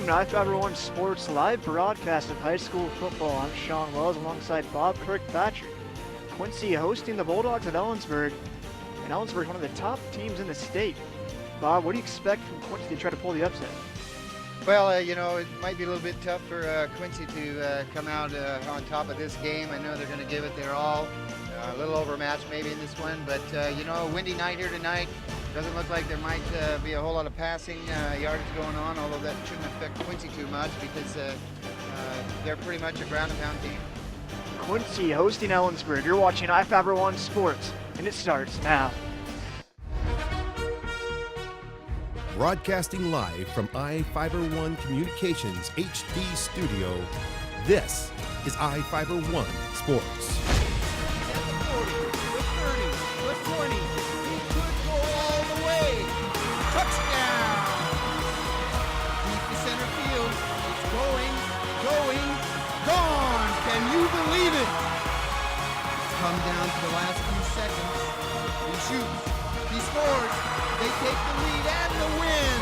Welcome to iFIBER Sports live broadcast of high school football. I'm Sean Wells alongside Bob Kirkpatrick. Quincy hosting the Bulldogs at Ellensburg, and Ellensburg one of the top teams in the state. Bob, what do you expect from Quincy to try to pull the upset? Well, it might be a little bit tough for Quincy to come out on top of this game. I know they're going to give it their all. A little overmatched maybe in this one, but a windy night here tonight. Doesn't look like there might be a whole lot of passing yardage going on, although that shouldn't affect Quincy too much because they're pretty much a ground and pound team. Quincy hosting Ellensburg. You're watching iFIBER Sports, and it starts now. Broadcasting live from iFIBER Communications HD studio, this is iFIBER Sports. Believe it. Come down to the last few seconds. He shoots. He scores. They take the lead and the win.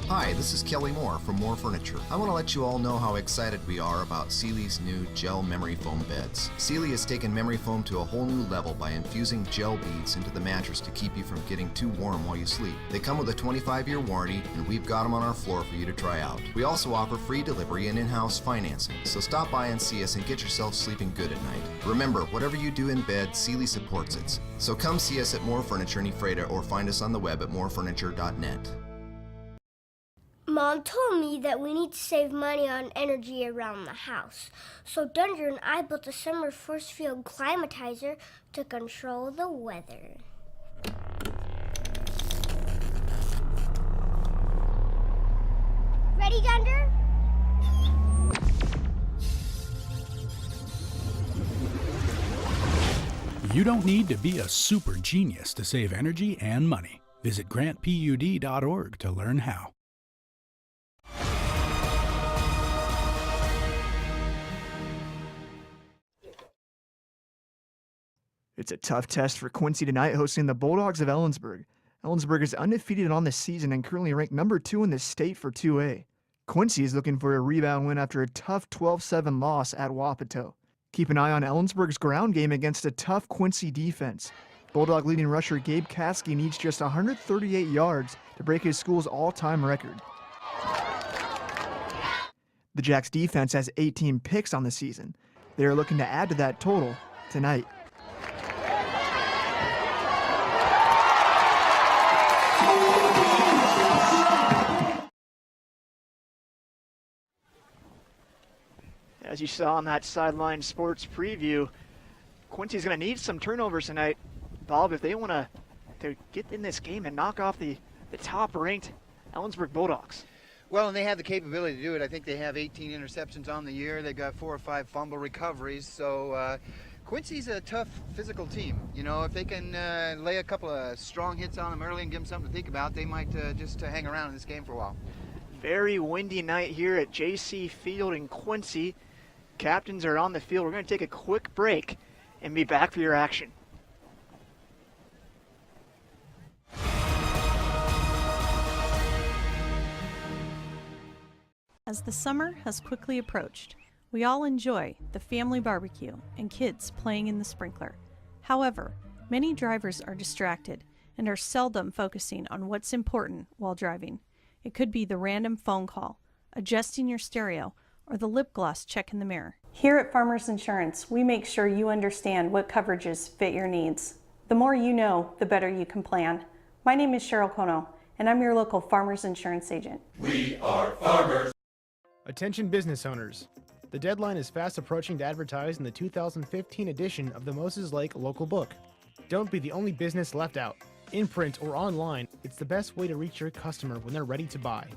Hi, this is Kelly Moore from Moore Furniture. I want to let you all know how excited we are about Sealy's new gel memory foam beds. Sealy has taken memory foam to a whole new level by infusing gel beads into the mattress to keep you from getting too warm while you sleep. They come with a 25-year warranty, and we've got them on our floor for you to try out. We also offer free delivery and in-house financing, so stop by and see us and get yourself sleeping good at night. Remember, whatever you do in bed, Sealy supports it. So come see us at Moore Furniture in Ephrata or find us on the web at moorefurniture.net. Mom told me that we need to save money on energy around the house. So Dunder and I built a summer force field climatizer to control the weather. Ready, Dunder? You don't need to be a super genius to save energy and money. Visit grantpud.org to learn how. It's a tough test for Quincy tonight, hosting the Bulldogs of Ellensburg. Ellensburg is undefeated on the season and currently ranked number 2 in the state for 2A. Quincy is looking for a rebound win after a tough 12-7 loss at Wapato. Keep an eye on Ellensburg's ground game against a tough Quincy defense. Bulldog leading rusher Gabe Caskey needs just 138 yards to break his school's all-time record. The Jacks defense has 18 picks on the season. They are looking to add to that total tonight. As you saw on that sideline sports preview, Quincy's going to need some turnovers tonight, Bob, if they want to get in this game and knock off the top-ranked Ellensburg Bulldogs. Well, and they have the capability to do it. I think they have 18 interceptions on the year. They've got 4 or 5 fumble recoveries. So Quincy's a tough physical team. If they can lay a couple of strong hits on them early and give them something to think about, they might just hang around in this game for a while. Very windy night here at JC Field in Quincy. Captains are on the field. We're going to take a quick break and be back for your action. As the summer has quickly approached, we all enjoy the family barbecue and kids playing in the sprinkler. However, many drivers are distracted and are seldom focusing on what's important while driving. It could be the random phone call, adjusting your stereo, or the lip gloss check in the mirror. Here at Farmers Insurance, we make sure you understand what coverages fit your needs. The more you know, the better you can plan. My name is Cheryl Kono, and I'm your local Farmers Insurance agent. We are farmers. Attention business owners. The deadline is fast approaching to advertise in the 2015 edition of the Moses Lake Local Book. Don't be the only business left out. In print or online, it's the best way to reach your customer when they're ready to buy.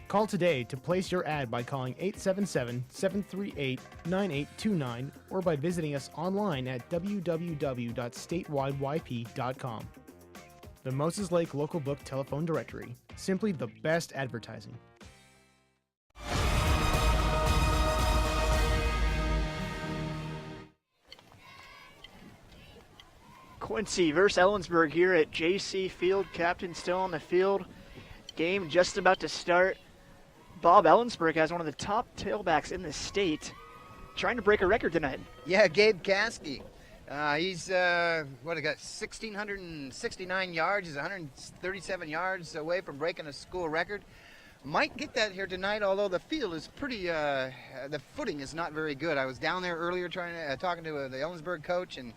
Call today to place your ad by calling 877-738-9829 or by visiting us online at www.statewideyp.com. The Moses Lake Local Book Telephone Directory. Simply the best advertising. Quincy versus Ellensburg here at JC Field. Captain still on the field. Game just about to start. Bob, Ellensburg has one of the top tailbacks in the state, trying to break a record tonight. Yeah, Gabe Caskey. He's, got 1,669 yards. He's 137 yards away from breaking a school record. Might get that here tonight, although the field is pretty, the footing is not very good. I was down there earlier talking to the Ellensburg coach, and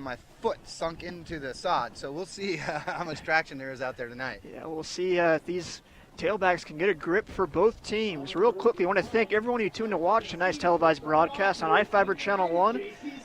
my foot sunk into the sod. So we'll see how much traction there is out there tonight. Yeah, we'll see if these tailbacks can get a grip for both teams. Real quickly, I want to thank everyone who tuned to watch tonight's televised broadcast on iFIBER Channel 1,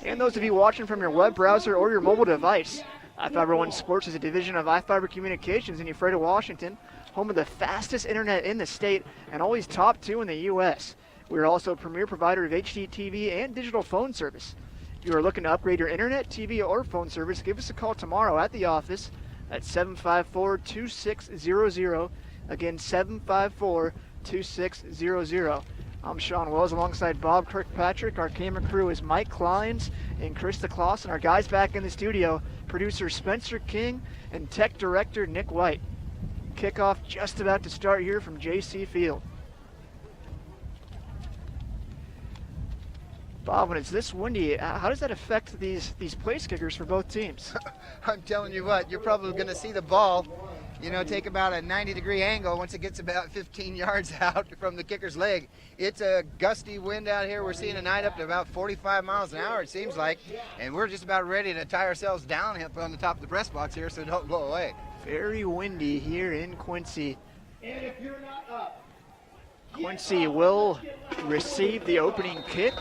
and those of you watching from your web browser or your mobile device. iFIBER 1 Sports is a division of iFIBER Communications in Ephrata, Washington, home of the fastest internet in the state and always top 2 in the U.S. We are also a premier provider of HD TV and digital phone service. If you are looking to upgrade your internet, TV, or phone service, give us a call tomorrow at the office at 754-2600. Again, 754-2600. I'm Sean Wells alongside Bob Kirkpatrick. Our camera crew is Mike Kleins and Krista Clausen. Our guys back in the studio, producer Spencer King and tech director Nick White. Kickoff just about to start here from JC Field. Bob, when it's this windy, how does that affect these place kickers for both teams? I'm telling you what, you're probably going to see the ball, take about a 90-degree angle once it gets about 15 yards out from the kicker's leg. It's a gusty wind out here. We're seeing tonight up to about 45 miles an hour, it seems like, and we're just about ready to tie ourselves down up on the top of the press box here so don't go away. Very windy here in Quincy. Quincy will receive the opening kick.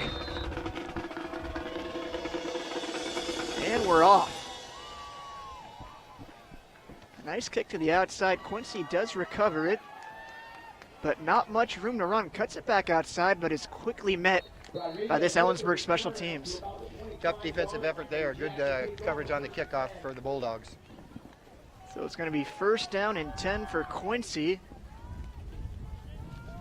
And we're off. Nice kick to the outside. Quincy does recover it, but not much room to run. Cuts it back outside, but is quickly met by this Ellensburg special teams. Tough defensive effort there. Good coverage on the kickoff for the Bulldogs. So it's going to be first down and 10 for Quincy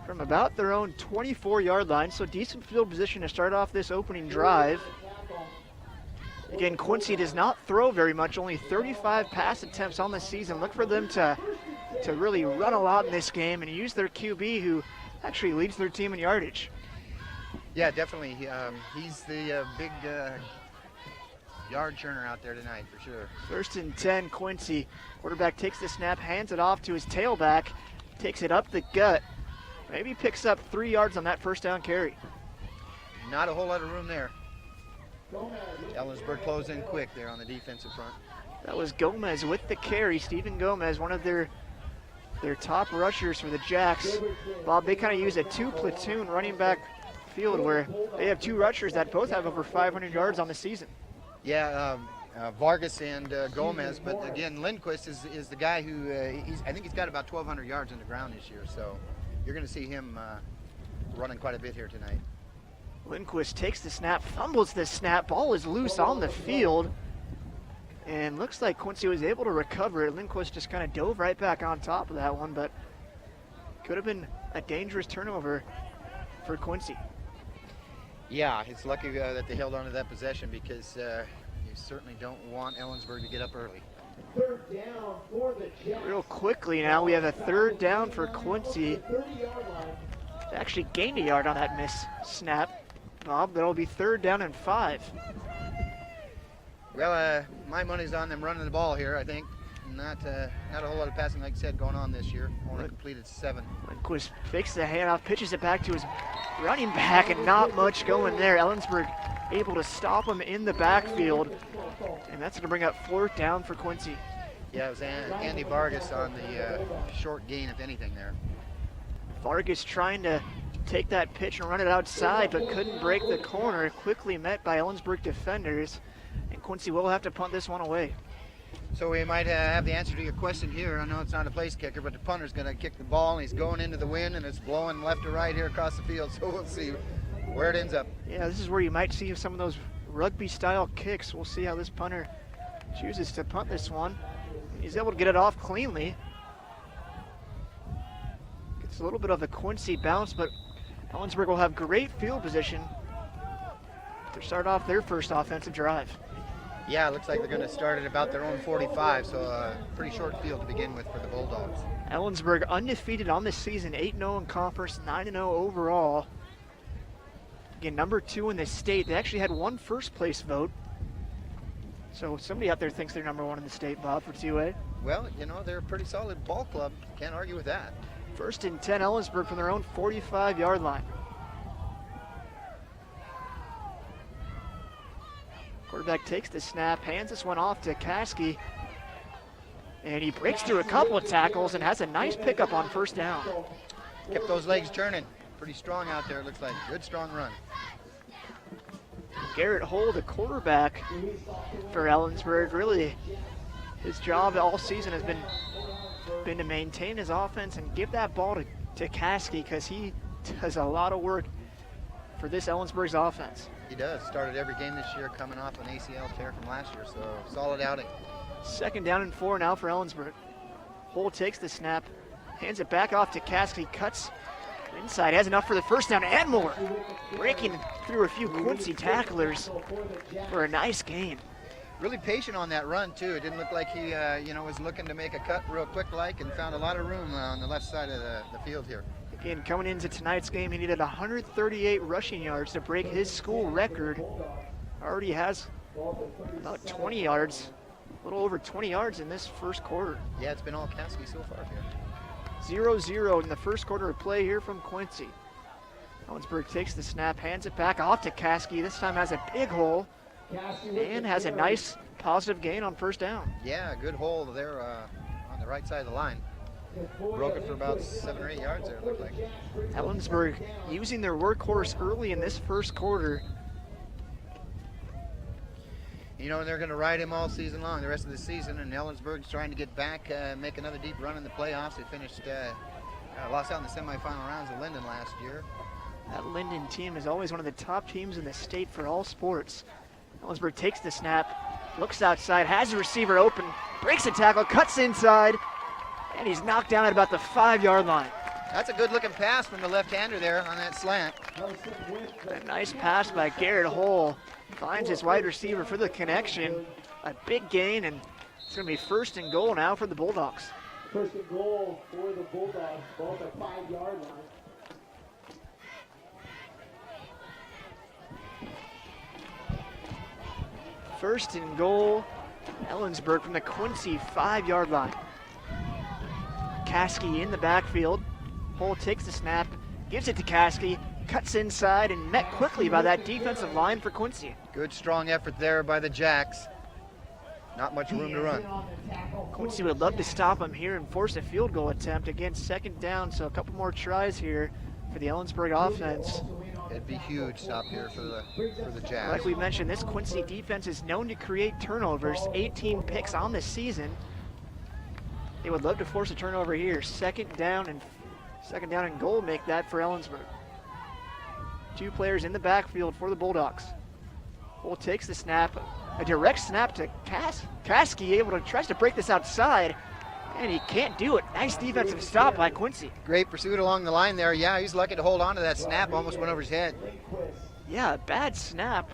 from about their own 24-yard line. So decent field position to start off this opening drive. Again, Quincy does not throw very much, only 35 pass attempts on the season. Look for them to really run a lot in this game and use their QB, who actually leads their team in yardage. Yeah, definitely. He's the big yard churner out there tonight for sure. First and 10, Quincy. Quarterback takes the snap, hands it off to his tailback, takes it up the gut. Maybe picks up 3 yards on that first down carry. Not a whole lot of room there. Ellensburg closed in quick there on the defensive front. That was Gomez with the carry. Stephen Gomez, one of their top rushers for the Jacks. Bob, they kind of use a 2-platoon running back field where they have 2 rushers that both have over 500 yards on the season. Yeah, Vargas and Gomez, but again, Lindquist is the guy who, I think he's got about 1,200 yards on the ground this year, so you're going to see him running quite a bit here tonight. Lindquist takes the snap, fumbles the snap, ball is loose on the field, and looks like Quincy was able to recover it. Lindquist just kind of dove right back on top of that one, but could have been a dangerous turnover for Quincy. Yeah, it's lucky that they held on to that possession because you certainly don't want Ellensburg to get up early. Third down for the Jacks. Real quickly now, we have a third down for Quincy. They actually gained a yard on that miss snap. Bob, that'll be third down and 5. Well, my money's on them running the ball here, I think. Not a whole lot of passing, like I said, going on this year. Only completed 7. Lindquist fakes the handoff, pitches it back to his running back, and not much going there. Ellensburg able to stop him in the backfield, and that's going to bring up 4th down for Quincy. Yeah, it was Andy Vargas on the short gain, if anything, there. Vargas trying to take that pitch and run it outside, but couldn't break the corner. Quickly met by Ellensburg defenders, and Quincy will have to punt this one away. So we might have the answer to your question here. I know it's not a place kicker, but the punter's going to kick the ball, and he's going into the wind, and it's blowing left to right here across the field, so we'll see where it ends up. Yeah, this is where you might see some of those rugby-style kicks. We'll see how this punter chooses to punt this one. He's able to get it off cleanly. Gets a little bit of a Quincy bounce, but Ellensburg will have great field position to start off their first offensive drive. Yeah, it looks like they're going to start at about their own 45, so a pretty short field to begin with for the Bulldogs. Ellensburg undefeated on the season, 8-0 in conference, 9-0 overall. Again, number 2 in the state. They actually had one first place vote. So somebody out there thinks they're number 1 in the state, Bob, for 2A. Well, you know, they're a pretty solid ball club. Can't argue with that. 1st and 10, Ellensburg from their own 45-yard line. Quarterback takes the snap, hands this one off to Caskey. And he breaks through a couple of tackles and has a nice pickup on 1st down. Kept those legs turning. Pretty strong out there, it looks like. Good, strong run. Garrett Hull, the quarterback for Ellensburg, really his job all season has been to maintain his offense and give that ball to Caskey, because he does a lot of work for this Ellensburg's offense. He does. Started every game this year coming off an ACL tear from last year, so solid outing. 2nd down and 4 now for Ellensburg. Hull takes the snap, hands it back off to Caskey, cuts inside, has enough for the 1st down and more. Breaking through a few Quincy tacklers for a nice gain. Really patient on that run, too. It didn't look like he was looking to make a cut real quick and found a lot of room on the left side of the field here. Again, coming into tonight's game, he needed 138 rushing yards to break his school record. Already has about 20 yards, a little over 20 yards in this 1st quarter. Yeah, it's been all Caskey so far here. 0-0 in the 1st quarter of play here from Quincy. Ellensburg takes the snap, hands it back off to Caskey. This time has a big hole and has a nice positive gain on 1st down. Yeah, good hole there on the right side of the line. Broke it for about 7 or 8 yards there, it looked like. Ellensburg using their workhorse early in this 1st quarter. You know, they're going to ride him all season long, the rest of the season, and Ellensburg's trying to get back, make another deep run in the playoffs. They finished, lost out in the semifinal rounds of Linden last year. That Linden team is always one of the top teams in the state for all sports. Ellensburg takes the snap, looks outside, has a receiver open, breaks a tackle, cuts inside, and he's knocked down at about the 5-yard line. That's a good looking pass from the left-hander there on that slant. A nice pass by Garrett Hull. Finds his wide receiver for the connection. A big gain, and it's going to be 1st and goal now for the Bulldogs. 1st and goal for the Bulldogs, ball at the 5-yard line. First and goal, Ellensburg from the Quincy 5-yard line. Caskey in the backfield. Hull takes the snap, gives it to Caskey, cuts inside and met quickly by that defensive line for Quincy. Good strong effort there by the Jacks. Not much room to run. Quincy would love to stop him here and force a field goal attempt. Again, 2nd down, so a couple more tries here for the Ellensburg offense. It'd be huge stop here for the Jacks. Like we mentioned, this Quincy defense is known to create turnovers, 18 picks on the season. They would love to force a turnover here. 2nd down and goal make that for Ellensburg. 2 players in the backfield for the Bulldogs. Hull takes the snap, a direct snap to Caskey, tries to break this outside, and he can't do it. Nice defensive stop by Quincy. Great pursuit along the line there. Yeah, he's lucky to hold on to that snap. Almost went over his head. Yeah, bad snap.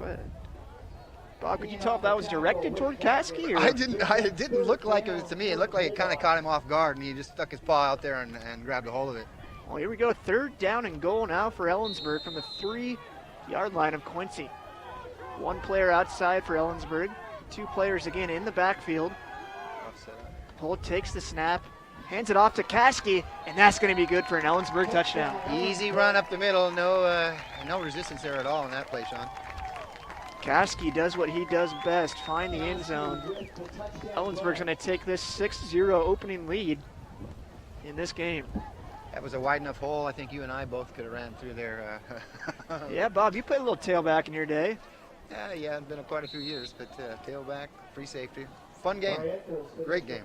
Bob, could you tell if that was directed toward Caskey? It didn't look like it was to me. It looked like it kind of caught him off guard, and he just stuck his paw out there and grabbed a hold of it. Well, here we go. 3rd down and goal now for Ellensburg from the 3-yard line of Quincy. 1 player outside for Ellensburg. 2 players again in the backfield. Hull takes the snap, hands it off to Caskey, and that's going to be good for an Ellensburg touchdown. Easy run up the middle. No resistance there at all in that play, Sean. Caskey does what he does best, find the end zone. Ellensburg's going to take this 6-0 opening lead in this game. That was a wide enough hole. I think you and I both could have ran through there. Yeah, Bob, you played a little tailback in your day. Yeah, it's been quite a few years, but tailback, free safety. Fun game. Great game.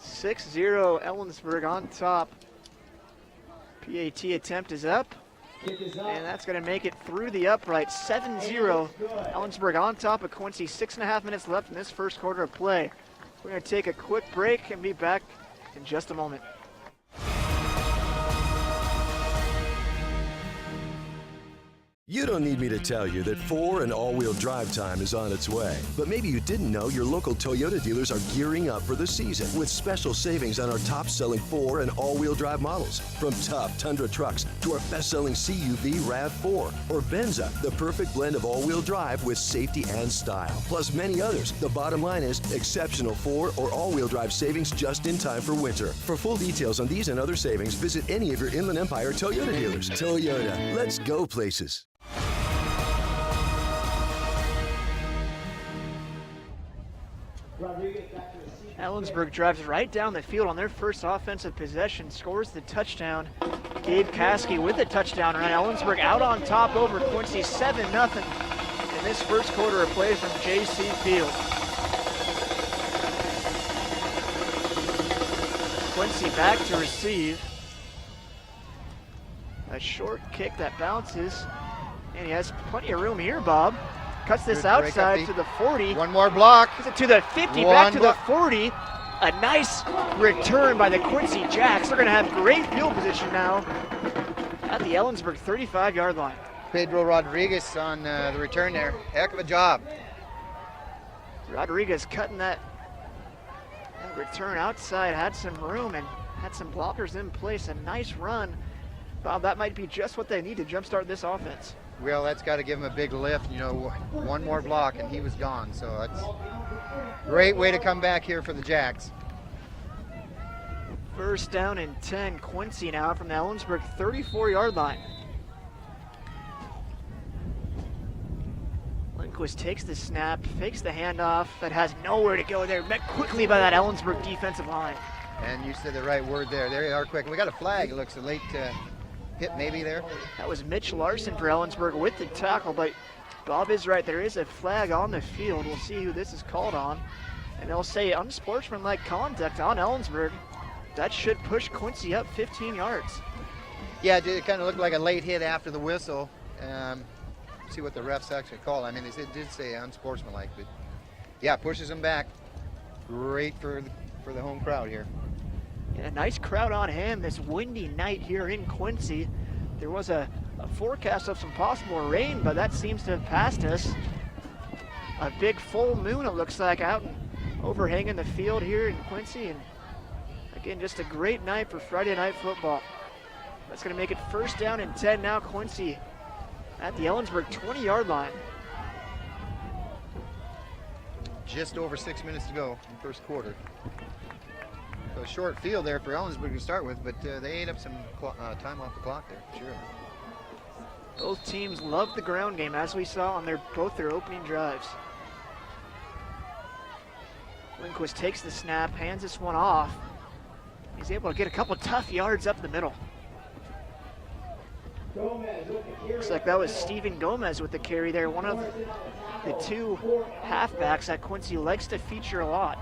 6-0 Ellensburg on top. PAT attempt is up. And that's going to make it through the upright. 7-0 Ellensburg on top of Quincy. 6.5 minutes left in this 1st quarter of play. We're going to take a quick break and be back in just a moment. You don't need me to tell you that 4 and all-wheel drive time is on its way. But maybe you didn't know your local Toyota dealers are gearing up for the season with special savings on our top-selling 4 and all-wheel drive models. From tough Tundra trucks to our best-selling CUV RAV4 or Benza, the perfect blend of all-wheel drive with safety and style. Plus many others. The bottom line is exceptional 4 or all-wheel drive savings just in time for winter. For full details on these and other savings, visit any of your Inland Empire Toyota dealers. Toyota, let's go places. Ellensburg drives right down the field on their first offensive possession, scores the touchdown. Gabe Caskey with the touchdown run. Ellensburg out on top over Quincy 7-0 in this first quarter of play from J.C. Field. Quincy back to receive. A short kick that bounces, and he has plenty of room here, Bob. Cuts this outside to the 40. One more block. To the 50, back to the 40. A nice return by the Quincy Jacks. They're going to have great field position now at the Ellensburg 35-yard line. Pedro Rodriguez on the return there. Heck of a job. Rodriguez cutting that return outside, had some room and had some blockers in place. A nice run. Bob, that might be just what they need to jumpstart this offense. Well, that's got to give him a big lift. You know, one more block and he was gone. So that's a great way to come back here for the Jacks. First down and 10. Quincy now from the Ellensburg 34-yard line. Lindquist takes the snap, fakes the handoff, but has nowhere to go there. Met quickly by that Ellensburg defensive line. And you said the right word there. There they are quick. We got a flag. It looks a late hit maybe there. That was Mitch Larson for Ellensburg with the tackle, but Bob is right. There is a flag on the field. We'll see who this is called on. And they'll say unsportsmanlike conduct on Ellensburg. That should push Quincy up 15 yards. Yeah, it kind of looked like a late hit after the whistle. See what the refs actually called. I mean, they did say unsportsmanlike, but yeah, pushes them back. Great for the home crowd here. And a nice crowd on hand this windy night here in Quincy. There was a forecast of some possible rain, but that seems to have passed us. A big full moon, it looks like, out and overhanging the field here in Quincy. And again, just a great night for Friday night football. That's going to make it first down and 10 now. Quincy at the Ellensburg 20-yard line. Just over 6 minutes to go in the first quarter. So a short field there for Ellensburg to start with, but they ate up some time off the clock there, for sure. Both teams love the ground game, as we saw on both their opening drives. Lindquist takes the snap, hands this one off. He's able to get a couple tough yards up the middle. Looks like that was Steven Gomez with the carry there, one of the two halfbacks that Quincy likes to feature a lot.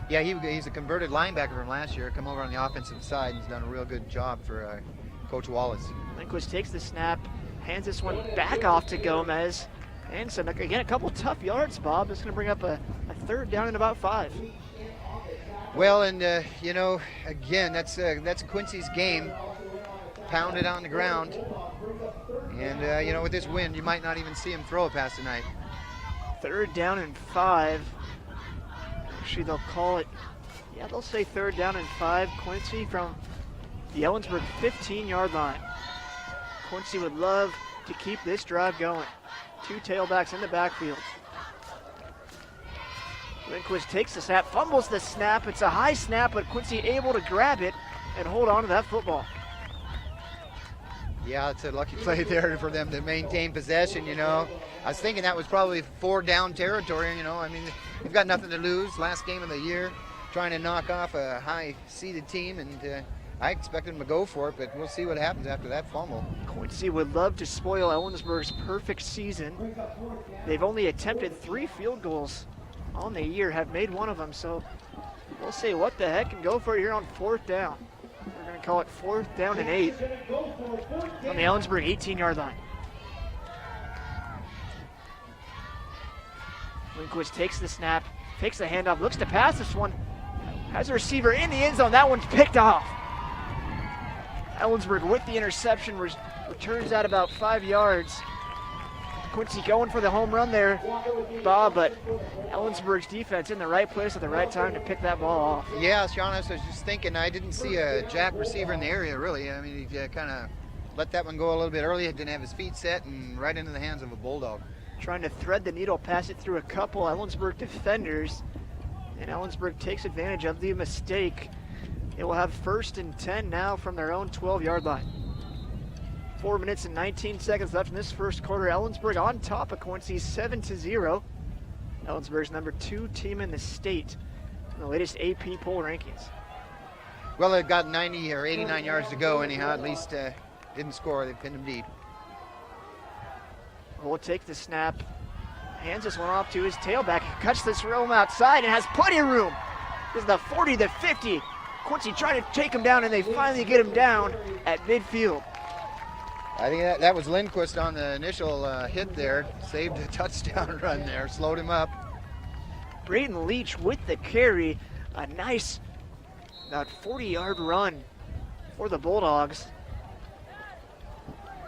Yeah, he's a converted linebacker from last year, come over on the offensive side and has done a real good job for Coach Wallace. Lindquist takes the snap, hands this one back off to Gomez. And so, again, a couple tough yards, Bob. It's going to bring up a third down and about 5. Well, and, you know, again, that's Quincy's game. Pounded on the ground. And, you know, with this wind, you might not even see him throw a pass tonight. Third down and 5. Actually, they'll call it, yeah, they'll say third down and 5. Quincy from the Ellensburg 15-yard line. Quincy would love to keep this drive going. 2 tailbacks in the backfield. Lindquist takes the snap, fumbles the snap. It's a high snap, but Quincy able to grab it and hold on to that football. Yeah, it's a lucky play there for them to maintain possession, you know. I was thinking that was probably 4 down territory, you know. I mean, they've got nothing to lose. Last game of the year, trying to knock off a high-seeded team, and I expected them to go for it, but we'll see what happens after that fumble. Quincy would love to spoil Ellensburg's perfect season. They've only attempted 3 field goals on the year, have made 1 of them, so we'll say what the heck and go for it here on 4th down. We're going to call it 4th down and 8 on the Ellensburg 18-yard line. Lindquist takes the snap, takes the handoff, looks to pass this one, has a receiver in the end zone. That one's picked off. Ellensburg with the interception returns out about 5 yards. Quincy going for the home run there, Bob, but Ellensburg's defense in the right place at the right time to pick that ball off. Yeah, Sean, I was just thinking, I didn't see a jack receiver in the area, really. I mean, he kind of let that one go a little bit early, didn't have his feet set, and right into the hands of a Bulldog. Trying to thread the needle, pass it through a couple Ellensburg defenders, and Ellensburg takes advantage of the mistake. It will have 1st and 10 now from their own 12-yard line. 4 minutes and 19 seconds left in this first quarter. Ellensburg on top of Quincy 7-0. Ellensburg's number 2 team in the state in the latest AP poll rankings. Well, they've got 90 or 89 yards to go anyhow. At least didn't score. They pinned him deep. Will take the snap. Hands this one off to his tailback. He cuts this room outside and has plenty of room. This is the 40, the 50. Quincy trying to take him down, and they finally get him down at midfield. I think that was Lindquist on the initial hit there. Saved a touchdown run there, slowed him up. Braden Leach with the carry. A nice, about 40-yard run for the Bulldogs.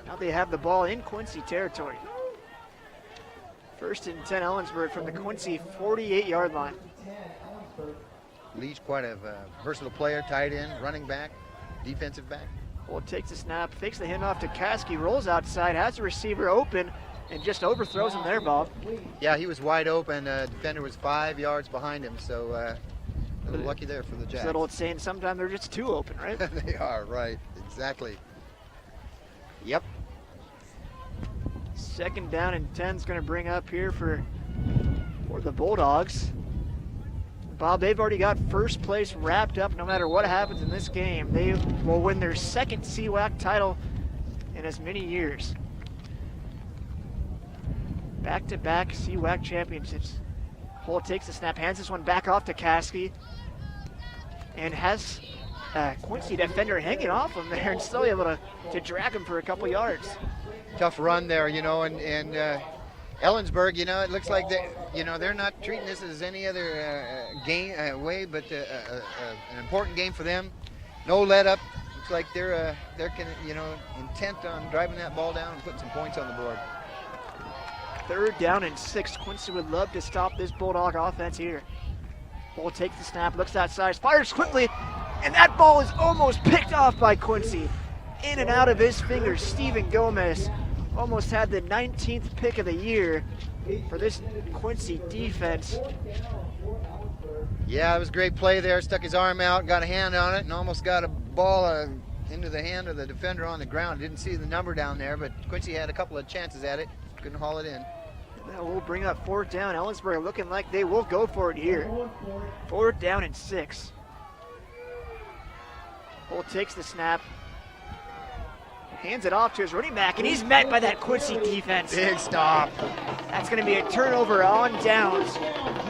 Now they have the ball in Quincy territory. 1st and 10 Ellensburg from the Quincy 48-yard line. Leach, quite a versatile player, tight end, running back, defensive back. Well, takes the snap, fakes the handoff to Caskey, rolls outside, has the receiver open, and just overthrows him there, Bob. Yeah, he was wide open. Defender was 5 yards behind him, so a little lucky there for the Jacks. It's that old saying, sometimes they're just too open, right? They are, right, exactly. Yep. 2nd down and 10 is going to bring up here for the Bulldogs. Bob, they've already got first place wrapped up no matter what happens in this game. They will win their 2nd CWAC title in as many years. Back-to-back CWAC championships. Hull takes the snap, hands this one back off to Caskey, and has Quincy defender hanging off him there and still able to drag him for a couple yards. Tough run there, you know, and Ellensburg, you know, it looks like they're not treating this as any other game way, but an important game for them. No let up. Looks like they're intent on driving that ball down and putting some points on the board. 3rd down and 6. Quincy would love to stop this Bulldog offense here. Bull takes the snap, looks outside, fires quickly, and that ball is almost picked off by Quincy. In and out of his fingers, Steven Gomez almost had the 19th pick of the year for this Quincy defense. Yeah, it was a great play there. Stuck his arm out, got a hand on it, and almost got a ball into the hand of the defender on the ground. Didn't see the number down there, but Quincy had a couple of chances at it. Couldn't haul it in. That will bring up 4th down. Ellensburg looking like they will go for it here. 4th down and 6. Bull takes the snap, hands it off to his running back, and he's met by that Quincy defense. Big stop. That's going to be a turnover on downs.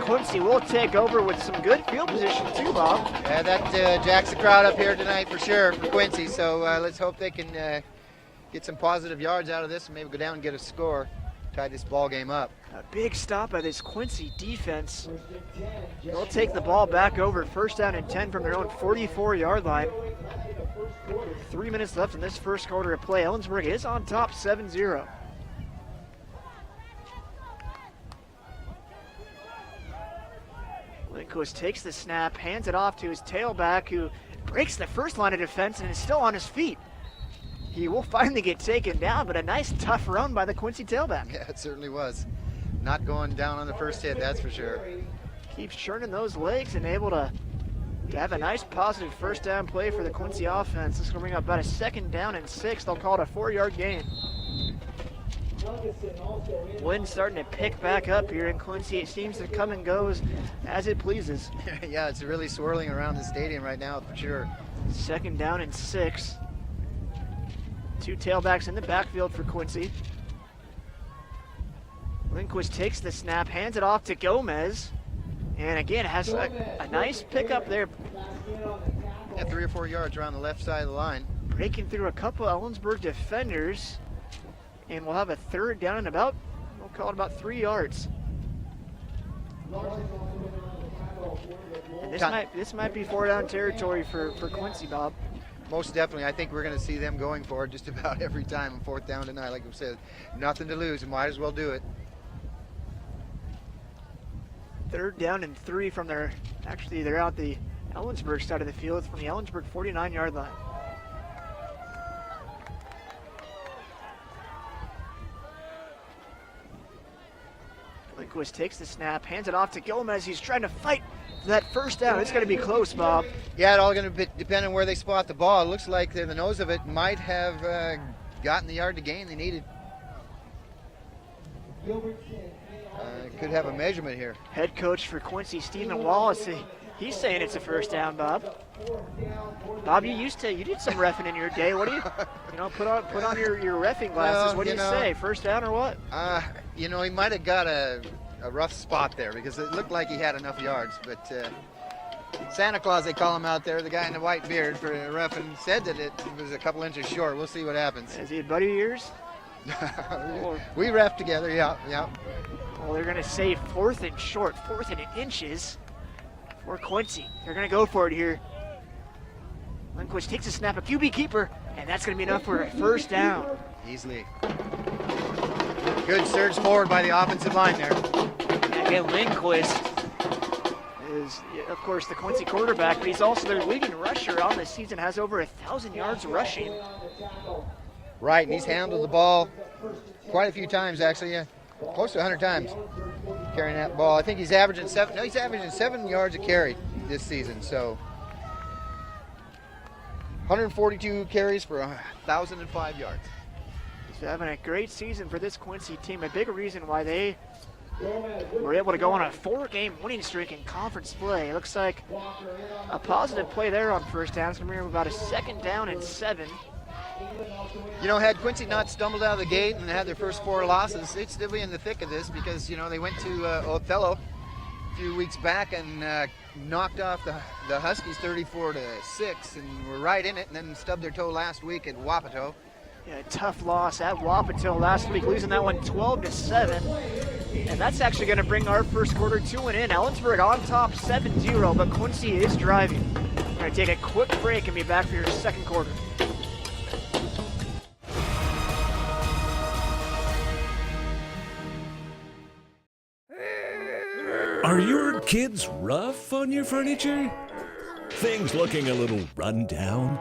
Quincy will take over with some good field position too, Bob. Yeah, that jacks the crowd up here tonight for sure for Quincy, so let's hope they can get some positive yards out of this and maybe go down and get a score, tie this ball game up. A big stop by this Quincy defense. They'll take the ball back over. 1st down and 10 from their own 44-yard line. 3 minutes left in this first quarter of play. Ellensburg is on top 7-0. Lindquist takes the snap, hands it off to his tailback, who breaks the first line of defense and is still on his feet. He will finally get taken down, but a nice tough run by the Quincy tailback. Yeah, it certainly was. Not going down on the first hit, that's for sure. Keeps churning those legs and able to have a nice positive 1st down play for the Quincy offense. This is going to bring up about a 2nd down and 6. They'll call it a 4-yard gain. Wind starting to pick back up here in Quincy. It seems to come and goes as it pleases. Yeah, it's really swirling around the stadium right now for sure. 2nd down and 6. 2 tailbacks in the backfield for Quincy. Lindquist takes the snap, hands it off to Gomez, and again has a nice pickup there. Yeah, 3 or 4 yards around the left side of the line. Breaking through a couple Ellensburg defenders, and we'll have a 3rd down and we'll call it about 3 yards. And this might be 4 down territory for Quincy, Bob. most definitely. I think we're going to see them going for it just about every time on 4th down tonight. Like I said, nothing to lose. Might as well do it. 3rd down and 3 from their, actually they're out the Ellensburg side of the field from the Ellensburg 49-yard line. Lindquist takes the snap, hands it off to Gomez. He's trying to fight for that 1st down. It's going to be close, Bob. Yeah, it all going to depend on where they spot the ball. It looks like the nose of it might have gotten the yard to gain they needed. Could have a measurement here. Head coach for Quincy, Stephen Wallace, he's saying it's a 1st down, Bob. Bob, you did some reffing in your day. What do you, put on your reffing glasses. Well, what do you say, 1st down or what? He might have got a rough spot there because it looked like he had enough yards, but Santa Claus, they call him out there, the guy in the white beard for reffing, said that it was a couple inches short. We'll see what happens. Is he a buddy of yours? We ref together, yeah. Well, they're going to say 4th and short, 4th and inches for Quincy. They're going to go for it here. Lindquist takes a snap, a QB keeper, and that's going to be enough for a 1st down. Easily. Good surge forward by the offensive line there. And again, Lindquist is, of course, the Quincy quarterback, but he's also their leading rusher on the season, has over 1,000 yards rushing. Right, and he's handled the ball quite a few times, actually. Yeah. Close to 100 times carrying that ball. I think he's averaging 7 yards a carry this season. So 142 carries for 1,005 yards. He's having a great season for this Quincy team. A big reason why they were able to go on a 4-game winning streak in conference play. It looks like a positive play there on 1st down. It's going to be about a 2nd down and 7. Had Quincy not stumbled out of the gate and had their first 4 losses, they'd still be in the thick of this because, they went to Othello a few weeks back and knocked off the Huskies 34-6 and were right in it, and then stubbed their toe last week at Wapato. Yeah, tough loss at Wapato last week, losing that one 12-7. And that's actually going to bring our first quarter to an end. Ellensburg on top 7-0, but Quincy is driving. We're going to take a quick break and be back for your 2nd quarter. Are your kids rough on your furniture? Things looking a little run down?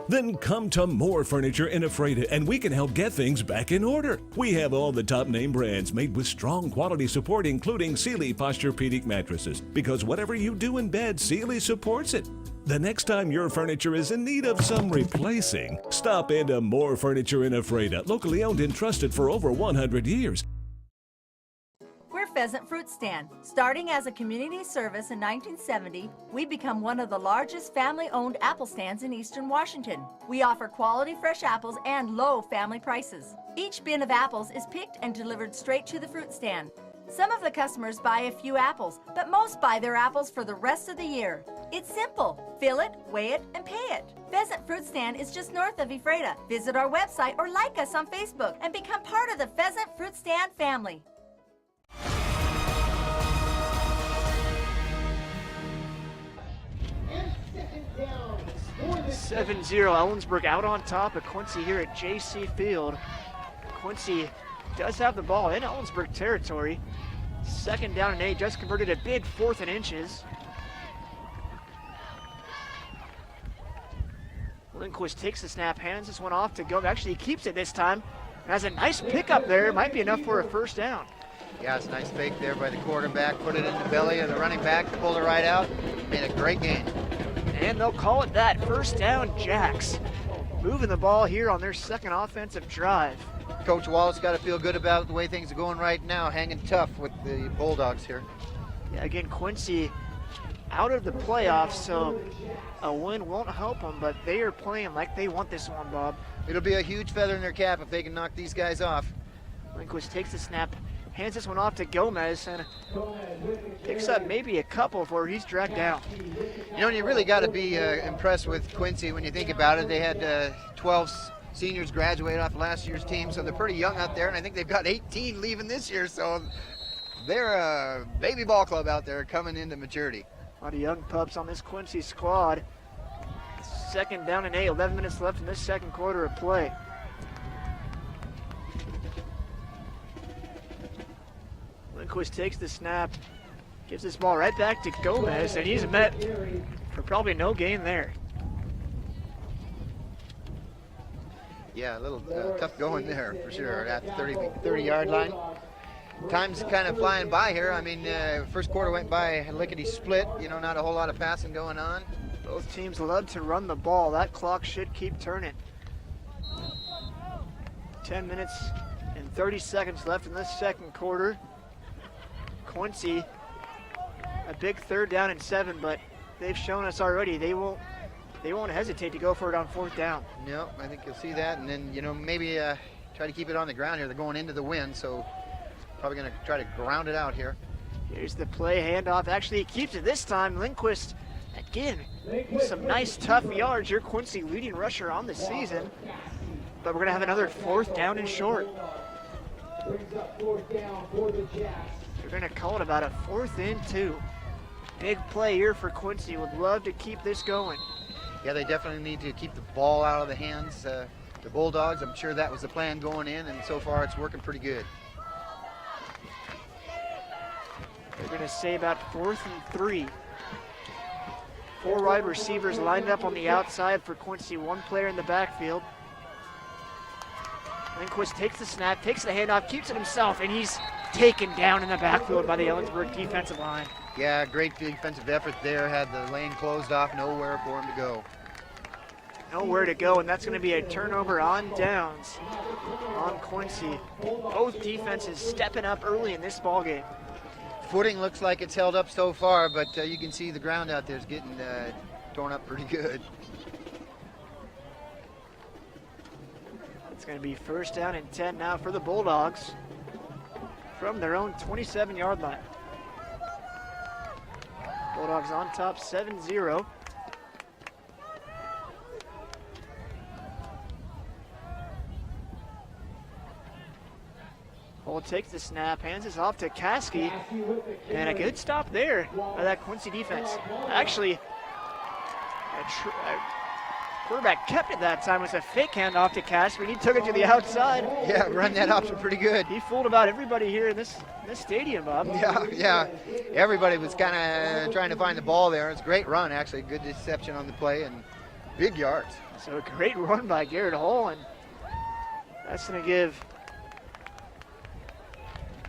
Then come to More Furniture in Ephrata and we can help get things back in order. We have all the top name brands made with strong quality support, including Sealy Posturepedic mattresses, because whatever you do in bed, Sealy supports it. The next time your furniture is in need of some replacing, stop into More Furniture in Ephrata, locally owned and trusted for over 100 years. We're Pheasant Fruit Stand. Starting as a community service in 1970, we've become one of the largest family-owned apple stands in Eastern Washington. We offer quality fresh apples and low family prices. Each bin of apples is picked and delivered straight to the fruit stand. Some of the customers buy a few apples, but most buy their apples for the rest of the year. It's simple. Fill it, weigh it, and pay it. Pheasant Fruit Stand is just north of Ephrata. Visit our website or like us on Facebook and become part of the Pheasant Fruit Stand family. 7-0, Ellensburg out on top of Quincy here at JC Field. Quincy does have the ball in Ellensburg territory. 2nd down and 8, just converted a big 4th and inches. Lindquist takes the snap, hands this one off to go. Actually, he keeps it this time. Has a nice pickup there. Might be enough for a 1st down. Yeah, it's a nice fake there by the quarterback. Put it in the belly of the running back, pulled it right out. Made a great gain. And they'll call it that. 1st down, Jacks. Moving the ball here on their 2nd offensive drive. Coach Wallace got to feel good about the way things are going right now, hanging tough with the Bulldogs here. Yeah, again, Quincy out of the playoffs, so a win won't help them, but they are playing like they want this one, Bob. It'll be a huge feather in their cap if they can knock these guys off. Lindquist takes the snap, hands this one off to Gomez, and picks up maybe a couple before he's dragged down. You really got to be impressed with Quincy when you think about it. They had 12 seniors graduate off last year's team, so they're pretty young out there, and I think they've got 18 leaving this year, so they're a baby ball club out there coming into maturity. A lot of young pups on this Quincy squad. Second down and 8, 11 minutes left in this second quarter of play. Lindquist takes the snap, gives this ball right back to Gomez, and he's met for probably no gain there. Yeah, a little tough going there for sure at the 30-yard line. Time's kind of flying by here. I mean, first quarter went by lickety-split. You know, not a whole lot of passing going on. Both teams love to run the ball. That clock should keep turning. 10 minutes and 30 seconds left in this second quarter. Quincy, a big 3rd down and 7, but they've shown us already they won't hesitate to go for it on 4th down. No, I think you'll see that, and then, you know, maybe try to keep it on the ground here. They're going into the wind, so probably going to try to ground it out here. Here's the play handoff. Actually, he keeps it this time. Lindquist, again, some nice tough yards. Your Quincy leading rusher on the season, but we're going to have another 4th down and short. They're going to call it about a 4th and 2. Big play here for Quincy. Would love to keep this going. Yeah, they definitely need to keep the ball out of the hands. The Bulldogs, I'm sure that was the plan going in, and so far it's working pretty good. They're going to say about 4th and 3. 4 wide receivers lined up on the outside for Quincy. 1 player in the backfield. Lindquist takes the snap, takes the handoff, keeps it himself, and he's taken down in the backfield by the Ellensburg defensive line. Yeah, great defensive effort there. Had the lane closed off, nowhere for him to go. Nowhere to go, and that's going to be a turnover on downs on Quincy. Both defenses stepping up early in this ball game. Footing looks like it's held up so far, but you can see the ground out there is getting torn up pretty good. It's going to be 1st down and 10 now for the Bulldogs from their own 27-yard line. Bulldogs on top 7-0. Hole takes the snap, hands this off to Caskey, and a good stop there by that Quincy defense. Actually, quarterback kept it that time. It was a fake handoff to Caskey, and he took it to the outside. Yeah, run that option pretty good. He fooled about everybody here in this stadium, Bob. Yeah. Everybody was kind of trying to find the ball there. It's a great run, actually. Good deception on the play and big yards. So a great run by Garrett Hall, and that's going to give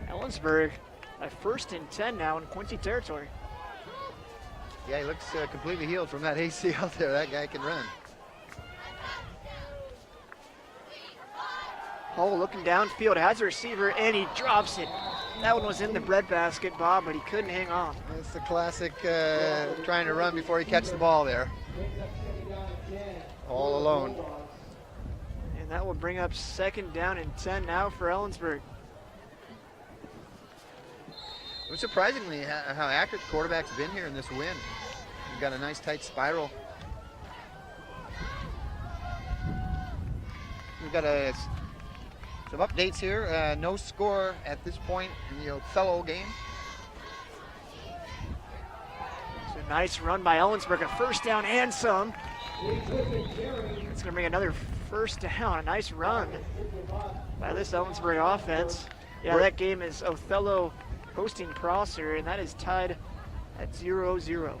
Ellensburg a 1st and 10 now in Quincy territory. Yeah, he looks completely healed from that ACL there. That guy can run. Hall looking downfield, has a receiver, and he drops it. That one was in the breadbasket, Bob, but he couldn't hang on. It's the classic trying to run before he catches the ball there. All alone. And that will bring up 2nd down and 10 now for Ellensburg. It was surprisingly how accurate the quarterback's been here in this win. We've got a nice tight spiral. We've got some updates here. No score at this point in the Othello game. It's a nice run by Ellensburg, a 1st down and some. It's going to bring another 1st down. A nice run by this Ellensburg offense. Yeah, that game is Othello hosting Prosser, and that is tied at 0-0.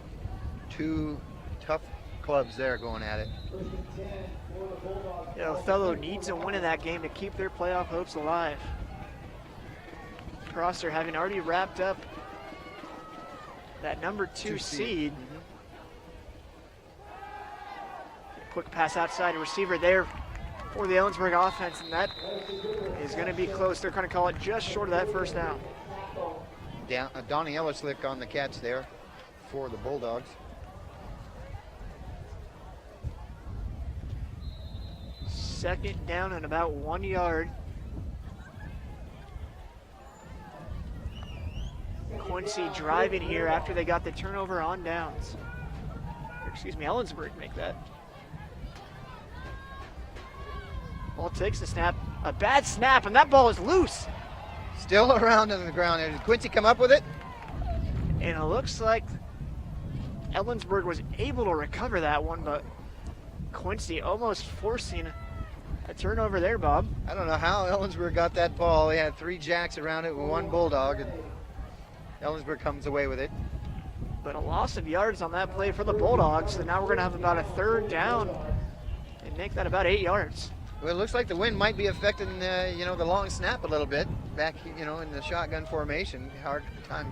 2 tough clubs there going at it. Yeah, Othello needs a win in that game to keep their playoff hopes alive. Prosser having already wrapped up that number 2 seed. Quick pass outside, a receiver there for the Ellensburg offense, and that is going to be close. They're going to call it just short of that 1st down. Donnie Ellerslick on the catch there for the Bulldogs. Second down and about 1 yard. Quincy driving here after they got the turnover on downs. Excuse me, Ellensburg make that. Ball takes the snap, a bad snap, and that ball is loose. Still around on the ground there. Did Quincy come up with it? And it looks like Ellensburg was able to recover that one, but Quincy almost forcing a turnover there, Bob. I don't know how Ellensburg got that ball. They had 3 Jacks around it with 1 Bulldog, and Ellensburg comes away with it. But a loss of yards on that play for the Bulldogs, so now we're going to have about a 3rd down and make that about 8 yards. Well, it looks like the wind might be affecting, the long snap a little bit back, in the shotgun formation. Hard time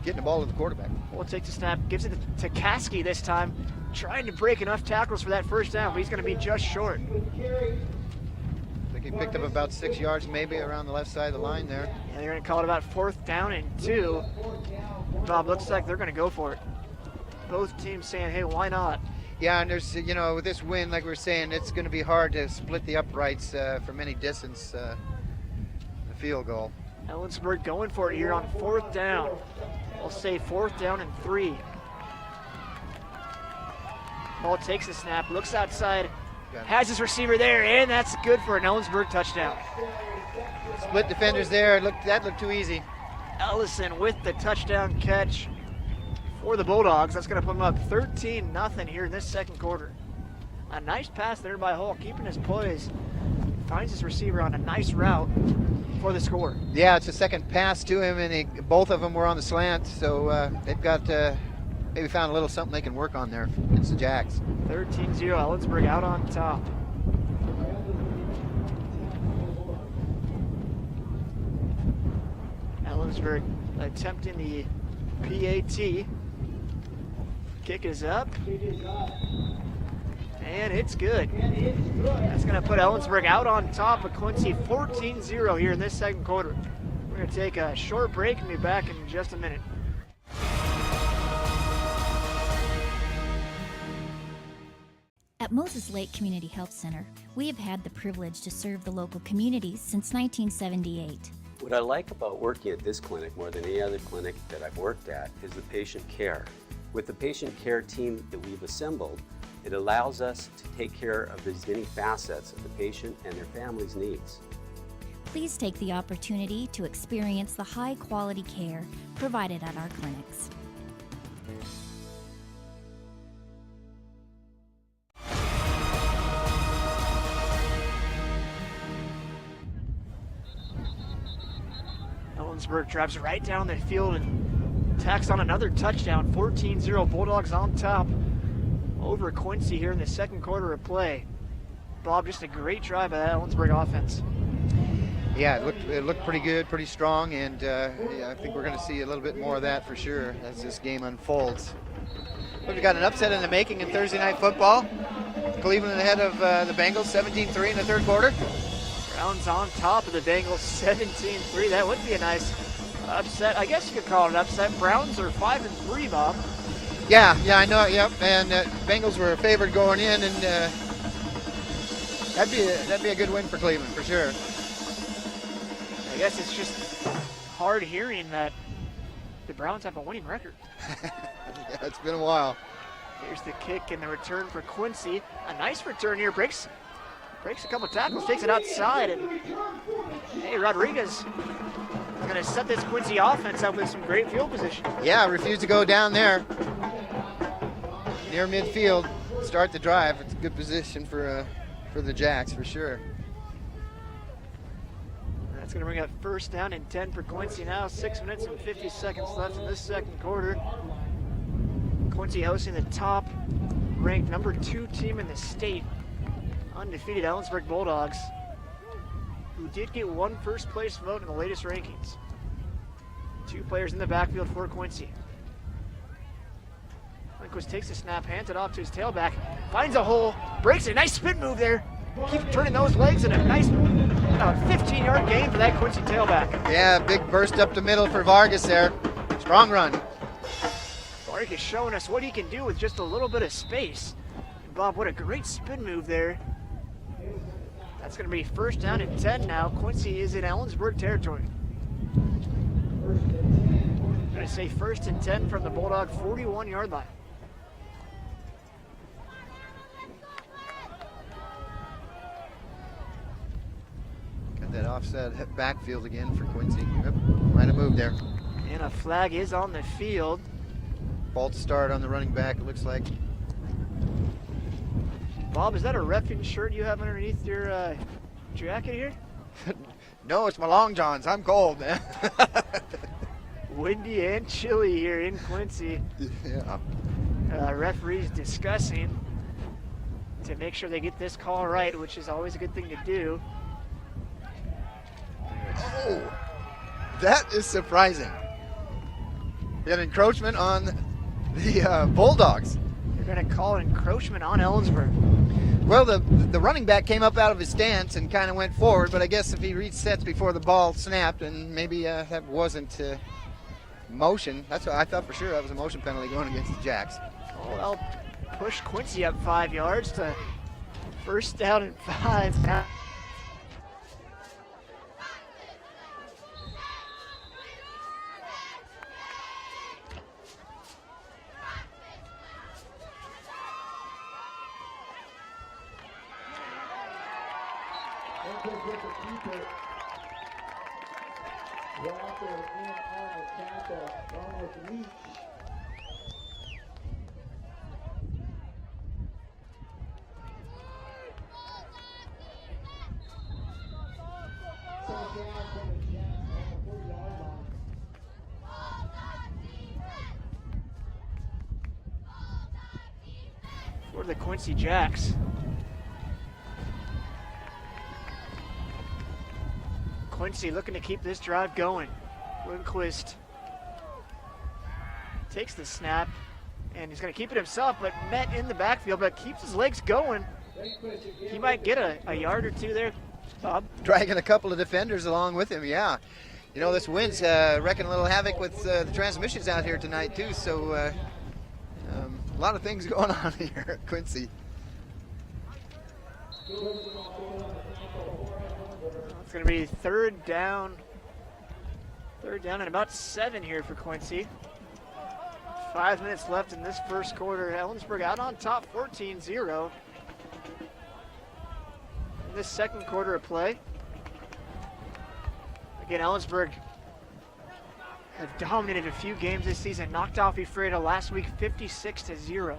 getting the ball to the quarterback. We'll take the snap, gives it to Kasky this time, trying to break enough tackles for that 1st down, but he's going to be just short. I think he picked up about 6 yards maybe around the left side of the line there. Yeah, they're going to call it about 4th down and 2. Bob, looks like they're going to go for it. Both teams saying, hey, why not? Yeah, and there's, with this wind, like we were saying, it's going to be hard to split the uprights from any distance, the field goal. Ellensburg going for it here on 4th down. We'll say 4th down and 3. Ball takes the snap, looks outside, has his receiver there, and that's good for an Ellensburg touchdown. Split defenders there, that looked too easy. Ellison with the touchdown catch for the Bulldogs. That's going to put them up 13-0 here in this 2nd quarter. A nice pass there by Hall, keeping his poise. Finds his receiver on a nice route for the score. Yeah, it's a 2nd pass to him, and both of them were on the slant, so they've got maybe found a little something they can work on there against the Jacks. 13-0, Ellensburg out on top. Ellensburg attempting the PAT. Kick is up. And it's good. That's going to put Ellensburg out on top of Quincy 14-0 here in this 2nd quarter. We're going to take a short break and be back in just a minute. At Moses Lake Community Health Center, we have had the privilege to serve the local communities since 1978. What I like about working at this clinic more than any other clinic that I've worked at is the patient care. With the patient care team that we've assembled, it allows us to take care of as many facets of the patient and their family's needs. Please take the opportunity to experience the high-quality care provided at our clinics. Ellensburg drives right down the field and tacks on another touchdown. 14-0, Bulldogs on top over Quincy here in the 2nd quarter of play. Bob, just a great drive by that Ellensburg offense. Yeah, it looked pretty good, pretty strong, and I think we're going to see a little bit more of that for sure as this game unfolds. But we got an upset in the making in Thursday night football. Cleveland ahead of the Bengals, 17-3 in the 3rd quarter. Browns on top of the Bengals, 17-3. That would be a nice upset. I guess you could call it an upset. Browns are 5-3, Bob. Yeah, I know. Yep, and Bengals were favored going in, and that'd be a good win for Cleveland for sure. I guess it's just hard hearing that the Browns have a winning record. Yeah, it's been a while. Here's the kick and the return for Quincy. A nice return here. Breaks a couple tackles, takes it outside, and hey, Rodriguez is going to set this Quincy offense up with some great field position. Yeah, refused to go down there. Near midfield, start the drive. It's a good position for the Jacks for sure. That's going to bring up 1st down and 10 for Quincy now. 6 minutes and 50 seconds left in this 2nd quarter. Quincy hosting the top ranked number 2 team in the state, undefeated Ellensburg Bulldogs, who did get 1 first place vote in the latest rankings. 2 players in the backfield for Quincy. Lindquist takes the snap, hands it off to his tailback, finds a hole, breaks it. Nice spin move there. Keep turning those legs, and a nice 15-yard gain for that Quincy tailback. Yeah, big burst up the middle for Vargas there. Strong run. Vargas showing us what he can do with just a little bit of space. And Bob, what a great spin move there. That's going to be 1st down and 10 now. Quincy is in Ellensburg territory. I'm going to say 1st and 10 from the Bulldog 41-yard line. Got that offset backfield again for Quincy. Yep, might have moved there. And a flag is on the field. False start on the running back, it looks like. Bob, is that a reffing shirt you have underneath your jacket here? No, it's my long johns. I'm cold, man. Windy and chilly here in Quincy. Yeah. Referees discussing to make sure they get this call right, which is always a good thing to do. Oh, that is surprising. An encroachment on the Bulldogs. They're going to call an encroachment on Ellensburg. Well, the running back came up out of his stance and kind of went forward, but I guess if he resets before the ball snapped, and maybe that wasn't motion. That's what I thought for sure. That was a motion penalty going against the Jacks. Oh, well, push Quincy up 5 yards to first down and 5. Now. For the Quincy Jacks. Quincy looking to keep this drive going. Lindquist takes the snap, and he's going to keep it himself, but met in the backfield, but keeps his legs going. He might get a yard or two there, Bob. Dragging a couple of defenders along with him, yeah. You know, this wind's wrecking a little havoc with the transmissions out here tonight, too, so a lot of things going on here at Quincy. It's going to be third down and about 7 here for Quincy. 5 minutes left in this first quarter. Ellensburg out on top 14-0. In this second quarter of play. Again, Ellensburg have dominated a few games this season. Knocked off Ephrata last week 56-0.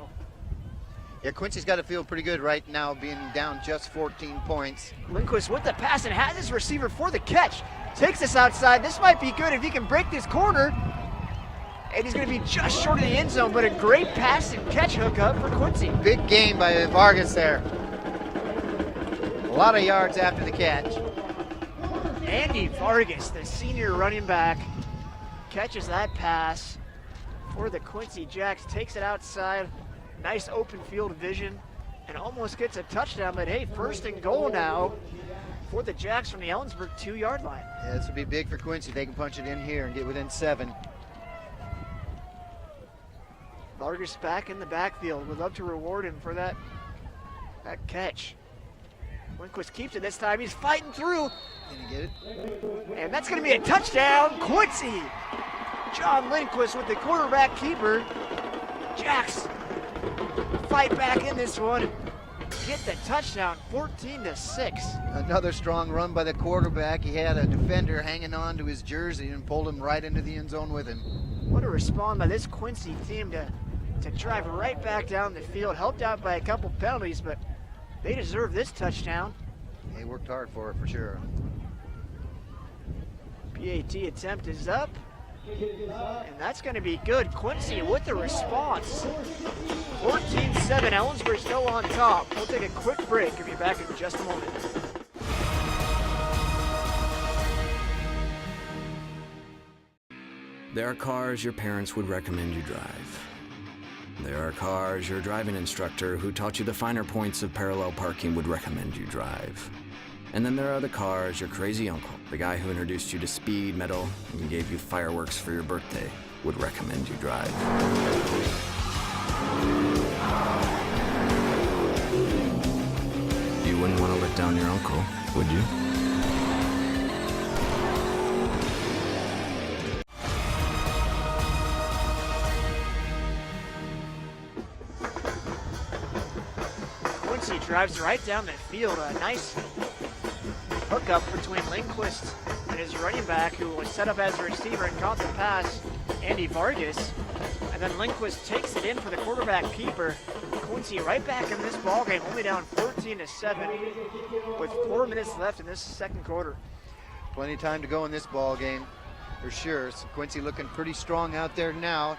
Yeah, Quincy's got to feel pretty good right now, being down just 14 points. Lindquist with the pass and has his receiver for the catch. Takes this outside. This might be good if he can break this corner. And he's going to be just short of the end zone, but a great pass and catch hookup for Quincy. Big game by Vargas there. A lot of yards after the catch. Andy Vargas, the senior running back, catches that pass for the Quincy Jacks, takes it outside. Nice open field vision and almost gets a touchdown, but hey, first and goal now for the Jacks from the Ellensburg 2-yard line. Yeah, this would be big for Quincy. They can punch it in here and get within 7. Vargas back in the backfield. Would love to reward him for that catch. Lindquist keeps it this time. He's fighting through. Can he get it? And that's going to be a touchdown. Quincy. John Lindquist with the quarterback keeper. Jacks fight back in this one. Get the touchdown, 14-6. Another strong run by the quarterback. He had a defender hanging on to his jersey and pulled him right into the end zone with him. What a response by this Quincy team to drive right back down the field. Helped out by a couple penalties, but they deserve this touchdown. They worked hard for it, for sure. PAT attempt is up. And that's going to be good. Quincy with the response. 14-7, Ellensburg still on top. We'll take a quick break. We'll be back in just a moment. There are cars your parents would recommend you drive. There are cars your driving instructor who taught you the finer points of parallel parking would recommend you drive. And then there are the cars your crazy uncle, the guy who introduced you to speed, metal, and gave you fireworks for your birthday, would recommend you drive. You wouldn't want to let down your uncle, would you? Quincy drives right down the field. A nice hookup between Lindquist and his running back, who was set up as a receiver and caught the pass, Andy Vargas. And then Lindquist takes it in for the quarterback keeper. Quincy right back in this ballgame, only down 14-7 with 4 minutes left in this second quarter. Plenty of time to go in this ball game, for sure. So Quincy looking pretty strong out there now.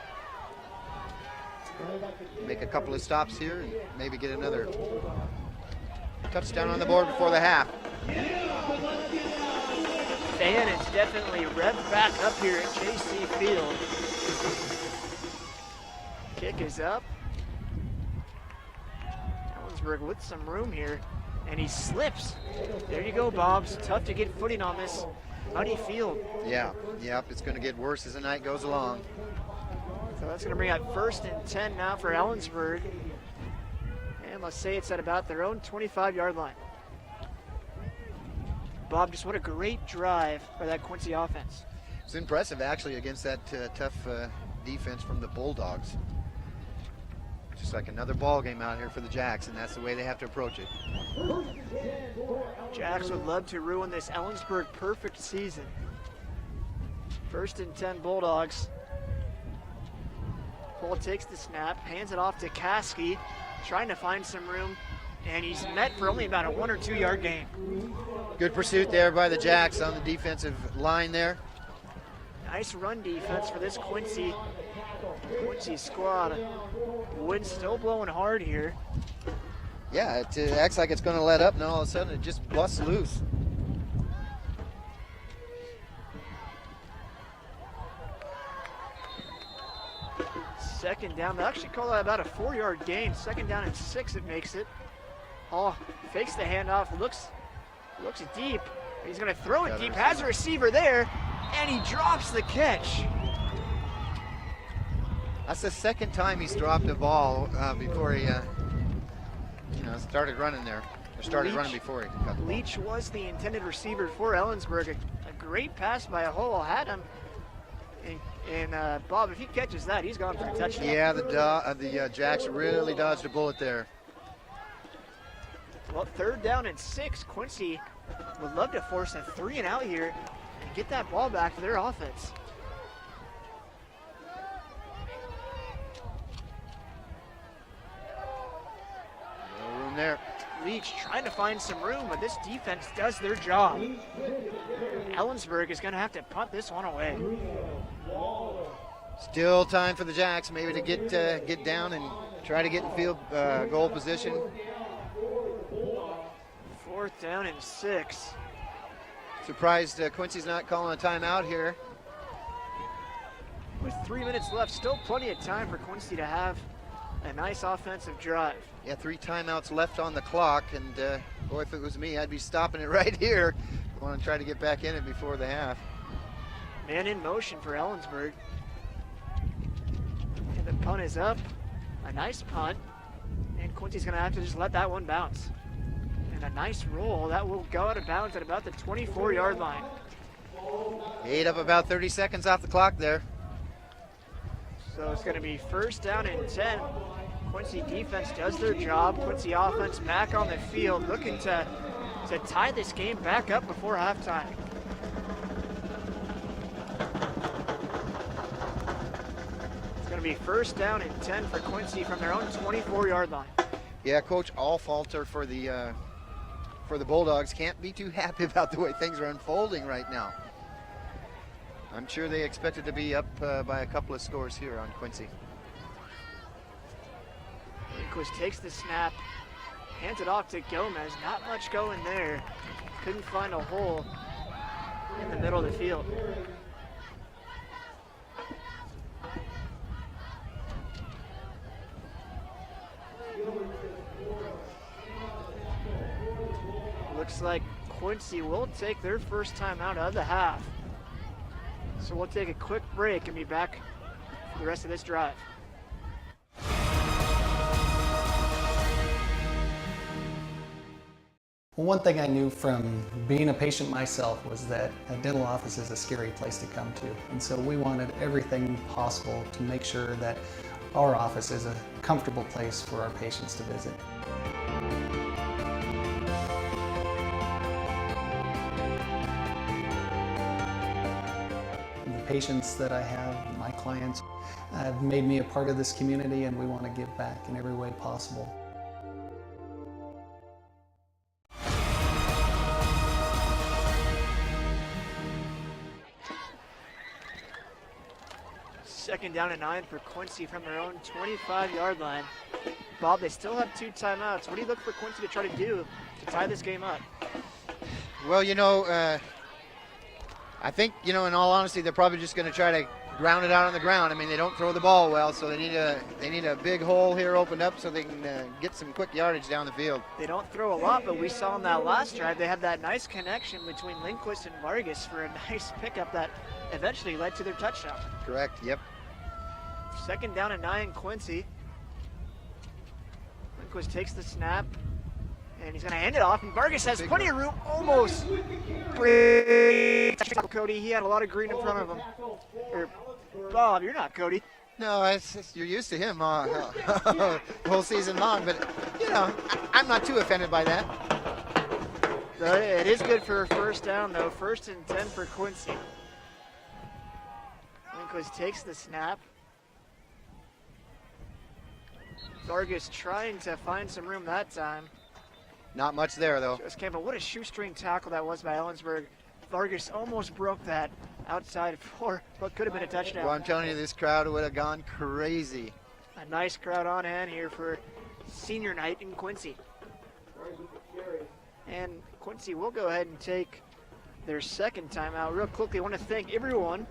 Make a couple of stops here and maybe get another touchdown on the board before the half. Fan is definitely revved back up here at JC Field. Kick is up. Ellensburg with some room here, and he slips. There you go, Bobs. Tough to get footing on this muddy field. Yeah, yep, it's going to get worse as the night goes along. So that's going to bring out 1st and 10 now for Ellensburg. And let's say it's at about their own 25-yard line. Bob, just what a great drive by that Quincy offense. It's impressive, actually, against that tough defense from the Bulldogs. Just like another ball game out here for the Jacks, and that's the way they have to approach it. Jacks would love to ruin this Ellensburg perfect season. 1st and 10 Bulldogs. Cole takes the snap, hands it off to Caskey, trying to find some room, and he's met for only about a 1 or 2 yard gain. Good pursuit there by the Jacks on the defensive line there. Nice run defense for this Quincy squad. Wind still blowing hard here. Yeah, it acts like it's going to let up, and all of a sudden it just busts loose. Second down. They actually call that about a 4 yard gain. 2nd down and 6 it makes it. Hall fakes the handoff, looks deep. He's going to throw it deep, has a receiver there, and he drops the catch. That's the 2nd time he's dropped a ball before he started running there. Or started running before he got the ball. Leach was the intended receiver for Ellensburg. A great pass by Hall, had him. And Bob, if he catches that, he's gone for a touchdown. Yeah, the Jacks really dodged a bullet there. Well, 3rd down and 6. Quincy would love to force a 3 and out here and get that ball back to their offense. No room there. Leach trying to find some room, but this defense does their job. Ellensburg is going to have to punt this one away. Still time for the Jacks maybe to get down and try to get in field goal position. 4th down and 6. Surprised Quincy's not calling a timeout here. With 3 minutes left, still plenty of time for Quincy to have a nice offensive drive. Yeah, 3 timeouts left on the clock, and boy, if it was me, I'd be stopping it right here. I want to try to get back in it before the half. Man in motion for Ellensburg. And the punt is up. A nice punt. And Quincy's going to have to just let that one bounce. And a nice roll. That will go out of bounds at about the 24-yard line. Ate up about 30 seconds off the clock there. So it's going to be 1st down and 10. Quincy defense does their job. Quincy offense back on the field, looking to tie this game back up before halftime. It's going to be 1st down and 10 for Quincy from their own 24-yard line. Yeah, Coach Allfalter for the Bulldogs can't be too happy about the way things are unfolding right now. I'm sure they expected to be up by a couple of scores here on Quincy. Lindquist takes the snap, hands it off to Gomez. Not much going there. Couldn't find a hole in the middle of the field. Looks like Quincy will take their first time out of the half. So we'll take a quick break and be back for the rest of this drive. Well, one thing I knew from being a patient myself was that a dental office is a scary place to come to. And so we wanted everything possible to make sure that our office is a comfortable place for our patients to visit. The patients that I have, my clients have made me a part of this community, and we want to give back in every way possible. Second down and 9 for Quincy from their own 25-yard line. Bob, they still have 2 timeouts. What do you look for Quincy to try to do to tie this game up? Well, I think, in all honesty, they're probably just going to try to ground it out on the ground. I mean, they don't throw the ball well, so they need a big hole here opened up so they can get some quick yardage down the field. They don't throw a lot, but we saw on that last drive they had that nice connection between Lindquist and Vargas for a nice pickup that eventually led to their touchdown. Correct, yep. Second down and 9, Quincy. Lindquist takes the snap, and he's going to hand it off, and Vargas has plenty of room, almost. Great tackle, Cody. He had a lot of green in front of him. Bob, you're not Cody. No, you're used to him the whole season long, but, I'm not too offended by that. It is good for a first down, though. 1st and 10 for Quincy. Lindquist takes the snap. Vargas trying to find some room that time. Not much there, though. Just came, but what a shoestring tackle that was by Ellensburg. Vargas almost broke that outside for what could have been a touchdown. Well, I'm telling you, this crowd would have gone crazy. A nice crowd on hand here for senior night in Quincy. And Quincy will go ahead and take their second timeout. Real quickly, I want to thank everyone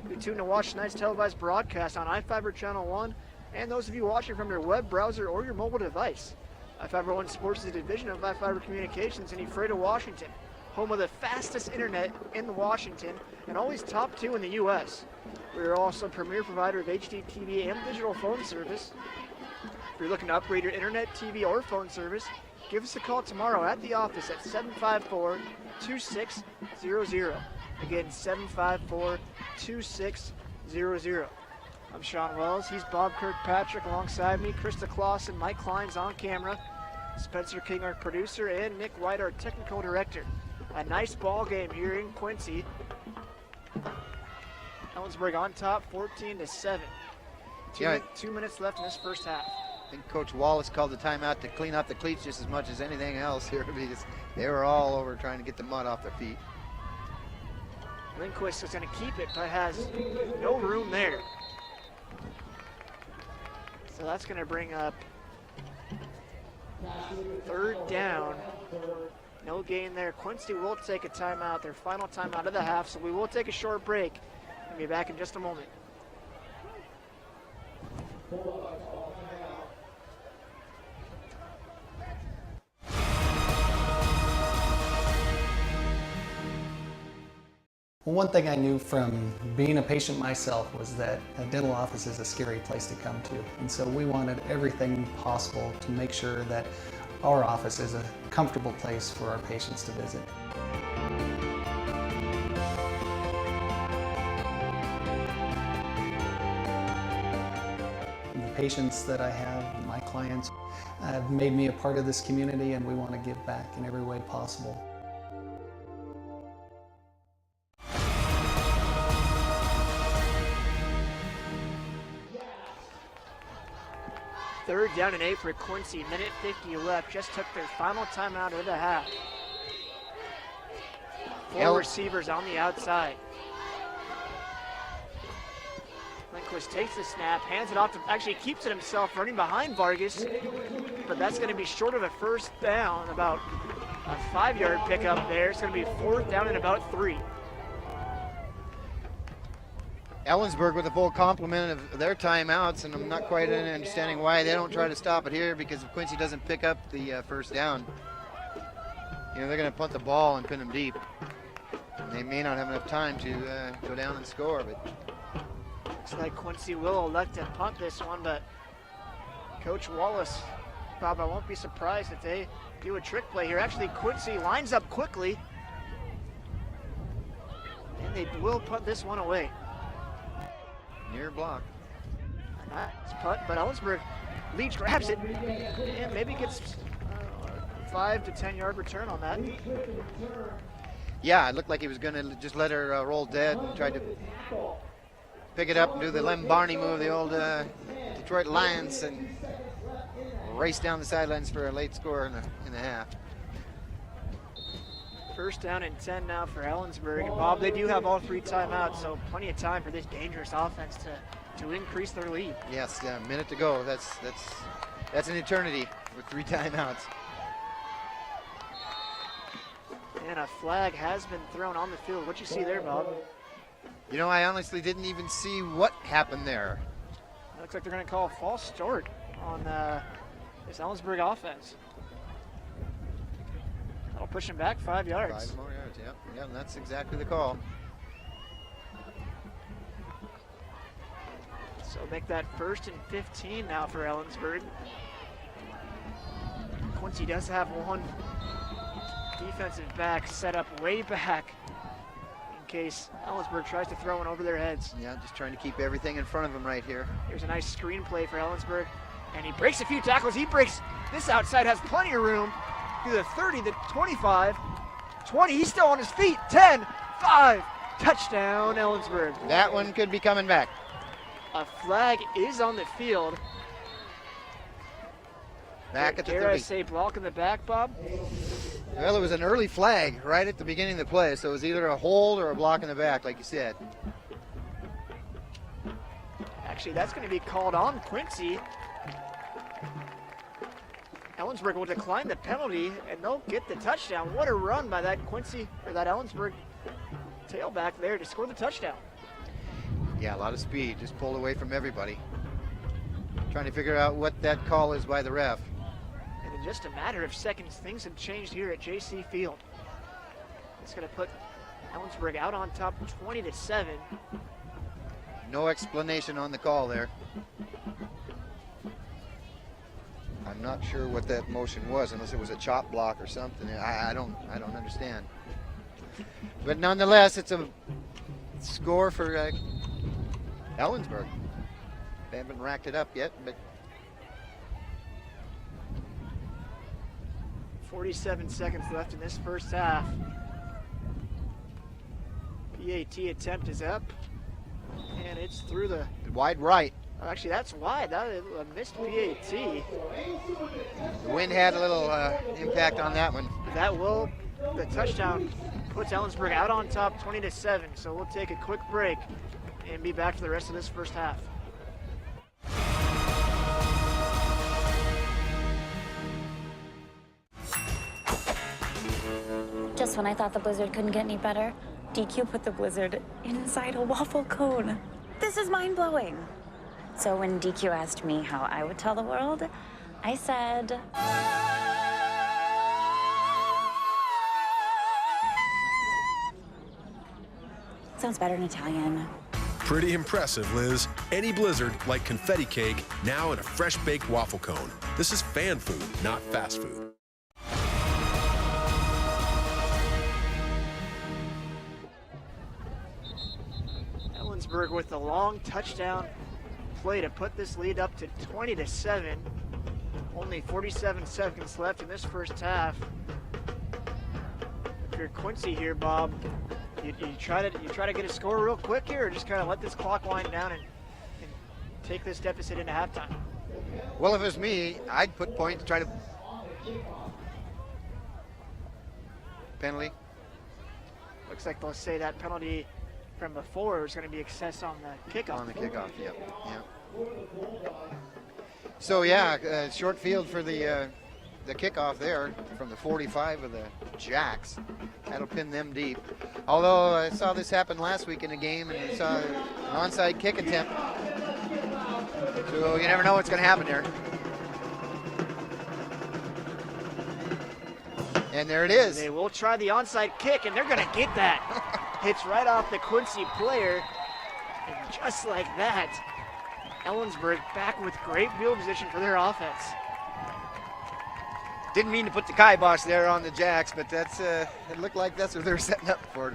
who tuned to watch tonight's televised broadcast on iFIBER Channel 1, and those of you watching from your web browser or your mobile device. iFIBER 1 Sports is a division of iFIBER Communications in Ephrata, Washington, home of the fastest internet in Washington and always top 2 in the U.S. We are also a premier provider of HD TV and digital phone service. If you're looking to upgrade your internet, TV, or phone service, give us a call tomorrow at the office at 754-2600. Again, 754-2600. I'm Sean Wells. He's Bob Kirkpatrick alongside me. Krista Clausen, Mike Klein's on camera. Spencer King, our producer, and Nick White, our technical director. A nice ball game here in Quincy. Ellensburg on top, 14-7. 2 minutes left in this first half. I think Coach Wallace called the timeout to clean up the cleats just as much as anything else here because they were all over trying to get the mud off their feet. Lindquist is going to keep it, but has no room there. So that's going to bring up 3rd down. No gain there. Quincy will take a timeout, their final timeout of the half, so we will take a short break and be back in just a moment. Well, one thing I knew from being a patient myself was that a dental office is a scary place to come to. And so we wanted everything possible to make sure that our office is a comfortable place for our patients to visit. The patients that I have, my clients, have made me a part of this community, and we want to give back in every way possible. Third down and 8 for Quincy. Minute 50 left. Just took their final timeout of the half. 4 receivers on the outside. Lindquist takes the snap, hands it off to, actually keeps it himself, running behind Vargas, but that's going to be short of a first down, about a 5-yard pickup there. It's going to be 4th down and about 3. Ellensburg with a full complement of their timeouts, and I'm not quite understanding why they don't try to stop it here, because if Quincy doesn't pick up the first down, they're going to punt the ball and pin them deep. And they may not have enough time to go down and score, but looks like Quincy will elect to punt this one, but Coach Wallace, Bob, I won't be surprised if they do a trick play here. Actually, Quincy lines up quickly, and they will punt this one away. Near block. A nice punt, but Ellensburg leads, grabs it, and maybe gets a 5 to 10 yard return on that. Yeah, it looked like he was going to just let her roll dead and tried to pick it up and do the Lem Barney move, the old Detroit Lions, and race down the sidelines for a late score in the half. First down and 10 now for Ellensburg. And Bob, they do have all 3 timeouts, so plenty of time for this dangerous offense to increase their lead. Yes, a minute to go. That's an eternity with 3 timeouts. And a flag has been thrown on the field. What you see there, Bob? You know, I honestly didn't even see what happened there. Looks like they're going to call a false start on this Ellensburg offense. That'll push him back 5 yards. 5 more yards, yeah, and that's exactly the call. So make that 1st and 15 now for Ellensburg. Quincy does have one defensive back set up way back in case Ellensburg tries to throw one over their heads. Yeah, just trying to keep everything in front of him right here. Here's a nice screen play for Ellensburg, and he breaks a few tackles. He breaks, this outside has plenty of room. To the 30, the 25, 20, he's still on his feet, 10, 5, touchdown Ellensburg. That one could be coming back. A flag is on the field. Back at the 30. Dare I say block in the back, Bob? Well, it was an early flag right at the beginning of the play, so it was either a hold or a block in the back, like you said. Actually, that's going to be called on Quincy. Ellensburg will decline the penalty, and they'll get the touchdown. What a run by that Quincy, or that Ellensburg tailback there to score the touchdown. Yeah, a lot of speed, just pulled away from everybody. Trying to figure out what that call is by the ref. And in just a matter of seconds, things have changed here at JC Field. It's going to put Ellensburg out on top 20-7. No explanation on the call there. I'm not sure what that motion was, unless it was a chop block or something. I don't understand. But nonetheless, it's a score for Ellensburg. They haven't racked it up yet, but 47 seconds left in this first half. PAT attempt is up, and it's through the wide right. Actually, that's wide. That is a missed PAT. The wind had a little impact on that one. The touchdown puts Ellensburg out on top 20-7. So we'll take a quick break and be back for the rest of this first half. Just when I thought the blizzard couldn't get any better, DQ put the blizzard inside a waffle cone. This is mind-blowing. So when DQ asked me how I would tell the world, I said, sounds better in Italian. Pretty impressive, Liz. Any blizzard like confetti cake, now in a fresh baked waffle cone. This is fan food, not fast food. Ellensburg with the long touchdown play to put this lead up to 20-7. Only 47 seconds left in this first half. If you're Quincy here, Bob, you try to get a score real quick here, or just kind of let this clock wind down and take this deficit into halftime? Well, if it was me, I'd put points, try to penalty. Looks like they'll say that penalty from before is going to be excess on the kickoff. On the kickoff, yep. So yeah, short field for the kickoff there from the 45 of the Jacks. That'll pin them deep. Although I saw this happen last week in a game, and I saw an onside kick attempt. So you never know what's going to happen here. And there it is. They will try the onside kick, and they're going to get that. Hits right off the Quincy player. And just like that, Ellensburg back with great field position for their offense. Didn't mean to put the kibosh there on the Jacks, but that's it looked like that's what they're setting up for.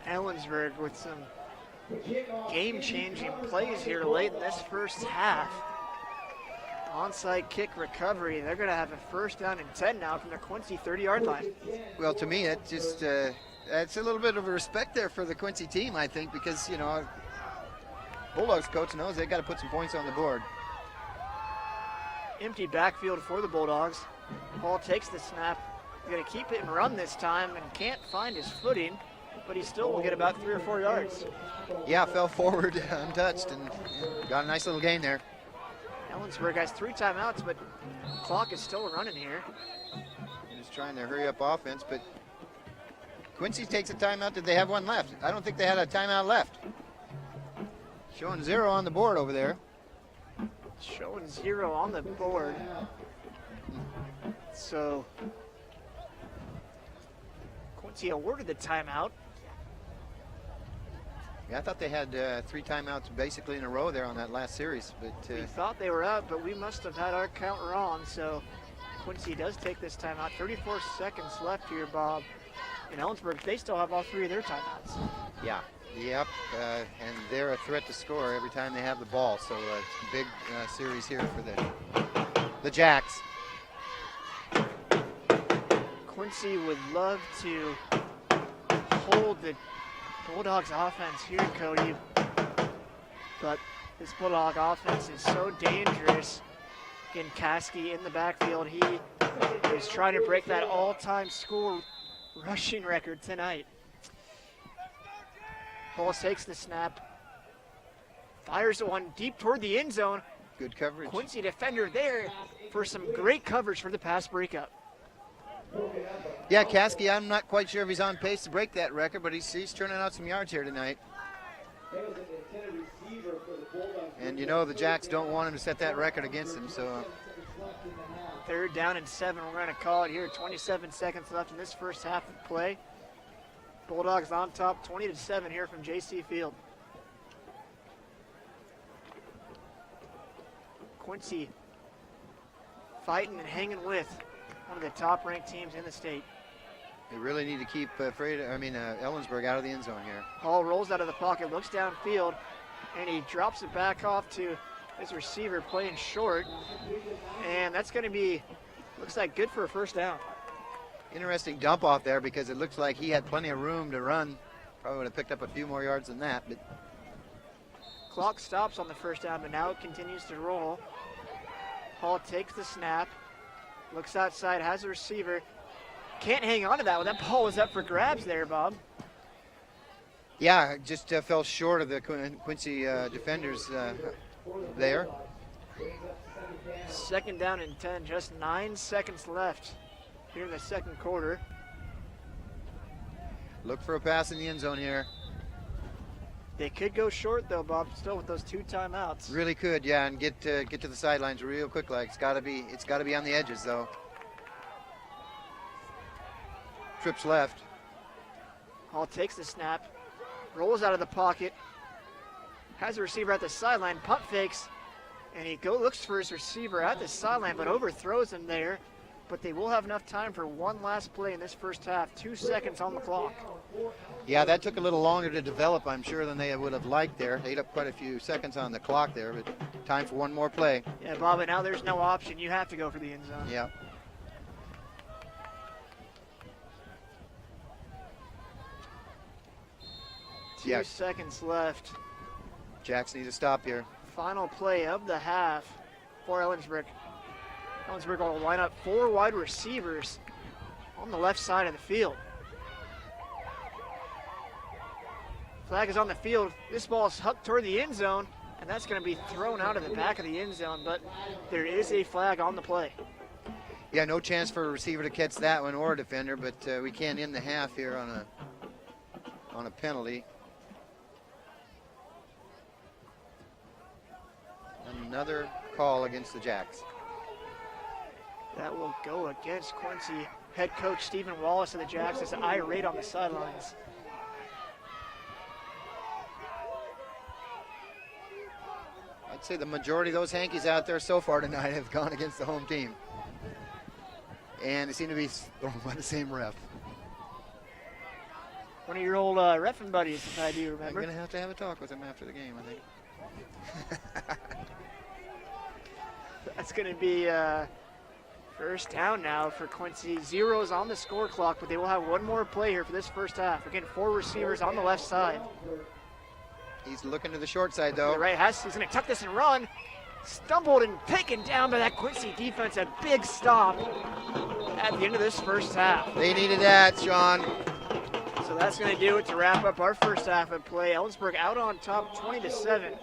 Ellensburg with some game-changing plays here late in this first half. Onside kick recovery. They're going to have a first down and 10 now from the Quincy 30-yard line. Well, to me, it just it's a little bit of a respect there for the Quincy team, I think, because, you know, Bulldogs coach knows they got to put some points on the board. Empty backfield for the Bulldogs. Hall takes the snap. He's going to keep it and run this time and can't find his footing, but he still will get about 3 or 4 yards. Yeah, fell forward untouched and got a nice little gain there. Ellensburg has 3 timeouts, but clock is still running here. Just trying to hurry up offense, but Quincy takes a timeout. Did they have one left? I don't think they had a timeout left. Showing 0 on the board over there. Showing 0 on the board. So Quincy awarded the timeout. Yeah, I thought they had 3 timeouts basically in a row there on that last series. But we thought they were out, but we must have had our count wrong. So Quincy does take this timeout. 34 seconds left here, Bob. In Ellensburg, they still have all 3 of their timeouts. Yeah. Yep, and they're a threat to score every time they have the ball. So it's a big series here for the Jacks. Quincy would love to hold the Bulldogs offense here, Cody, but this Bulldog offense is so dangerous. Again, Caskey in the backfield. He is trying to break that all-time school rushing record tonight. Ball takes the snap, fires the one deep toward the end zone. Good coverage. Quincy defender there for some great coverage for the pass breakup. Yeah, Caskey, I'm not quite sure if he's on pace to break that record, but he's turning out some yards here tonight. And you know the Jacks don't want him to set that record against him, so. 3rd down and 7, we're going to call it here. 27 seconds left in this first half of play. Bulldogs on top, 20-7 here from JC Field. Quincy fighting and hanging with one of the top-ranked teams in the state. They really need to keep Ellensburg out of the end zone here. Hall rolls out of the pocket, looks downfield, and he drops it back off to his receiver playing short. And that's going to be, looks like good for a first down. Interesting dump off there because it looks like he had plenty of room to run. Probably would have picked up a few more yards than that. But clock stops on the first down, but now it continues to roll. Hall takes the snap, looks outside, has a receiver. Can't hang on to that one. That ball was up for grabs there, Bob. Yeah, just fell short of the Quincy defenders there. 2nd down and 10, just 9 seconds left here in the second quarter. Look for a pass in the end zone here. They could go short though, Bob, still with those 2 timeouts. Really could, yeah, and get to the sidelines real quick. Like it's got to be on the edges though. Trips left. Hall takes the snap, rolls out of the pocket, has a receiver at the sideline, pump fakes, and he looks for his receiver at the sideline, but overthrows him there. But they will have enough time for one last play in this first half. 2 seconds on the clock. Yeah, that took a little longer to develop, I'm sure, than they would have liked there. They ate up quite a few seconds on the clock there, but time for one more play. Yeah, Bob, and now there's no option. You have to go for the end zone. Yeah. Two seconds left. Jacks need to stop here. Final play of the half for Ellensburg. Ellensburg will line up 4 wide receivers on the left side of the field. Flag is on the field. This ball is hooked toward the end zone, and that's going to be thrown out of the back of the end zone, but there is a flag on the play. Yeah, no chance for a receiver to catch that one or a defender, but we can't end the half here on a penalty. Another call against the Jacks. That will go against Quincy. Head coach Stephen Wallace of the Jacks is irate on the sidelines. I'd say the majority of those Hankies out there so far tonight have gone against the home team. And they seem to be thrown by the same ref. One of your old reffing buddies, if I do remember. I'm going to have a talk with him after the game, I think. That's going to be first down now for Quincy. 0's on the score clock, but they will have one more play here for this first half. Again, 4 receivers on the left side. He's looking to the short side, The though. right hash, he's going to tuck this and run. Stumbled and taken down by that Quincy defense. A big stop at the end of this first half. They needed that, Sean. So that's going to do it to wrap up our first half of play. Ellensburg out on top 20-7.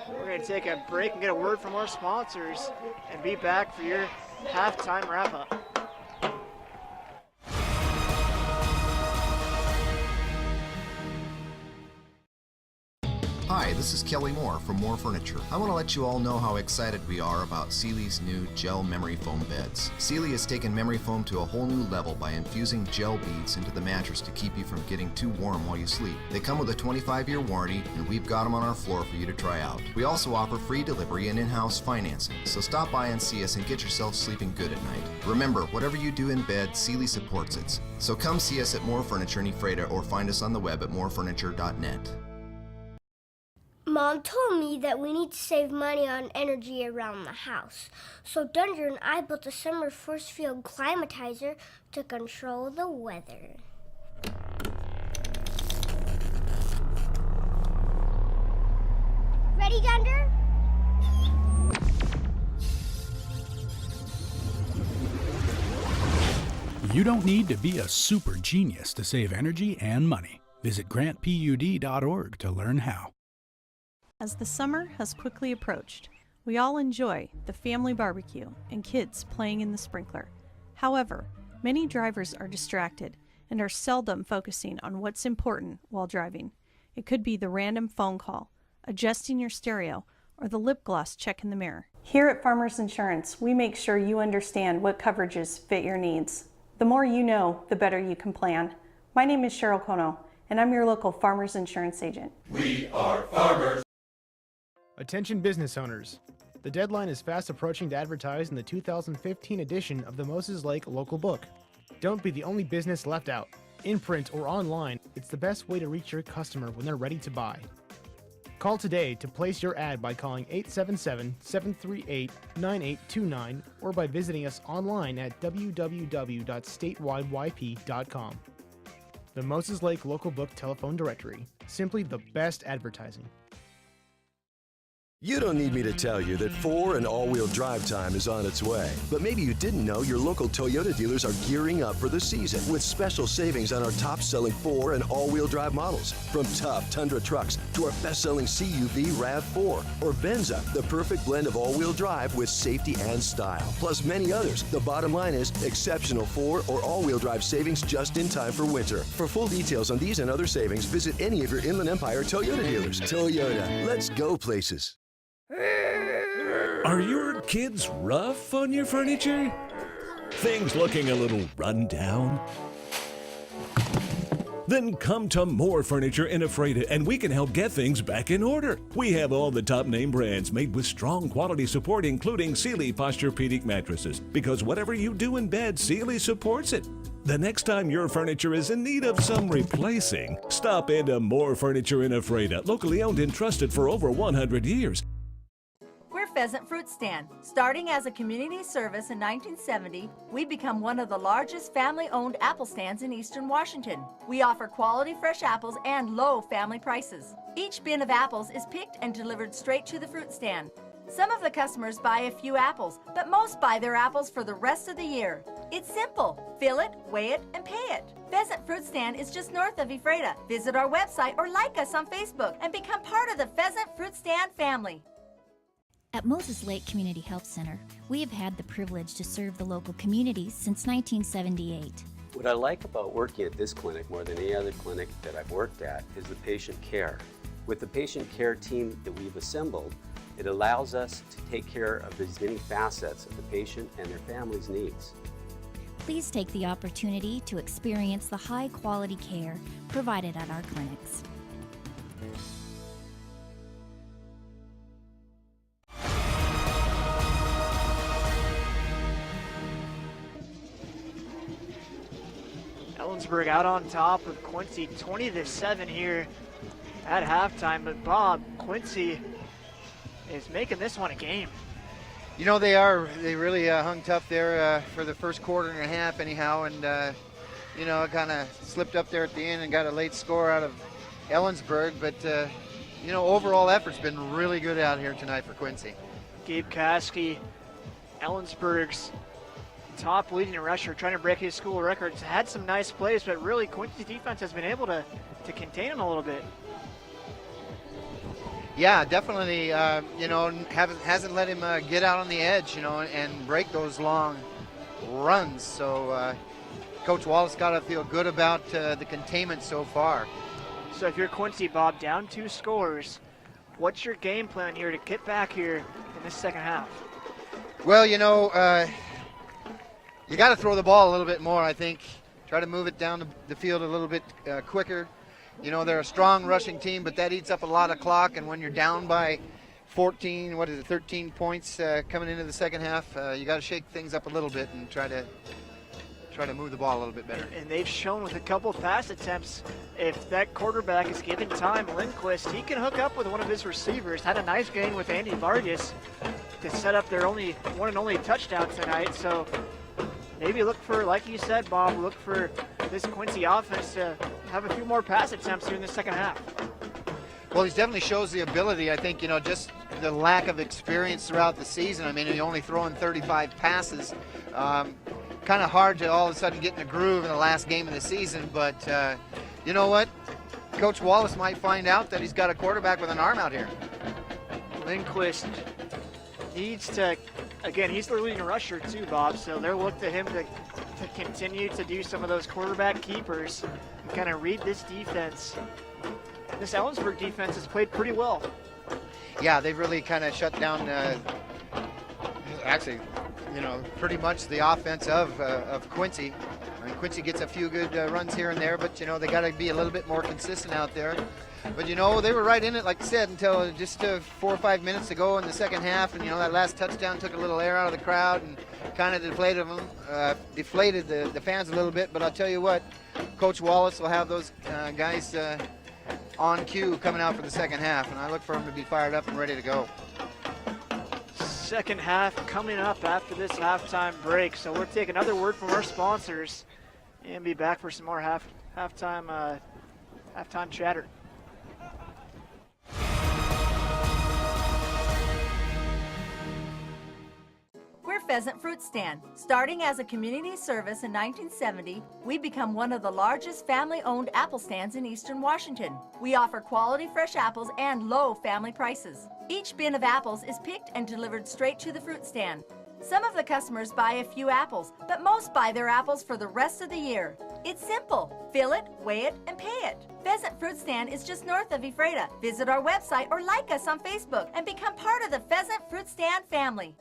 We're going to take a break and get a word from our sponsors and be back for your halftime wrap-up. Hi, this is Kelly Moore from Moore Furniture. I want to let you all know how excited we are about Sealy's new gel memory foam beds. Sealy has taken memory foam to a whole new level by infusing gel beads into the mattress to keep you from getting too warm while you sleep. They come with a 25-year warranty, and we've got them on our floor for you to try out. We also offer free delivery and in-house financing, so stop by and see us and get yourself sleeping good at night. Remember, whatever you do in bed, Sealy supports it. So come see us at Moore Furniture in Ephrata or find us on the web at moorefurniture.net. Mom told me that we need to save money on energy around the house. So Dunder and I built a summer force field climatizer to control the weather. Ready, Dunder? You don't need to be a super genius to save energy and money. Visit grantpud.org to learn how. As the summer has quickly approached, we all enjoy the family barbecue and kids playing in the sprinkler. However, many drivers are distracted and are seldom focusing on what's important while driving. It could be the random phone call, adjusting your stereo, or the lip gloss check in the mirror. Here at Farmers Insurance, we make sure you understand what coverages fit your needs. The more you know, the better you can plan. My name is Cheryl Kono, and I'm your local Farmers Insurance agent. We are farmers. Attention business owners. The deadline is fast approaching to advertise in the 2015 edition of the Moses Lake Local Book. Don't be the only business left out. In print or online, it's the best way to reach your customer when they're ready to buy. Call today to place your ad by calling 877-738-9829 or by visiting us online at www.statewideyp.com. The Moses Lake Local Book Telephone Directory. Simply the best advertising. You don't need me to tell you that 4 and all-wheel drive time is on its way. But maybe you didn't know your local Toyota dealers are gearing up for the season with special savings on our top-selling 4 and all-wheel drive models. From tough Tundra trucks to our best-selling CUV RAV4 or Venza, the perfect blend of all-wheel drive with safety and style. Plus many others. The bottom line is exceptional 4 or all-wheel drive savings just in time for winter. For full details on these and other savings, visit any of your Inland Empire Toyota dealers. Toyota, let's go places. Are your kids rough on your furniture? Things looking a little run down? Then come to Moore Furniture in Ephrata and we can help get things back in order. We have all the top name brands made with strong quality support, including Sealy Posturepedic mattresses. Because whatever you do in bed, Sealy supports it. The next time your furniture is in need of some replacing, stop into Moore Furniture in Ephrata, locally owned and trusted for over 100 years. We're Pheasant Fruit Stand. Starting as a community service in 1970, we become one of the largest family-owned apple stands in Eastern Washington. We offer quality fresh apples and low family prices. Each bin of apples is picked and delivered straight to the fruit stand. Some of the customers buy a few apples, but most buy their apples for the rest of the year. It's simple. Fill it, weigh it, and pay it. Pheasant Fruit Stand is just north of Ephrata. Visit our website or like us on Facebook and become part of the Pheasant Fruit Stand family. At Moses Lake Community Health Center, we have had the privilege to serve the local community since 1978. What I like about working at this clinic more than any other clinic that I've worked at is the patient care. With the patient care team that we've assembled, it allows us to take care of as many facets of the patient and their family's needs. Please take the opportunity to experience the high-quality care provided at our clinics. Ellensburg out on top with Quincy 20-7 here at halftime. But Bob, Quincy is making this one a game. You know, they really hung tough there for the first quarter and a half anyhow, and you know, it kind of slipped up there at the end and got a late score out of Ellensburg, but you you know, overall effort's been really good out here tonight for Quincy. Gabe Kasky, Ellensburg's top leading rusher, trying to break his school records. Had some nice plays, but really Quincy's defense has been able to contain him a little bit. Yeah, definitely, you know, hasn't let him get out on the edge, you know, and break those long runs. So Coach Wallace got to feel good about the containment so far. So if you're Quincy, Bob, down 2 scores, what's your game plan here to get back here in this second half? Well, you know, you got to throw the ball a little bit more, I think. Try to move it down the field a little bit quicker. You know, they're a strong rushing team, but that eats up a lot of clock. And when you're down by 13 points coming into the second half, you got to shake things up a little bit and try to move the ball a little bit better. And they've shown with a couple of pass attempts, if that quarterback is given time, Lindquist, he can hook up with one of his receivers. Had a nice game with Andy Vargas to set up their one and only touchdown tonight. So maybe look for, like you said, Bob, look for this Quincy offense to have a few more pass attempts here in the second half. Well, he definitely shows the ability. I think, you know, just the lack of experience throughout the season. I mean, he only throwing 35 passes. Kind of hard to all of a sudden get in a groove in the last game of the season. But you know what? Coach Wallace might find out that he's got a quarterback with an arm out here. Lindquist needs to, again, he's the leading rusher too, Bob, so they'll look to him to continue to do some of those quarterback keepers and kind of read this defense. This Ellensburg defense has played pretty well. Yeah, they've really kind of shut down, actually, you know, pretty much the offense of Quincy. I mean, Quincy gets a few good runs here and there, but, you know, they got to be a little bit more consistent out there. But, you know, they were right in it, like I said, until just 4 or 5 minutes to go in the second half. And, you know, that last touchdown took a little air out of the crowd and kind of deflated the fans a little bit. But I'll tell you what, Coach Wallace will have those guys on cue coming out for the second half. And I look for them to be fired up and ready to go. Second half coming up after this halftime break. So we'll take another word from our sponsors and be back for some more halftime chatter. We're Pheasant Fruit Stand. Starting as a community service in 1970, we become one of the largest family-owned apple stands in Eastern Washington. We offer quality fresh apples and low family prices. Each bin of apples is picked and delivered straight to the fruit stand. Some of the customers buy a few apples, but most buy their apples for the rest of the year. It's simple. Fill it, weigh it, and pay it. Pheasant Fruit Stand is just north of Ephrata. Visit our website or like us on Facebook and become part of the Pheasant Fruit Stand family.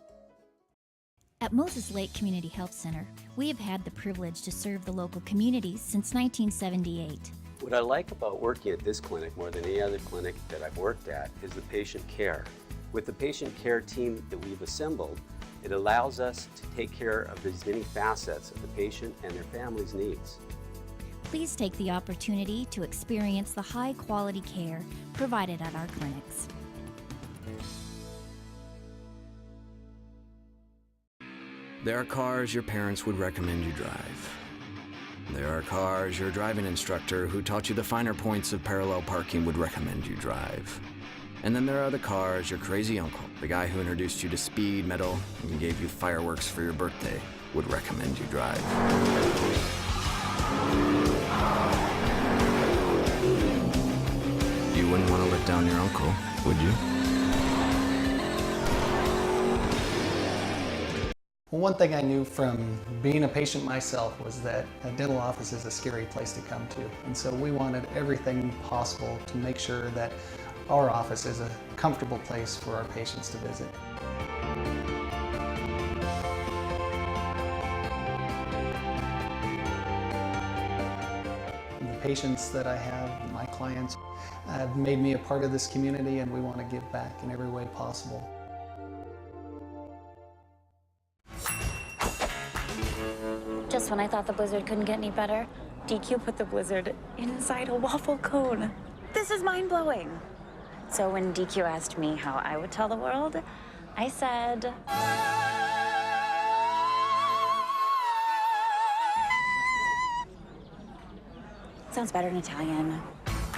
At Moses Lake Community Health Center, we have had the privilege to serve the local communities since 1978. What I like about working at this clinic more than any other clinic that I've worked at is the patient care. With the patient care team that we've assembled, it allows us to take care of as many facets of the patient and their family's needs. Please take the opportunity to experience the high-quality care provided at our clinics. There are cars your parents would recommend you drive. There are cars your driving instructor who taught you the finer points of parallel parking would recommend you drive. And then there are the cars your crazy uncle, the guy who introduced you to speed metal and gave you fireworks for your birthday, would recommend you drive. You wouldn't want to let down your uncle, would you? Well, one thing I knew from being a patient myself was that a dental office is a scary place to come to. And so we wanted everything possible to make sure that our office is a comfortable place for our patients to visit. The patients that I have, my clients, have made me a part of this community, and we want to give back in every way possible. Just when I thought the blizzard couldn't get any better, DQ put the blizzard inside a waffle cone. This is mind-blowing. So when DQ asked me how I would tell the world, I said... Sounds better in Italian.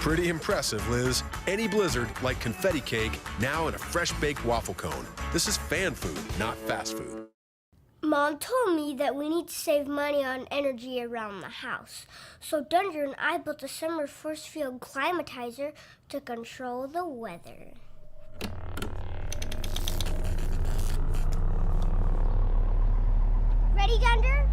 Pretty impressive, Liz. Any blizzard, like confetti cake, now in a fresh baked waffle cone. This is fan food, not fast food. Mom told me that we need to save money on energy around the house. So Dunder and I built a summer force field climatizer to control the weather. Ready, Dunder?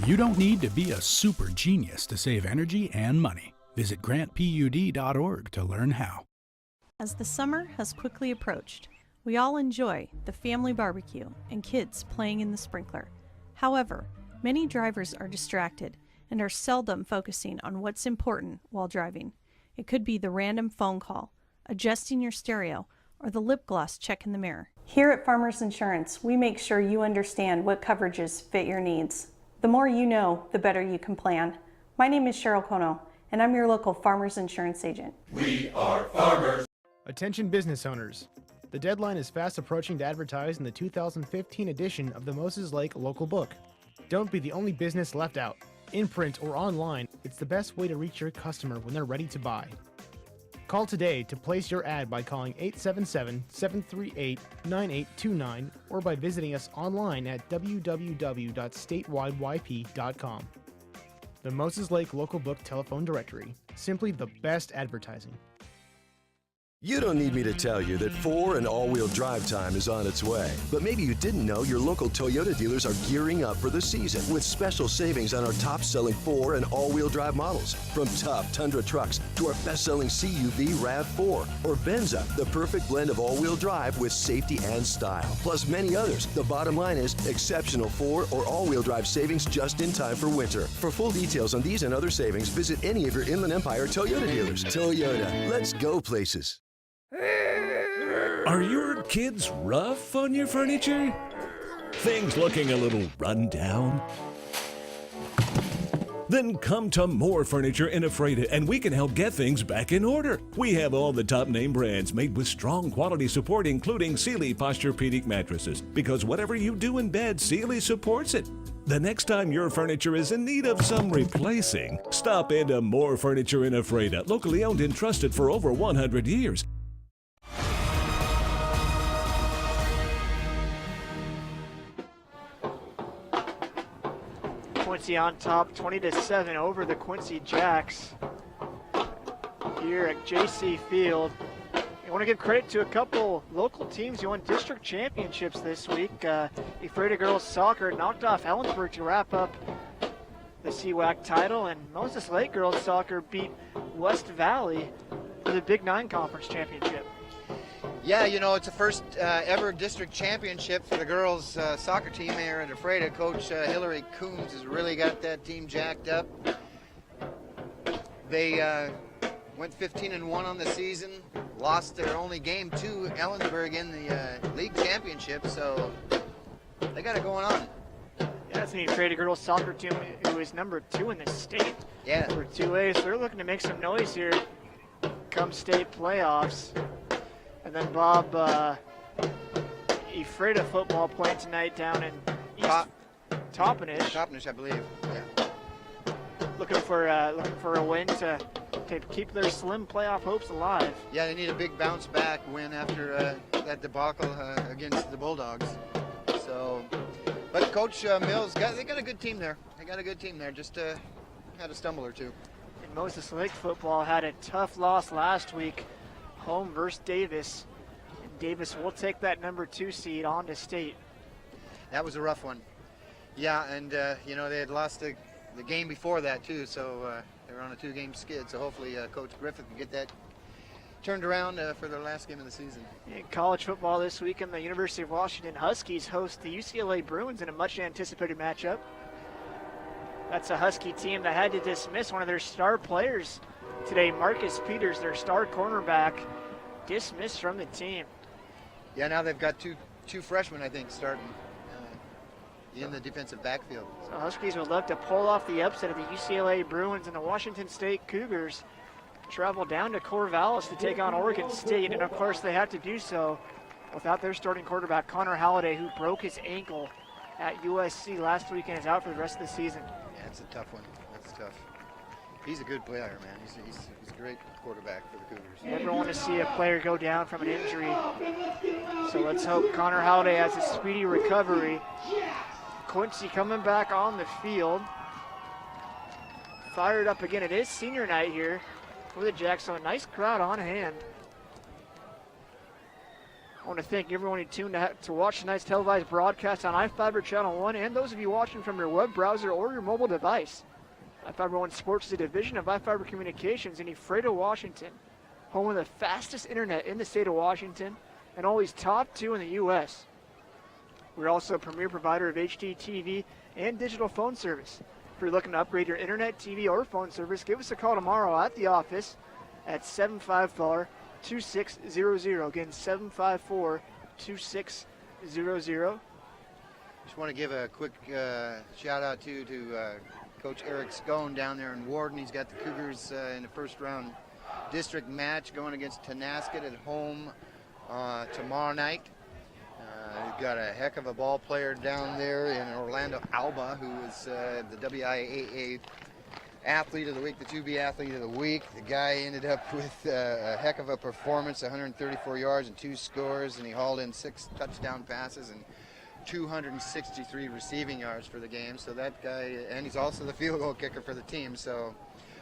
You don't need to be a super genius to save energy and money. Visit grantpud.org to learn how. As the summer has quickly approached, we all enjoy the family barbecue and kids playing in the sprinkler. However, many drivers are distracted and are seldom focusing on what's important while driving. It could be the random phone call, adjusting your stereo, or the lip gloss check in the mirror. Here at Farmers Insurance, we make sure you understand what coverages fit your needs. The more you know, the better you can plan. My name is Cheryl Kono, and I'm your local Farmers Insurance agent. We are farmers. Attention business owners. The deadline is fast approaching to advertise in the 2015 edition of the Moses Lake Local Book. Don't be the only business left out. In print or online, it's the best way to reach your customer when they're ready to buy. Call today to place your ad by calling 877-738-9829 or by visiting us online at www.statewideyp.com. The Moses Lake Local Book Telephone Directory. Simply the best advertising. You don't need me to tell you that 4 and all-wheel drive time is on its way. But maybe you didn't know your local Toyota dealers are gearing up for the season with special savings on our top-selling 4 and all-wheel drive models. From tough Tundra trucks to our best-selling CUV RAV4 or Benza, the perfect blend of all-wheel drive with safety and style. Plus many others. The bottom line is exceptional 4 or all-wheel drive savings just in time for winter. For full details on these and other savings, visit any of your Inland Empire Toyota dealers. Toyota, let's go places. Are your kids rough on your furniture? Things looking a little run down? Then come to More Furniture in Ephrata and we can help get things back in order. We have all the top name brands made with strong quality support, including Sealy Posturepedic mattresses, because whatever you do in bed, Sealy supports it. The next time your furniture is in need of some replacing, stop into More Furniture in Ephrata, locally owned and trusted for over 100 years. Quincy on top, 20-7 over the Quincy Jacks here at JC Field. I want to give credit to a couple local teams who won district championships this week. Ephrata girls soccer knocked off Ellensburg to wrap up the CWAC title, and Moses Lake girls soccer beat West Valley for the Big 9 Conference Championship. Yeah, you know, it's the first ever district championship for the girls soccer team here at Ephrata. Coach Hillary Coombs has really got that team jacked up. They went 15-1 on the season, lost their only game to Ellensburg in the league championship, so they got it going on. Yeah, that's an Ephrata girls soccer team who is number 2 in the state. Yeah. For 2A, so they're looking to make some noise here come state playoffs. And then Bob, Ephrata football playing tonight down in East Toppenish. Toppenish, I believe. Yeah. Looking for a win to keep their slim playoff hopes alive. Yeah, they need a big bounce back win after that debacle against the Bulldogs. So, but Coach Mills they got a good team there. Just had a stumble or two. And Moses Lake football had a tough loss last week. Home versus Davis, and Davis will take that number 2 seed on to state. That was a rough one. Yeah, and you know, they had lost the game before that too, so they were on a 2-game skid. So hopefully Coach Griffith can get that turned around for their last game of the season. In college football this weekend, the University of Washington Huskies host the UCLA Bruins in a much anticipated matchup. That's a Husky team that had to dismiss one of their star players today. Marcus Peters, their star cornerback, dismissed from the team. Yeah, now they've got two freshmen, I think, starting in the defensive backfield. So Huskies would love to pull off the upset of the UCLA Bruins, and the Washington State Cougars travel down to Corvallis to take on Oregon State, and of course they have to do so without their starting quarterback Connor Halliday, who broke his ankle at USC last weekend, is out for the rest of the season. Yeah, it's a tough one. That's tough. He's a good player, man. He's a great quarterback for the Cougars. Never want to see a player go down from an injury. So let's hope Connor Halliday has a speedy recovery. Quincy coming back on the field. Fired up again. It is senior night here for the Jacks, so a nice crowd on hand. I want to thank everyone who tuned to watch tonight's televised broadcast on iFIBER Channel 1 and those of you watching from your web browser or your mobile device. iFIBER 1 Sports is a division of iFIBER Communications in Ephrata, Washington, home of the fastest internet in the state of Washington and always top 2 in the U.S. We're also a premier provider of HD TV and digital phone service. If you're looking to upgrade your internet, TV, or phone service, give us a call tomorrow at the office at 754-2600. Again, 754-2600. Just want to give a quick shout out to Coach Eric Scone down there in Warden. He's got the Cougars in the first round district match going against Tenasket at home tomorrow night. We've got a heck of a ball player down there in Orlando Alba, who is the WIAA Athlete of the Week, the 2B Athlete of the Week. The guy ended up with a heck of a performance, 134 yards and 2 scores, and he hauled in 6 touchdown passes and 263 receiving yards for the game. So that guy, and he's also the field goal kicker for the team. So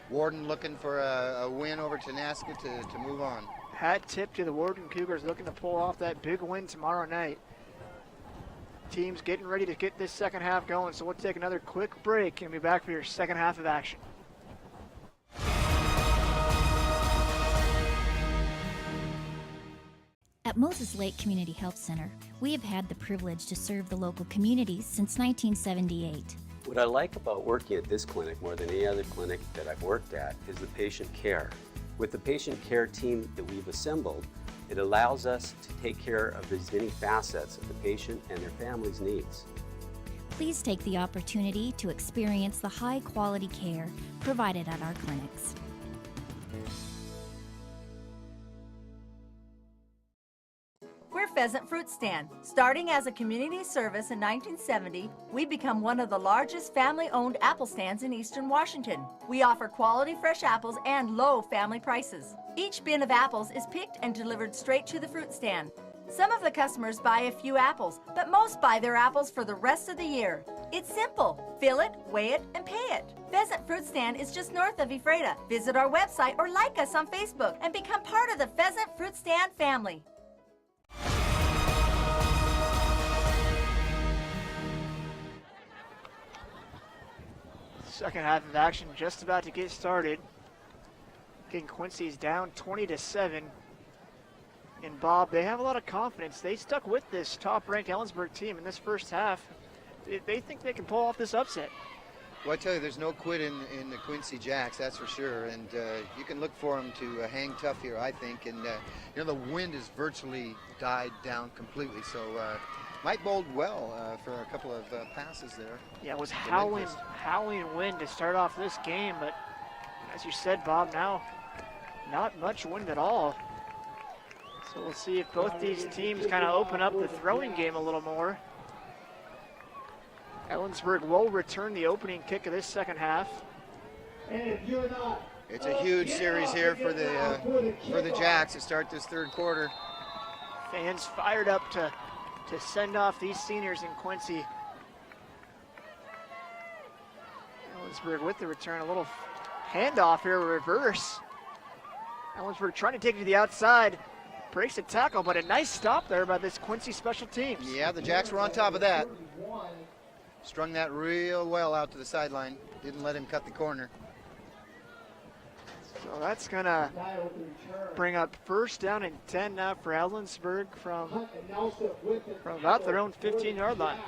Warden looking for a win over Tenasket to move on. Hat tip to the Warden Cougars, looking to pull off that big win tomorrow night. Teams getting ready to get this second half going, so we'll take another quick break and be back for your second half of action. At Moses Lake Community Health Center, we have had the privilege to serve the local communities since 1978. What I like about working at this clinic more than any other clinic that I've worked at is the patient care. With the patient care team that we've assembled, it allows us to take care of as many facets of the patient and their family's needs. Please take the opportunity to experience the high-quality care provided at our clinics. We're Pheasant Fruit Stand. Starting as a community service in 1970, we become one of the largest family-owned apple stands in Eastern Washington. We offer quality fresh apples and low family prices. Each bin of apples is picked and delivered straight to the fruit stand. Some of the customers buy a few apples, but most buy their apples for the rest of the year. It's simple. Fill it, weigh it, and pay it. Pheasant Fruit Stand is just north of Ephrata. Visit our website or like us on Facebook and become part of the Pheasant Fruit Stand family. Second half of action just about to get started. Again, Quincy's down 20-7. And Bob, they have a lot of confidence. They stuck with this top-ranked Ellensburg team in this first half. They think they can pull off this upset. Well, I tell you, there's no quit in the Quincy Jacks, that's for sure. And you can look for them to hang tough here, I think. And, you know, the wind has virtually died down completely. So might bode well for a couple of passes there. Yeah, it was howling wind to start off this game. But as you said, Bob, now not much wind at all. So we'll see if both these teams kind of open up the throwing game a little more. Ellensburg will return the opening kick of this second half. It's a huge series here for the Jacks to start this third quarter. Fans fired up to send off these seniors in Quincy. Ellensburg with the return, a little handoff here, reverse. Ellensburg trying to take it to the outside. Breaks a tackle, but a nice stop there by this Quincy special teams. Yeah, the Jacks were on top of that. Strung that real well out to the sideline. Didn't let him cut the corner. So that's gonna bring up first down and 10 now for Ellensburg from about their own 15-yard line.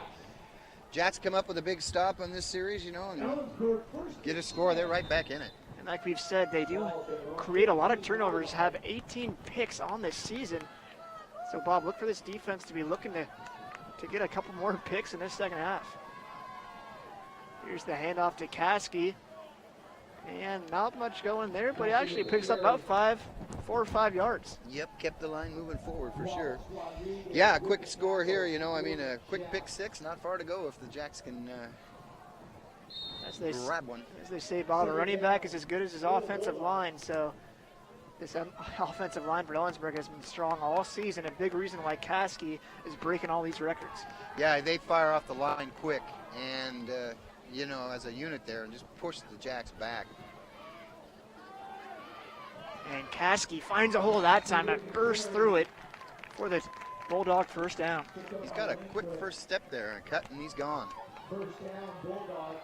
Jacks come up with a big stop on this series, you know, and get a score. They're right back in it. And like we've said, they do create a lot of turnovers, have 18 picks on this season. So, Bob, look for this defense to be looking to get a couple more picks in this second half. Here's the handoff to Caskey. And not much going there, but he actually picks up about 4 or 5 yards. Yep, kept the line moving forward for sure. Yeah, a quick score here, you know, I mean, a quick pick six, not far to go if the Jacks can grab one. As they say, Bob, a running back is as good as his offensive line, so this offensive line for Ellensburg has been strong all season, a big reason why Caskey is breaking all these records. Yeah, they fire off the line quick and, you know, as a unit there, and just push the Jacks back. And Caskey finds a hole that time and bursts through it for the Bulldog first down. He's got a quick first step there and a cut, and he's gone. First down, Bulldogs.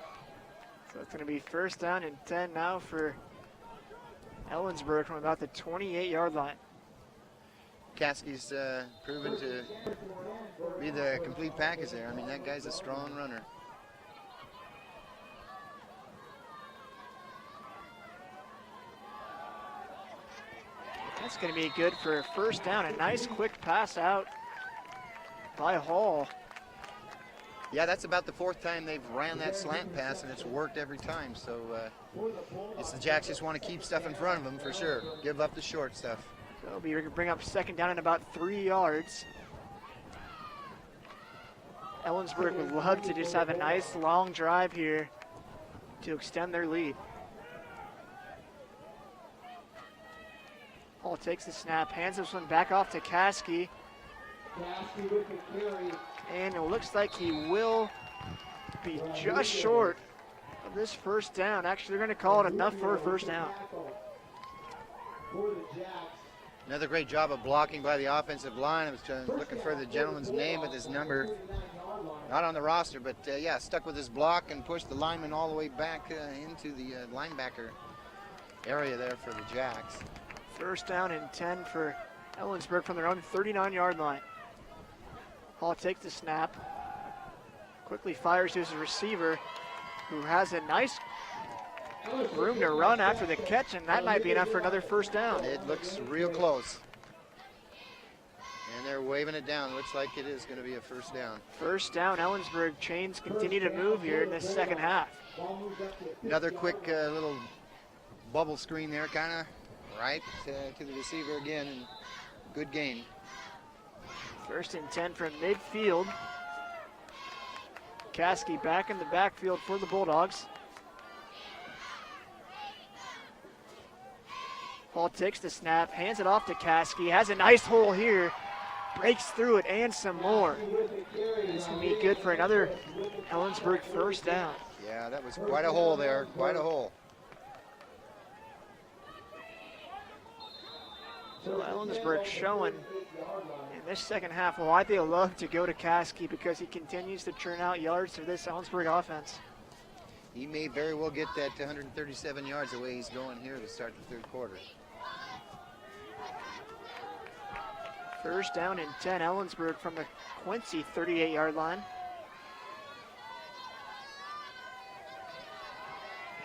So it's going to be first down and 10 now for Ellensburg from about the 28-yard line. Caskey's proven to be the complete package there. I mean, that guy's a strong runner. That's going to be good for a first down. A nice quick pass out by Hall. Yeah, that's about the 4th time they've ran that slant pass, and it's worked every time. So it's the Jacks just want to keep stuff in front of them for sure. Give up the short stuff. So it'll be bring up second down and about 3 yards. Ellensburg would love to just have a nice long drive here to extend their lead. Hall takes the snap, hands this one back off to Caskey. Caskey with the carry. And it looks like he will be just short of this first down. Actually, they're going to call it enough for a first down. Another great job of blocking by the offensive line. I was looking for the gentleman's name with his number. Not on the roster, but yeah, stuck with his block and pushed the lineman all the way back into the linebacker area there for the Jacks. First down and 10 for Ellensburg from their own 39-yard line. Hall takes the snap, quickly fires to his receiver, who has a nice room to run after the catch, and that might be enough for another first down. It looks real close. And they're waving it down. Looks like it is going to be a first down. First down, Ellensburg. Chains continue to move here in this second half. Another quick little bubble screen there, kind of right to the receiver again, and good gain. First and 10 from midfield. Caskey back in the backfield for the Bulldogs. Hall takes the snap, hands it off to Caskey, has a nice hole here, breaks through it and some more. This can be good for another Ellensburg first down. Yeah, that was quite a hole there, quite a hole. So Ellensburg showing in this second half why they love to go to Caskey, because he continues to churn out yards for this Ellensburg offense. He may very well get that 137 yards the way he's going here to start the third quarter. First down and 10, Ellensburg from the Quincy 38-yard line.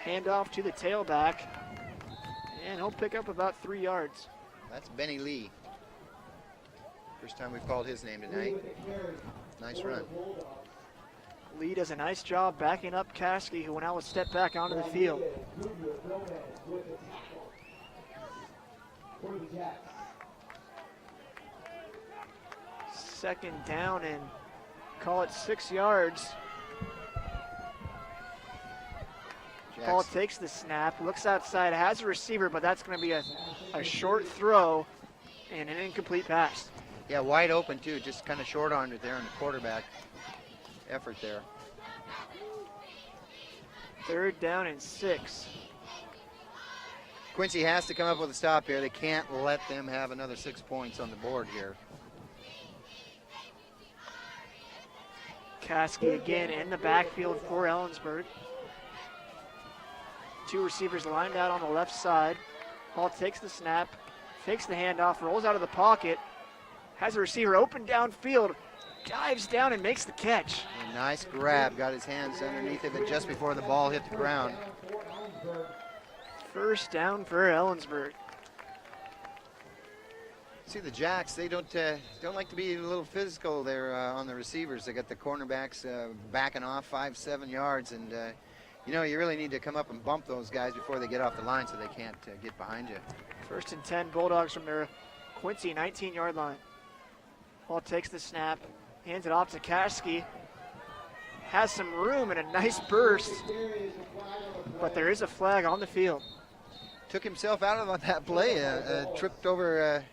Handoff to the tailback, and he'll pick up about 3 yards. That's Benny Lee. First time we've called his name tonight. Nice run. Lee does a nice job backing up Caskey, who will now step back onto the field. Second down and call it 6 yards. Paul takes the snap, looks outside, has a receiver, but that's going to be a short throw and an incomplete pass. Yeah, wide open too, just kind of short-armed it there in the quarterback effort there. Third down and 6. Quincy has to come up with a stop here. They can't let them have another 6 points on the board here. Caskey again in the backfield for Ellensburg. 2 receivers lined out on the left side. Hall takes the snap, fakes the handoff, rolls out of the pocket, has a receiver open downfield, dives down and makes the catch. A nice grab, got his hands underneath of it just before the ball hit the ground. First down for Ellensburg. See, the Jacks, they don't like to be a little physical there on the receivers. They got the cornerbacks backing off 5-7 yards, and you know, you really need to come up and bump those guys before they get off the line so they can't get behind you. First and 10, Bulldogs from their Quincy 19-yard line. Hall takes the snap, hands it off to Kasky. Has some room and a nice burst, but there is a flag on the field. Took himself out of that play, tripped over a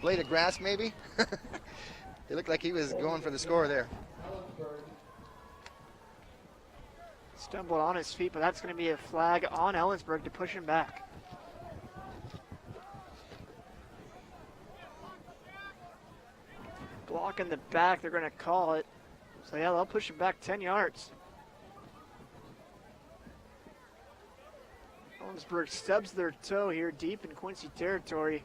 blade of grass maybe. It looked like he was going for the score there. Stumbled on his feet, but that's going to be a flag on Ellensburg to push him back. Block in the back, they're going to call it. So yeah, they'll push him back 10 yards. Ellensburg stubs their toe here deep in Quincy territory.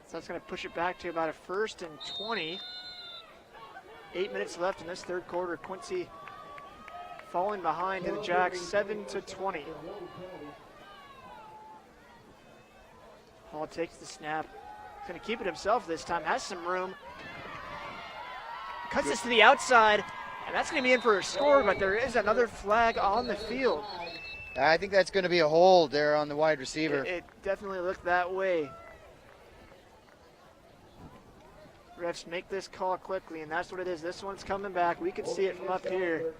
So that's going to push it back to about a 1st and 20. 8 minutes left in this third quarter. Quincy falling behind to the Jacks, 7-20. Hall takes the snap. He's going to keep it himself this time, has some room. Cuts this to the outside, and that's going to be in for a score, but there is another flag on the field. I think that's going to be a hold there on the wide receiver. It definitely looked that way. Refs make this call quickly, and that's what it is. This one's coming back. We can see it from up here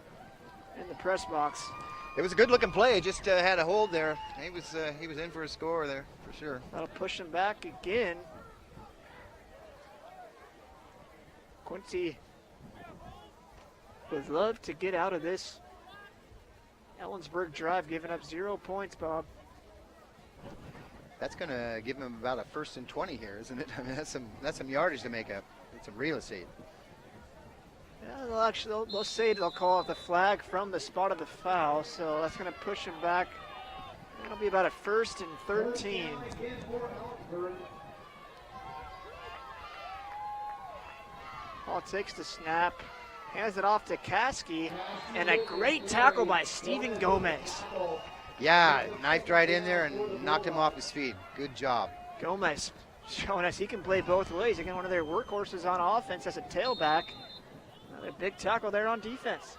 in the press box. It was a good-looking play. Just had a hold there. He was in for a score there for sure. That'll push him back again. Quincy would love to get out of this Ellensburg drive, giving up 0 points, Bob. That's going to give him about a 1st and 20 here, isn't it? I mean, that's some yardage to make up. It's some real estate. Yeah, they'll say they'll call it the flag from the spot of the foul, so that's going to push him back. It'll be about a 1st and 13. Hall takes the snap, hands it off to Kasky, and a great tackle by Steven Gomez. Yeah, knifed right in there and knocked him off his feet. Good job. Gomez showing us he can play both ways. Again, one of their workhorses on offense as a tailback. Another big tackle there on defense.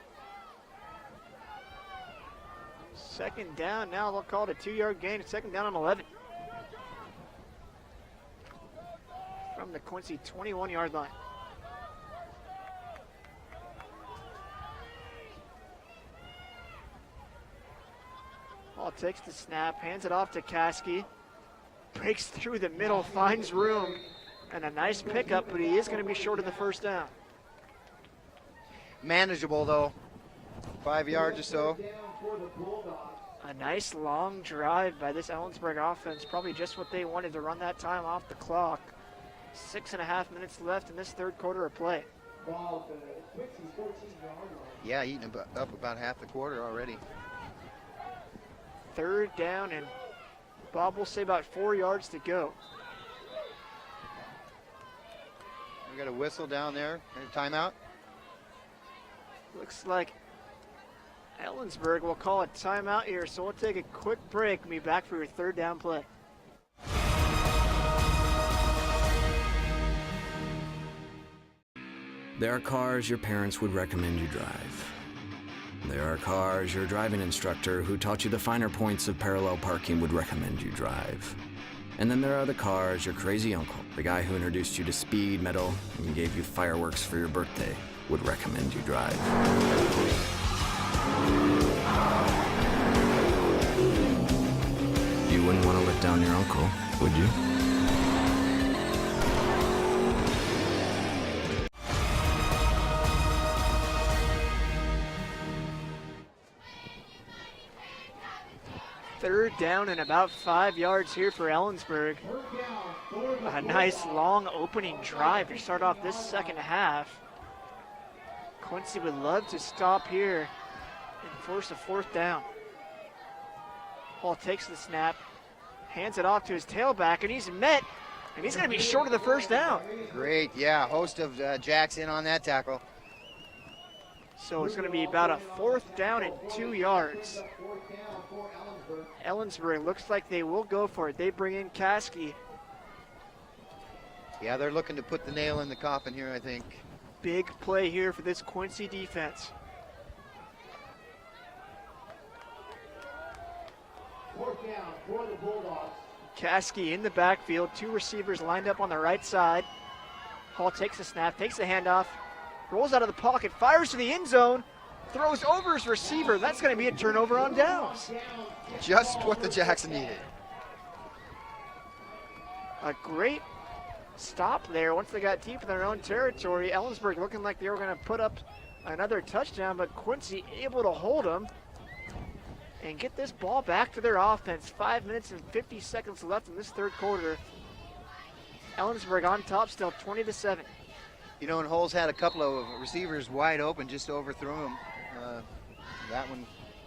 Second down, now they'll call it a 2-yard gain. Second down on 11. From the Quincy 21-yard line. Hall takes the snap, hands it off to Kasky. Breaks through the middle, finds room, and a nice pickup, but he is going to be short of the 1st down. Manageable though, 5 yards or so. A nice long drive by this Ellensburg offense, probably just what they wanted to run that time off the clock. 6.5 minutes left in this third quarter of play. Yeah, eating up about half the quarter already. Third down, and Bob will say about 4 yards to go. We got a whistle down there and a timeout. Looks like Ellensburg will call a timeout here, so we'll take a quick break and be back for your third down play. There are cars your parents would recommend you drive. There are cars your driving instructor who taught you the finer points of parallel parking would recommend you drive. And then there are the cars your crazy uncle, the guy who introduced you to speed metal and gave you fireworks for your birthday, would recommend you drive. You wouldn't want to let down your uncle, would you? Third down and about 5 yards here for Ellensburg. A nice long opening drive to start off this second half. Quincy would love to stop here and force a 4th down. Hall takes the snap, hands it off to his tailback, and he's met, and he's going to be short of the 1st down. Great, yeah, host of Jacks in on that tackle. So it's going to be about a 4th down and 2 yards. Ellensburg looks like they will go for it. They bring in Kasky. Yeah, they're looking to put the nail in the coffin here, I think. Big play here for this Quincy defense. 4th down for the Bulldogs. Caskey in the backfield, 2 receivers lined up on the right side. Hall takes the snap, takes the handoff, rolls out of the pocket, fires to the end zone, throws over his receiver. That's going to be a turnover on downs. Just what the Jacks needed. A great stop there once they got deep in their own territory. Ellensburg looking like they were going to put up another touchdown, but Quincy able to hold them and get this ball back to their offense. 5 minutes and 50 seconds left in this third quarter. Ellensburg on top still, 20-7. You know, and Holes had a couple of receivers wide open, just overthrew him. That one,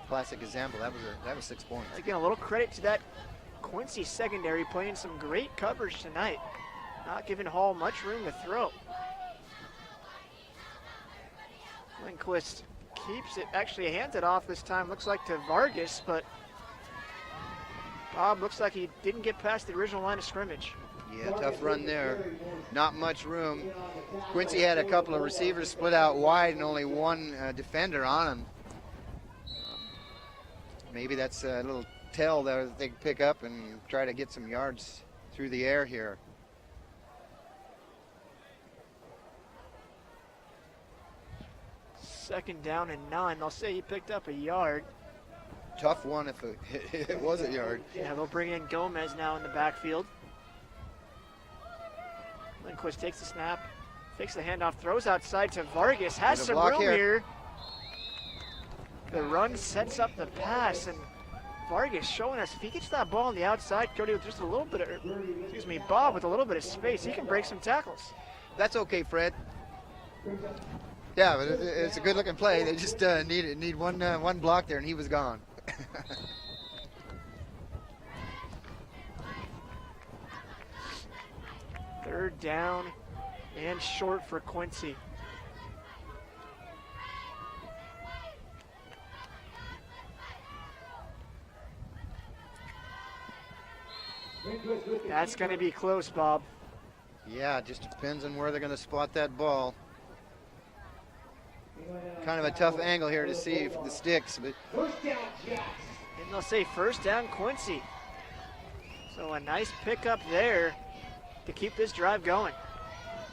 classic example. That was 6 points. Again, a little credit to that Quincy secondary playing some great coverage tonight, not giving Hall much room to throw. Lindquist keeps it, actually hands it off this time, looks like to Vargas, but Bob looks like he didn't get past the original line of scrimmage. Yeah, tough run there. Not much room. Quincy had a couple of receivers split out wide and only one defender on him. Maybe that's a little tell that they can pick up and try to get some yards through the air here. Second down and 9. They'll say he picked up a yard. Tough one if it was a yard. Yeah, they'll bring in Gomez now in the backfield. Lindquist takes the snap, fakes the handoff, throws outside to Vargas, has some room here. The run sets up the pass, and Vargas showing us if he gets that ball on the outside, Cody, with just a little bit of, Bob with a little bit of space, he can break some tackles. That's okay, Fred. Yeah, but it's a good-looking play. They just need one block there, and he was gone. Third down and short for Quincy. That's going to be close, Bob. Yeah, it just depends on where they're going to spot that ball. Kind of a tough angle here to see if the sticks, but And they'll say first down Quincy. So a nice pickup there to keep this drive going.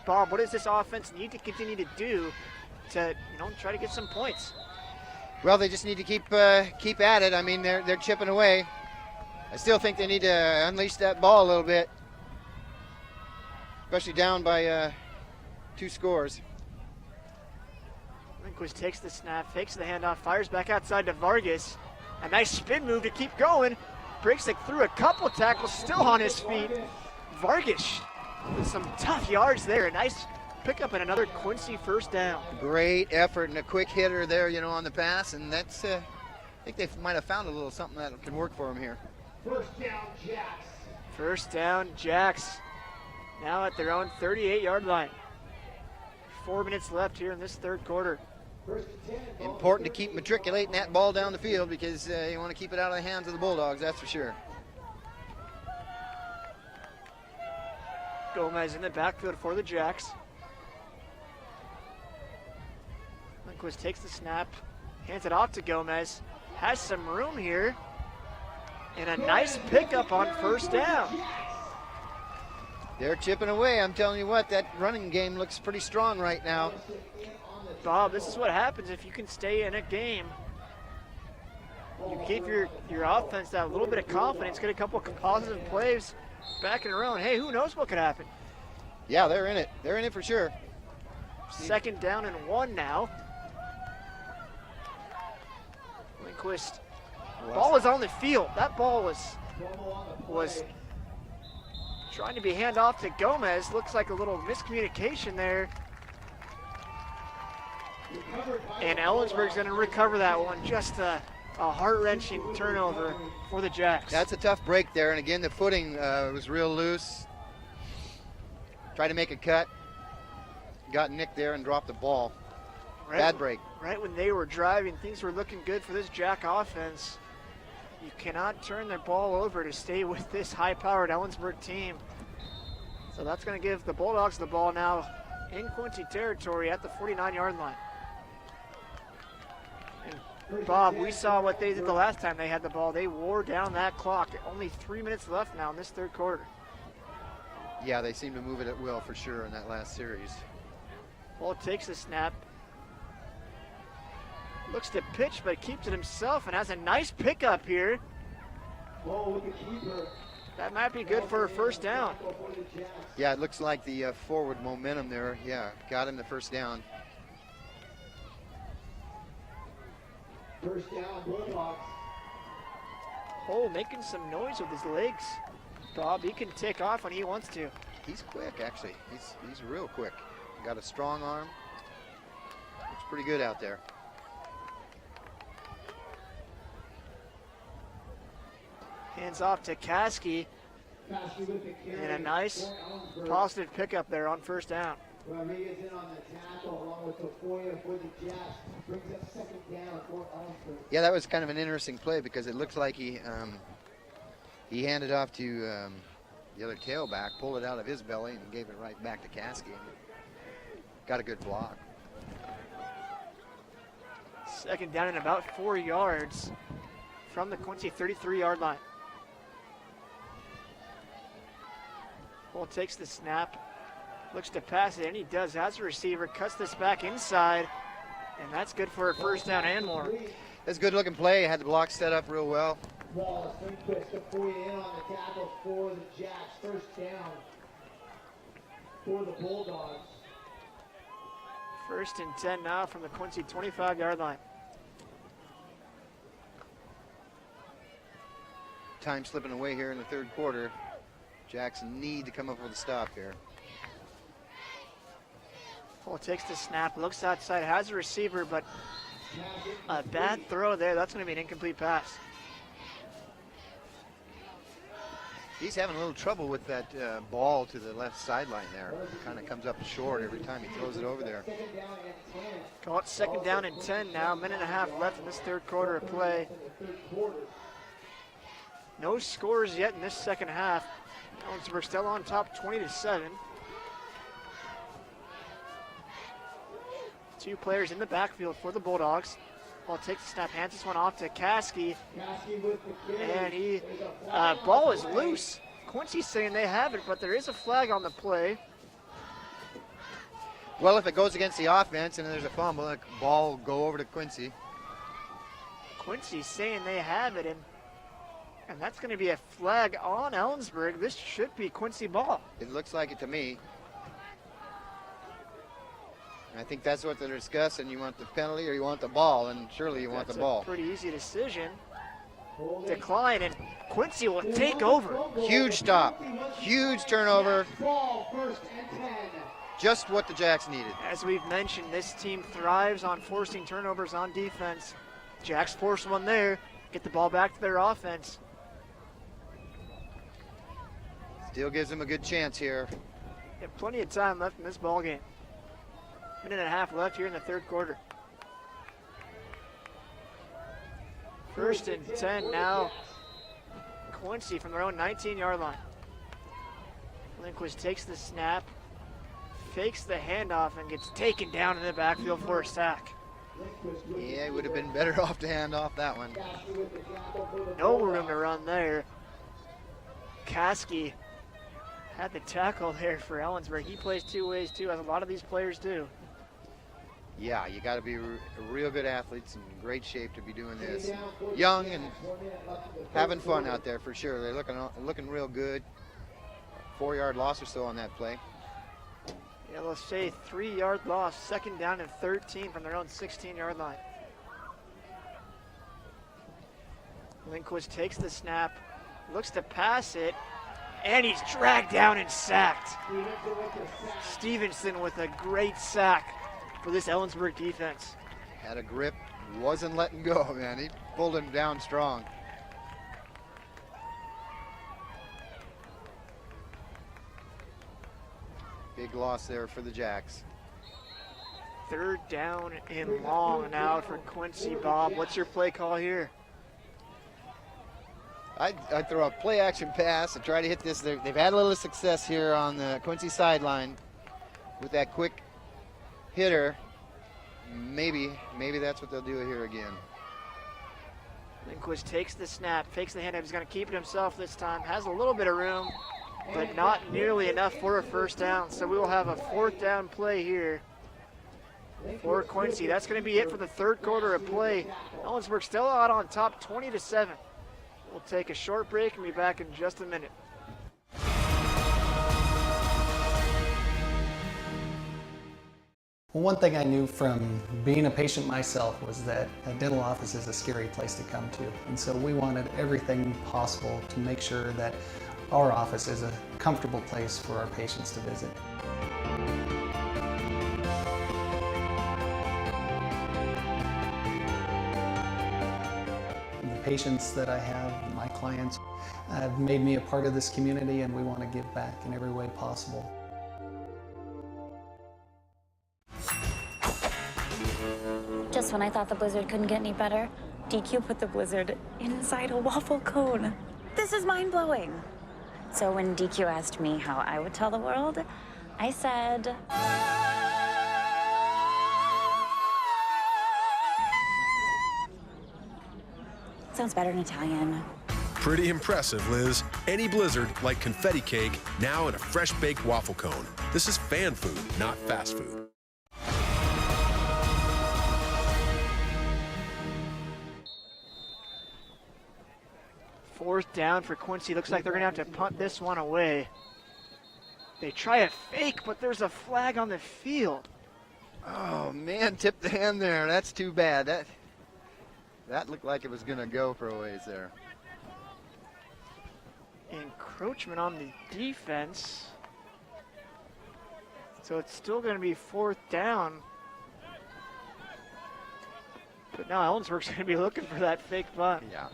Bob, what does this offense need to continue to do to, try to get some points? Well, they just need to keep at it. I mean, they're chipping away. I still think they need to unleash that ball a little bit, especially down by 2 scores. Lindquist takes the snap, fakes the handoff, fires back outside to Vargas. A nice spin move to keep going. Breaks it through a couple tackles, still on his feet. Vargas with some tough yards there. A nice pickup and another Quincy first down. Great effort and a quick hitter there, on the pass, and that's, I think they might have found a little something that can work for them here. First down, Jacks. First down, Jacks. Now at their own 38-yard line. 4 minutes left here in this third quarter. Important to keep matriculating that ball down the field because you want to keep it out of the hands of the Bulldogs, that's for sure. Gomez in the backfield for the Jacks. Lindquist takes the snap, hands it off to Gomez. Has some room here. And a nice pickup on first down. They're chipping away. I'm telling you what, that running game looks pretty strong right now. Bob, this is what happens if you can stay in a game. You give your offense that little bit of confidence, get a couple of positive plays back in a row, and hey, who knows what could happen. Yeah, they're in it. They're in it for sure. Second down and 1 now. Lindquist. Ball is on the field. That ball was trying to be hand off to Gomez. Looks like a little miscommunication there. And Ellensburg's going to recover that one. Just a heart-wrenching turnover for the Jacks. That's a tough break there. And again, the footing was real loose. Tried to make a cut. Got nicked there and dropped the ball. Bad break. Right when they were driving, things were looking good for this Jack offense. You cannot turn their ball over to stay with this high-powered Ellensburg team. So that's going to give the Bulldogs the ball now in Quincy territory at the 49-yard line. And Bob, we saw what they did the last time they had the ball. They wore down that clock. Only 3 minutes left now in this third quarter. Yeah, they seem to move it at will for sure in that last series. Ball takes the snap. Looks to pitch, but keeps it himself and has a nice pickup here. That might be good for a first down. Yeah, it looks like the forward momentum there, yeah, got him the first down. First down, Bulldogs. Hole making some noise with his legs. Bob, he can take off when he wants to. He's quick, actually. He's real quick. Got a strong arm. Looks pretty good out there. Hands off to Caskey. And a nice positive pickup there on first down. Rodriguez in on the tackle along with Tafoya for the Jets. Brings up second down for Ellensburg. Yeah, that was kind of an interesting play because it looked like he handed off to the other tailback, pulled it out of his belly, and gave it right back to Caskey. Got a good block. Second down and about 4 yards from the Quincy 33-yard line. Ball takes the snap, looks to pass it, and he does. As a receiver, cuts this back inside, and that's good for a first down and more. That's a good-looking play. Had the block set up real well. Wallace, Lindquist, Tafoya in on the tackle for the Jets. First down for the Bulldogs. First and 10 now from the Quincy 25-yard line. Time slipping away here in the third quarter. Jackson need to come up with a stop here. Ball takes the snap, looks outside, has a receiver, but a bad throw there. That's going to be an incomplete pass. He's having a little trouble with that ball to the left sideline there. Kind of comes up short every time he throws it over there. Call it second down and 10 now. Minute and a half left in this third quarter of play. No scores yet in this second half. Ellensburg still on top 20-7. Two players in the backfield for the Bulldogs. Ball takes the snap, hands this one off to Caskey. And he, ball is loose. Quincy's saying they have it, but there is a flag on the play. Well, if it goes against the offense and there's a fumble, the ball will go over to Quincy. Quincy's saying they have it, and that's going to be a flag on Ellensburg. This should be Quincy ball. It looks like it to me. I think that's what they're discussing. You want the penalty or you want the ball, and surely you want the ball. That's a pretty easy decision. Decline, and Quincy will take over. Huge stop. Huge turnover. Just what the Jacks needed. As we've mentioned, this team thrives on forcing turnovers on defense. Jacks force one there, get the ball back to their offense. Still gives them a good chance here. They have plenty of time left in this ball game. Minute and a half left here in the third quarter. First and 10 now. Quincy from their own 19-yard line. Lindquist takes the snap, fakes the handoff, and gets taken down in the backfield for a sack. Yeah, it would have been better off to hand off that one. No room to run there. Caskey had the tackle there for Ellensburg. He plays two ways too, as a lot of these players do. Yeah, you got to be real good athletes in great shape to be doing this. Young and having fun out there for sure. They're looking real good. 4-yard loss or so on that play. Yeah, let's say 3-yard loss, second down and 13 from their own 16-yard line. Lindquist takes the snap, looks to pass it, and he's dragged down and sacked. Stevenson with a great sack for this Ellensburg defense. Had a grip, wasn't letting go, man. He pulled him down strong. Big loss there for the Jacks. Third down and long now for Quincy. Bob, what's your play call here? I'd throw a play action pass and try to hit this. They've had a little success here on the Quincy sideline with that quick hitter. Maybe that's what they'll do here again. Lindquist takes the snap, fakes the handoff. He's going to keep it himself this time. Has a little bit of room, but not nearly enough for a first down. So we will have a 4th down play here for Quincy. That's going to be it for the 3rd quarter of play. Ellensburg still out on top, 20-7. We'll take a short break and be back in just a minute. Well, one thing I knew from being a patient myself was that a dental office is a scary place to come to. And so we wanted everything possible to make sure that our office is a comfortable place for our patients to visit. The patients that I have, my clients, have made me a part of this community, and we want to give back in every way possible. Just when I thought the blizzard couldn't get any better, DQ put the blizzard inside a waffle cone. This is mind-blowing. So when DQ asked me how I would tell the world, I said... Sounds better in Italian. Pretty impressive, Liz. Any blizzard, like confetti cake, now in a fresh baked waffle cone. This is fan food, not fast food. Fourth down for Quincy. Looks like they're going to have to punt this one away. They try a fake, but there's a flag on the field. Oh, man, tipped the hand there. That's too bad. That looked like it was going to go for a ways there. Encroachment on the defense. So it's still going to be 4th down. But now Ellensburg's going to be looking for that fake punt. Yeah.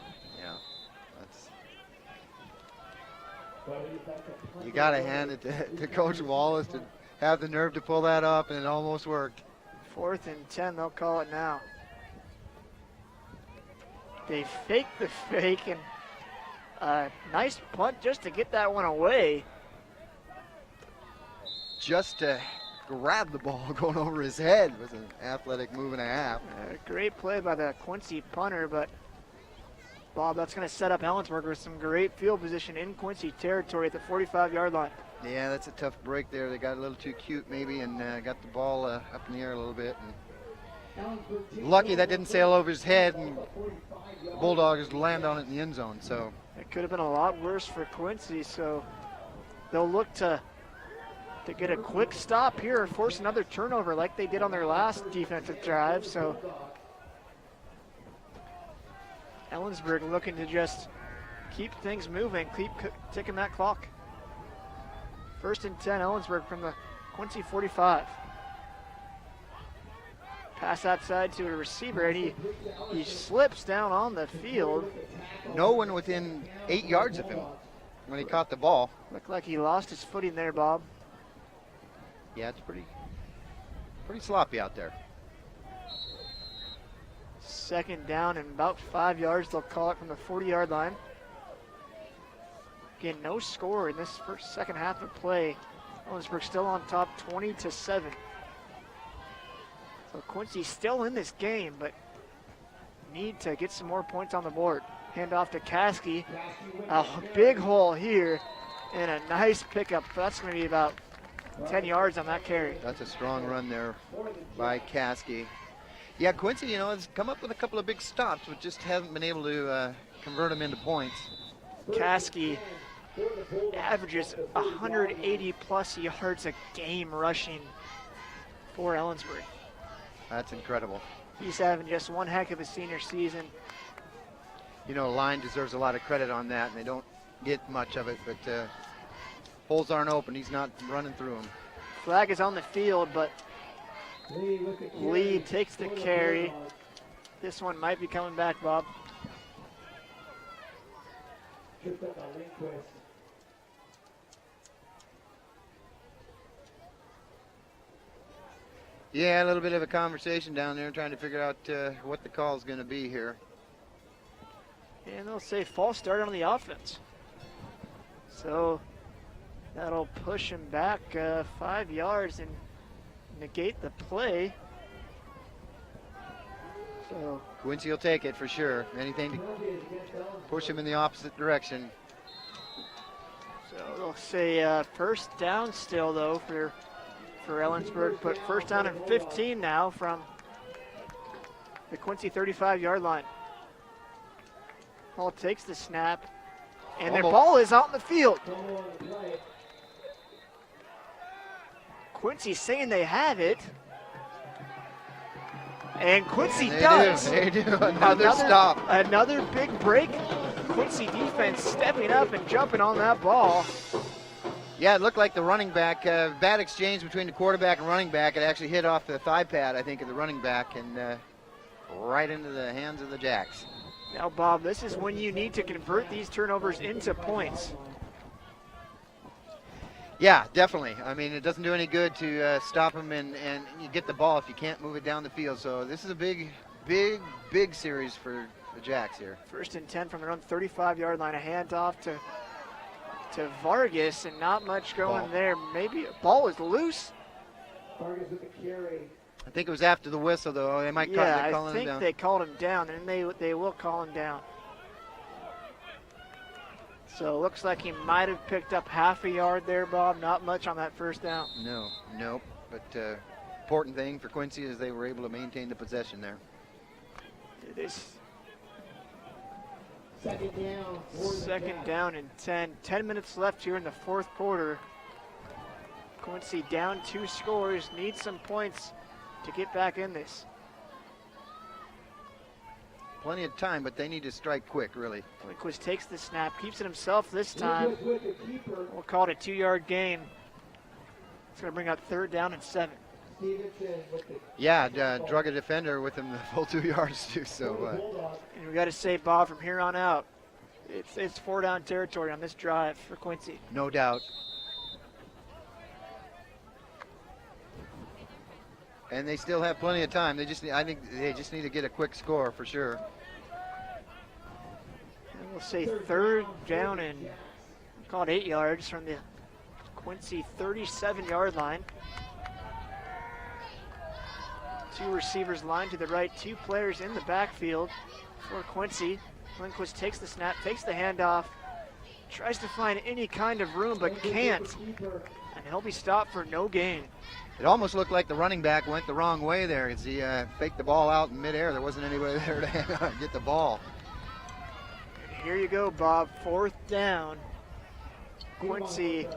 You got to hand it to Coach Wallace to have the nerve to pull that up, and it almost worked. 4th and 10, they'll call it now. They fake the fake, and a nice punt just to get that one away. Just to grab the ball going over his head was an athletic move and a half. Great play by the Quincy punter, but Bob, that's going to set up Ellensburg with some great field position in Quincy territory at the 45-yard line. Yeah, that's a tough break there. They got a little too cute maybe and got the ball up in the air a little bit. And lucky that didn't sail over his head and the Bulldogs land on it in the end zone. So it could have been a lot worse for Quincy, so they'll look to get a quick stop here or force another turnover like they did on their last defensive drive. So Ellensburg looking to just keep things moving, keep ticking that clock. 1st and 10, Ellensburg from the Quincy 45. Pass outside to a receiver, and he slips down on the field. No one within 8 yards of him when he caught the ball. Looked like he lost his footing there, Bob. Yeah, it's pretty sloppy out there. 2nd down and about 5 yards. They'll call it from the 40-yard line. Again, no score in this second half of play. Ellensburg still on top, 20-7. So Quincy still in this game, but need to get some more points on the board. Hand off to Caskey. A big hole here and a nice pickup. That's going to be about 10 yards on that carry. That's a strong run there by Caskey. Yeah, Quincy, has come up with a couple of big stops, but just hasn't been able to convert them into points. Caskey averages 180 plus yards a game rushing for Ellensburg. That's incredible. He's having just one heck of a senior season. Line deserves a lot of credit on that, and they don't get much of it, but holes aren't open. He's not running through them. Flag is on the field, but Lee takes the carry. This one might be coming back, Bob. Yeah, a little bit of a conversation down there trying to figure out what the call is going to be here. And they'll say false start on the offense. So that'll push him back 5 yards and negate the play. So Quincy will take it for sure. Anything to push him in the opposite direction. So they'll say first down still, though, for Ellensburg, but first down and 15 now from the Quincy 35-yard line. Ball takes the snap, and the ball is out in the field. Quincy's saying they have it. And Quincy does. They do. Another stop. Another big break. Quincy defense stepping up and jumping on that ball. Yeah, it looked like the running back, bad exchange between the quarterback and running back. It actually hit off the thigh pad, I think, of the running back, and right into the hands of the Jacks. Now, Bob, this is when you need to convert these turnovers into points. Yeah, definitely. I mean, it doesn't do any good to stop them and you get the ball if you can't move it down the field. So this is a big series for the Jacks here. First and 10 from their own 35-yard line. A handoff to Vargas, and not much going there. Maybe a ball is loose. Vargas with the carry. I think it was after the whistle, though. They might call him down. I think they called him down, and they will call him down. So it looks like he might have picked up half a yard there, Bob. Not much on that first down. No. But important thing for Quincy is they were able to maintain the possession there. Second down and 10. 10 minutes left here in the fourth quarter. Quincy down 2 scores. Needs some points to get back in this. Plenty of time, but they need to strike quick, really. Lindquist takes the snap, keeps it himself this time. We'll call it a 2-yard gain. It's going to bring up third down and 7. Yeah, drug a defender with him the full 2 yards, too. So, and we got to say, Bob, from here on out, it's 4-down territory on this drive for Quincy. No doubt. And they still have plenty of time. I think they just need to get a quick score for sure. And we'll say third down and call it 8 yards from the Quincy 37-yard line. 2 receivers lined to the right, 2 players in the backfield for Quincy. Lindquist takes the snap, takes the handoff, tries to find any kind of room but can't. And he'll be stopped for no gain. It almost looked like the running back went the wrong way there as he faked the ball out in midair. There wasn't anybody there to get the ball. And here you go, Bob. 4th down. Quincy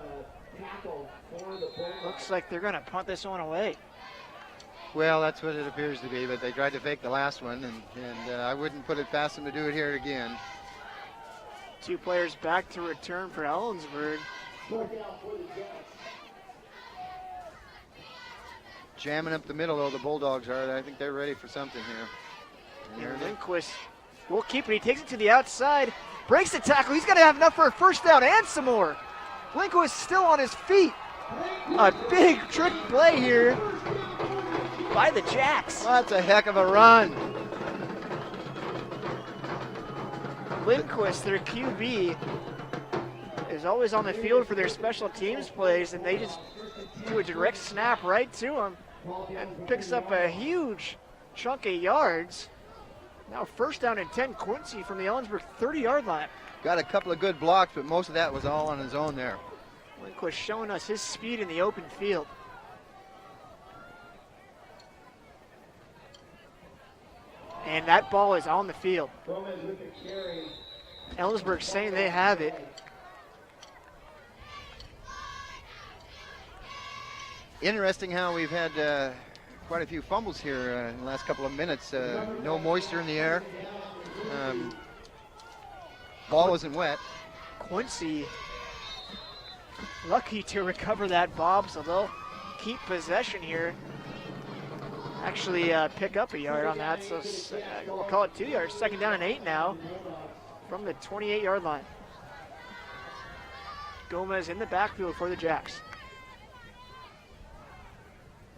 looks like they're going to punt this one away. Well, that's what it appears to be, but they tried to fake the last one, and I wouldn't put it past them to do it here again. 2 players back to return for Ellensburg. Jamming up the middle, though, the Bulldogs are. I think they're ready for something here. And Lindquist will keep it. He takes it to the outside, breaks the tackle. He's going to have enough for a first down and some more. Lindquist still on his feet. A big trick play here by the Jacks. Well, that's a heck of a run. Lindquist, their QB, is always on the field for their special teams plays, and they just do a direct snap right to him and picks up a huge chunk of yards. Now first down and 10, Quincy from the Ellensburg 30-yard line. Got a couple of good blocks, but most of that was all on his own there. Lindquist showing us his speed in the open field. And that ball is on the field. Ellensburg saying they have it. Interesting how we've had quite a few fumbles here in the last couple of minutes. No moisture in the air. Ball isn't wet. Quincy lucky to recover that, Bob, so they'll keep possession here. Actually pick up a yard on that, so we'll call it 2 yards. Second down and 8 now from the 28-yard line. Gomez in the backfield for the Jacks.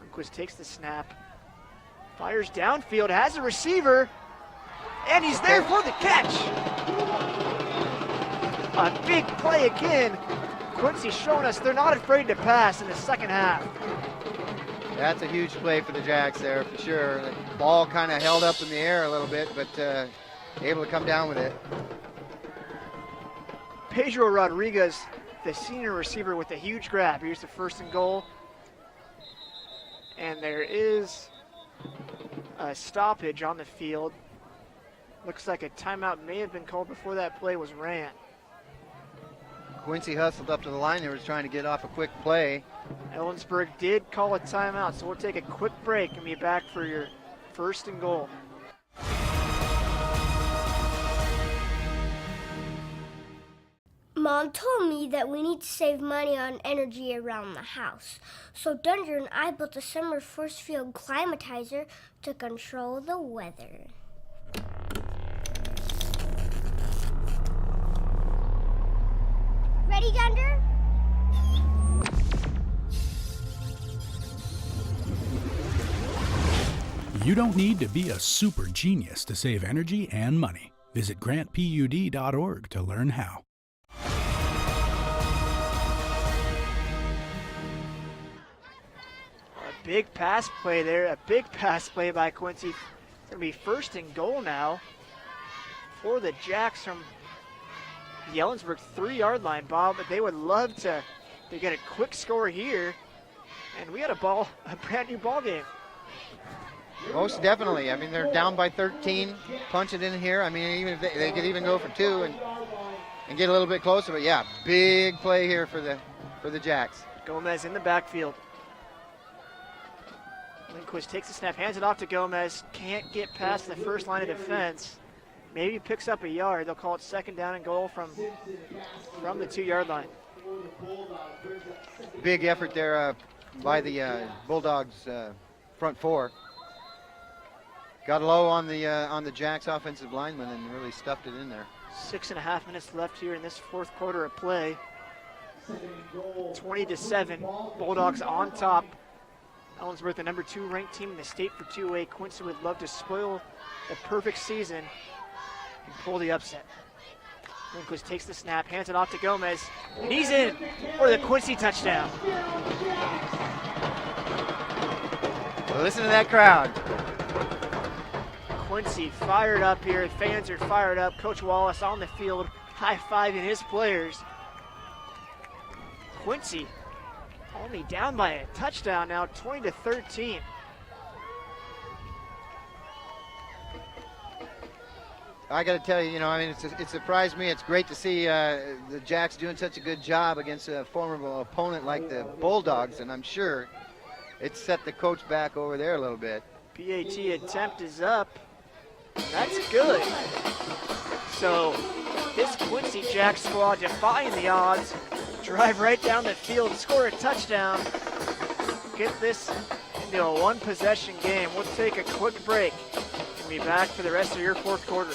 Lindquist takes the snap, fires downfield, has a receiver, and he's there for the catch. A big play again. Quincy showing us they're not afraid to pass in the second half. That's a huge play for the Jacks there for sure. The ball kind of held up in the air a little bit, but able to come down with it. Pedro Rodriguez, the senior receiver, with a huge grab. Here's the 1st and goal. And there is a stoppage on the field. Looks like a timeout may have been called before that play was ran. Quincy hustled up to the line. They was trying to get off a quick play. Ellensburg did call a timeout, so we'll take a quick break and be back for your 1st and goal. Mom told me that we need to save money on energy around the house. So Dunder and I built a summer force field climatizer to control the weather. Ready, Dunder? You don't need to be a super genius to save energy and money. Visit grantpud.org to learn how. A big pass play there, a big pass play by Quincy. It's going to be 1st and goal now for the Jacks from the Ellensburg 3-yard line, Bob, but they would love to get a quick score here. And we got a brand new ball game. Most definitely. I mean, they're down by 13. Punch it in here. I mean, even if they could even go for 2 and get a little bit closer. But yeah, big play here for the Jacks. Gomez in the backfield. Lindquist takes the snap, hands it off to Gomez. Can't get past the first line of defense. Maybe picks up a yard. They'll call it 2nd down and goal from the 2-yard line. Big effort there by the Bulldogs front 4. Got low on the Jacks offensive lineman and really stuffed it in there. 6.5 minutes left here in this 4th quarter of play. 20-7, Bulldogs on top. Ellensburg, the number 2 ranked team in the state for 2A. Quincy would love to spoil the perfect season and pull the upset. Lindquist takes the snap, hands it off to Gomez, and he's in for the Quincy touchdown. Listen to that crowd. Quincy fired up here. Fans are fired up. Coach Wallace on the field, high-fiving his players. Quincy only down by a touchdown now, 20-13. I got to tell you, I mean, it surprised me. It's great to see the Jacks doing such a good job against a formidable opponent like the Bulldogs, and I'm sure it set the coach back over there a little bit. PAT attempt is up. That's good. So this Quincy Jack squad defying the odds, drive right down the field, score a touchdown, get this into a 1-possession game. We'll take a quick break and be back for the rest of your 4th quarter.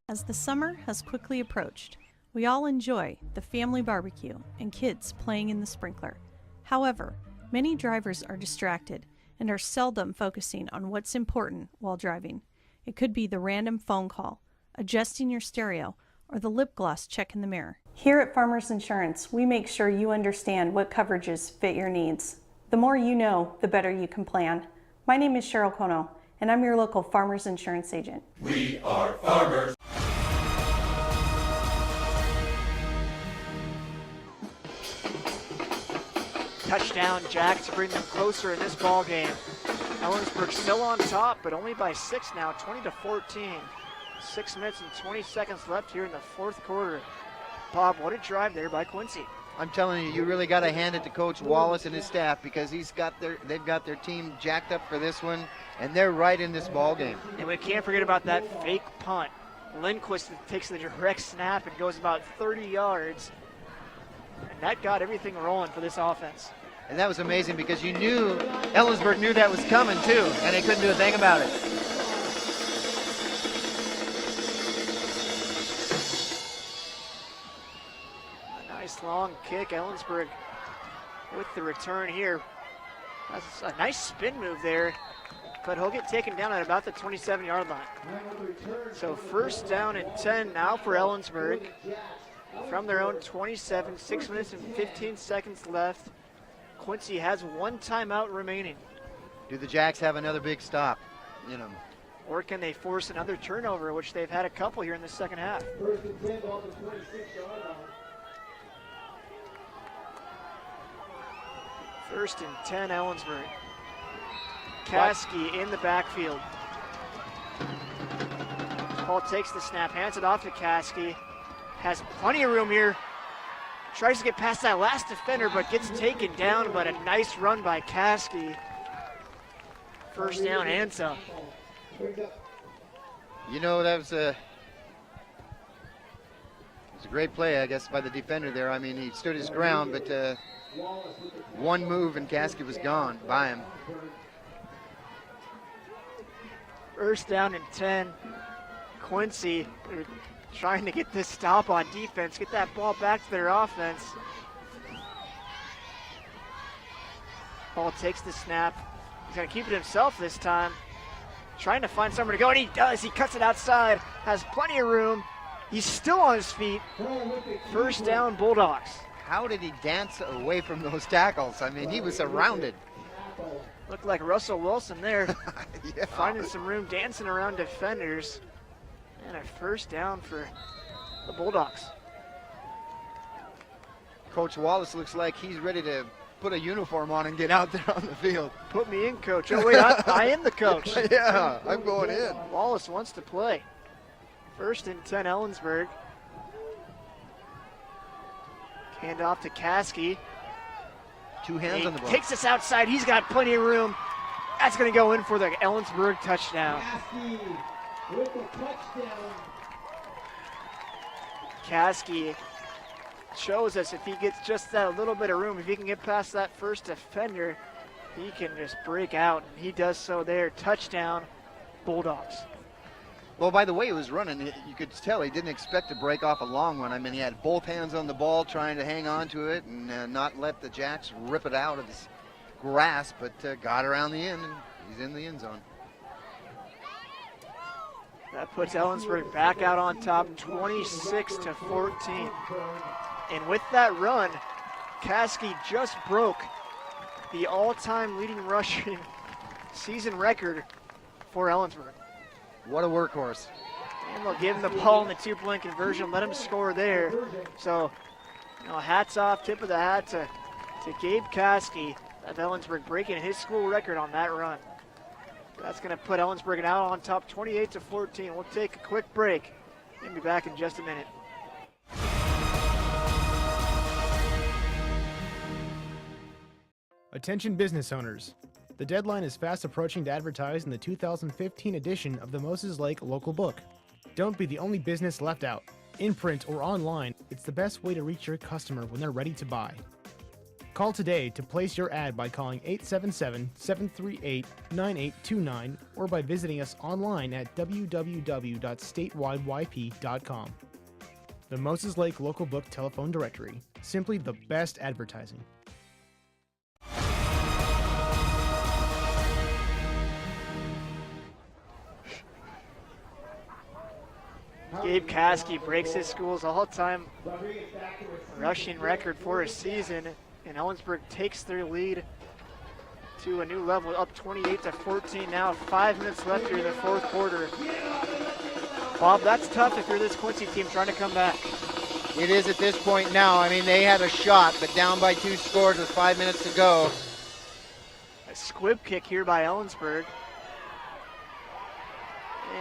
As the summer has quickly approached, we all enjoy the family barbecue and kids playing in the sprinkler. However, many drivers are distracted and are seldom focusing on what's important while driving. It could be the random phone call, adjusting your stereo, or the lip gloss check in the mirror. Here at Farmers Insurance, we make sure you understand what coverages fit your needs. The more you know, the better you can plan. My name is Cheryl Kono, and I'm your local Farmers Insurance agent. We are farmers. Touchdown, Jack, to bring them closer in this ball game. Ellensburg still on top, but only by 6 now, 20-14. 6 minutes and 20 seconds left here in the 4th quarter. Bob, what a drive there by Quincy. I'm telling you, you really got to hand it to Coach Wallace and his staff because they've got their team jacked up for this one, and they're right in this ball game. And we can't forget about that fake punt. Lindquist takes the direct snap and goes about 30 yards. And that got everything rolling for this offense. And that was amazing because you knew, Ellensburg knew that was coming too, and they couldn't do a thing about it. A nice long kick, Ellensburg with the return here. That's a nice spin move there, but he'll get taken down at about the 27-yard line. So 1st down and 10 now for Ellensburg. from their own 27, 6 minutes and 15 seconds left. Quincy has one timeout remaining. Do the Jacks have another big stop in them? Or can they force another turnover, which they've had a couple here in the second half? First and 10 ball to 26-yard line. First and 10, Ellensburg. Caskey in the backfield. Paul takes the snap, hands it off to Caskey. Has plenty of room here. Tries to get past that last defender, but gets taken down. But a nice run by Caskey. First down and some. You know, that was a great play, I guess, by the defender there. I mean, he stood his ground, but one move and Caskey was gone by him. First down and 10. Quincy, they're trying to get this stop on defense, get that ball back to their offense. Paul takes the snap. He's going to keep it himself this time. Trying to find somewhere to go, and he does. He cuts it outside, has plenty of room. He's still on his feet. First down, Bulldogs. How did he dance away from those tackles? I mean, he was surrounded. Looked like Russell Wilson there. Yeah. Finding some room, dancing around defenders. And a first down for the Bulldogs. Coach Wallace looks like he's ready to put a uniform on and get out there on the field. Put me in, Coach. Oh, wait, I am the coach. Yeah, I'm going in. Wallace wants to play. First and 10, Ellensburg. Hand off to Caskey. Two hands on the ball. Takes us outside. He's got plenty of room. That's going to go in for the Ellensburg touchdown. With the touchdown. Caskey shows us if he gets just that little bit of room, if he can get past that first defender, he can just break out. And he does so there. Touchdown, Bulldogs. Well, by the way he was running, you could tell he didn't expect to break off a long one. I mean, he had both hands on the ball trying to hang on to it and not let the Jacks rip it out of his grasp, but got around the end, and he's in the end zone. That puts Ellensburg back out on top, 26-14. And with that run, Caskey just broke the all-time leading rushing season record for Ellensburg. What a workhorse. And they'll give him the ball in the two-point conversion, let him score there. So, you know, hats off, tip of the hat to Gabe Caskey of Ellensburg, breaking his school record on that run. That's going to put Ellensburg out on top, 28-14. We'll take a quick break and be back in just a minute. Attention business owners. The deadline is fast approaching to advertise in the 2015 edition of the Moses Lake Local Book. Don't be the only business left out. In print or online, it's the best way to reach your customer when they're ready to buy. Call today to place your ad by calling 877-738-9829 or by visiting us online at www.statewideyp.com. The Moses Lake Local Book Telephone Directory. Simply the best advertising. Gabe Caskey breaks his school's all-time rushing record for a season, and Ellensburg takes their lead to a new level, up 28-14 now. 5 minutes left here in the fourth quarter. Bob, that's tough if you're this Quincy team trying to come back. It is at this point now. I mean, they had a shot, but down by 2 scores with 5 minutes to go. A squib kick here by Ellensburg.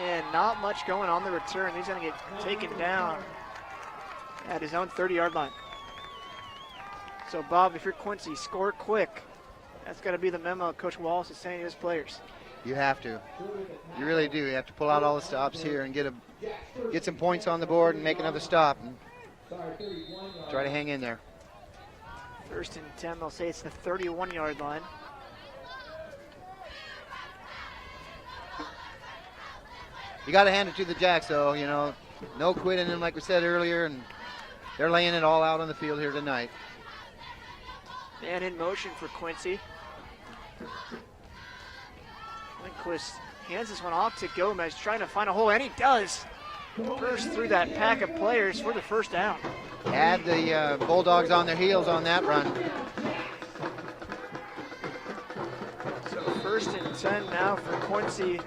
And not much going on the return. He's going to get taken down at his own 30-yard line. So, Bob, if you're Quincy, score quick. That's got to be the memo Coach Wallace is saying to his players. You have to. You really do. You have to pull out all the stops here and get some points on the board and make another stop. And try to hang in there. First and 10, they'll say it's the 31-yard line. You got to hand it to the Jacks, though. You know, no quitting them, like we said earlier, and they're laying it all out on the field here tonight. Man in motion for Quincy. Lindquist hands this one off to Gomez, trying to find a hole, and he does. Burst through that pack of players for the first down. had the Bulldogs on their heels on that run. So 1st and 10 now for Quincy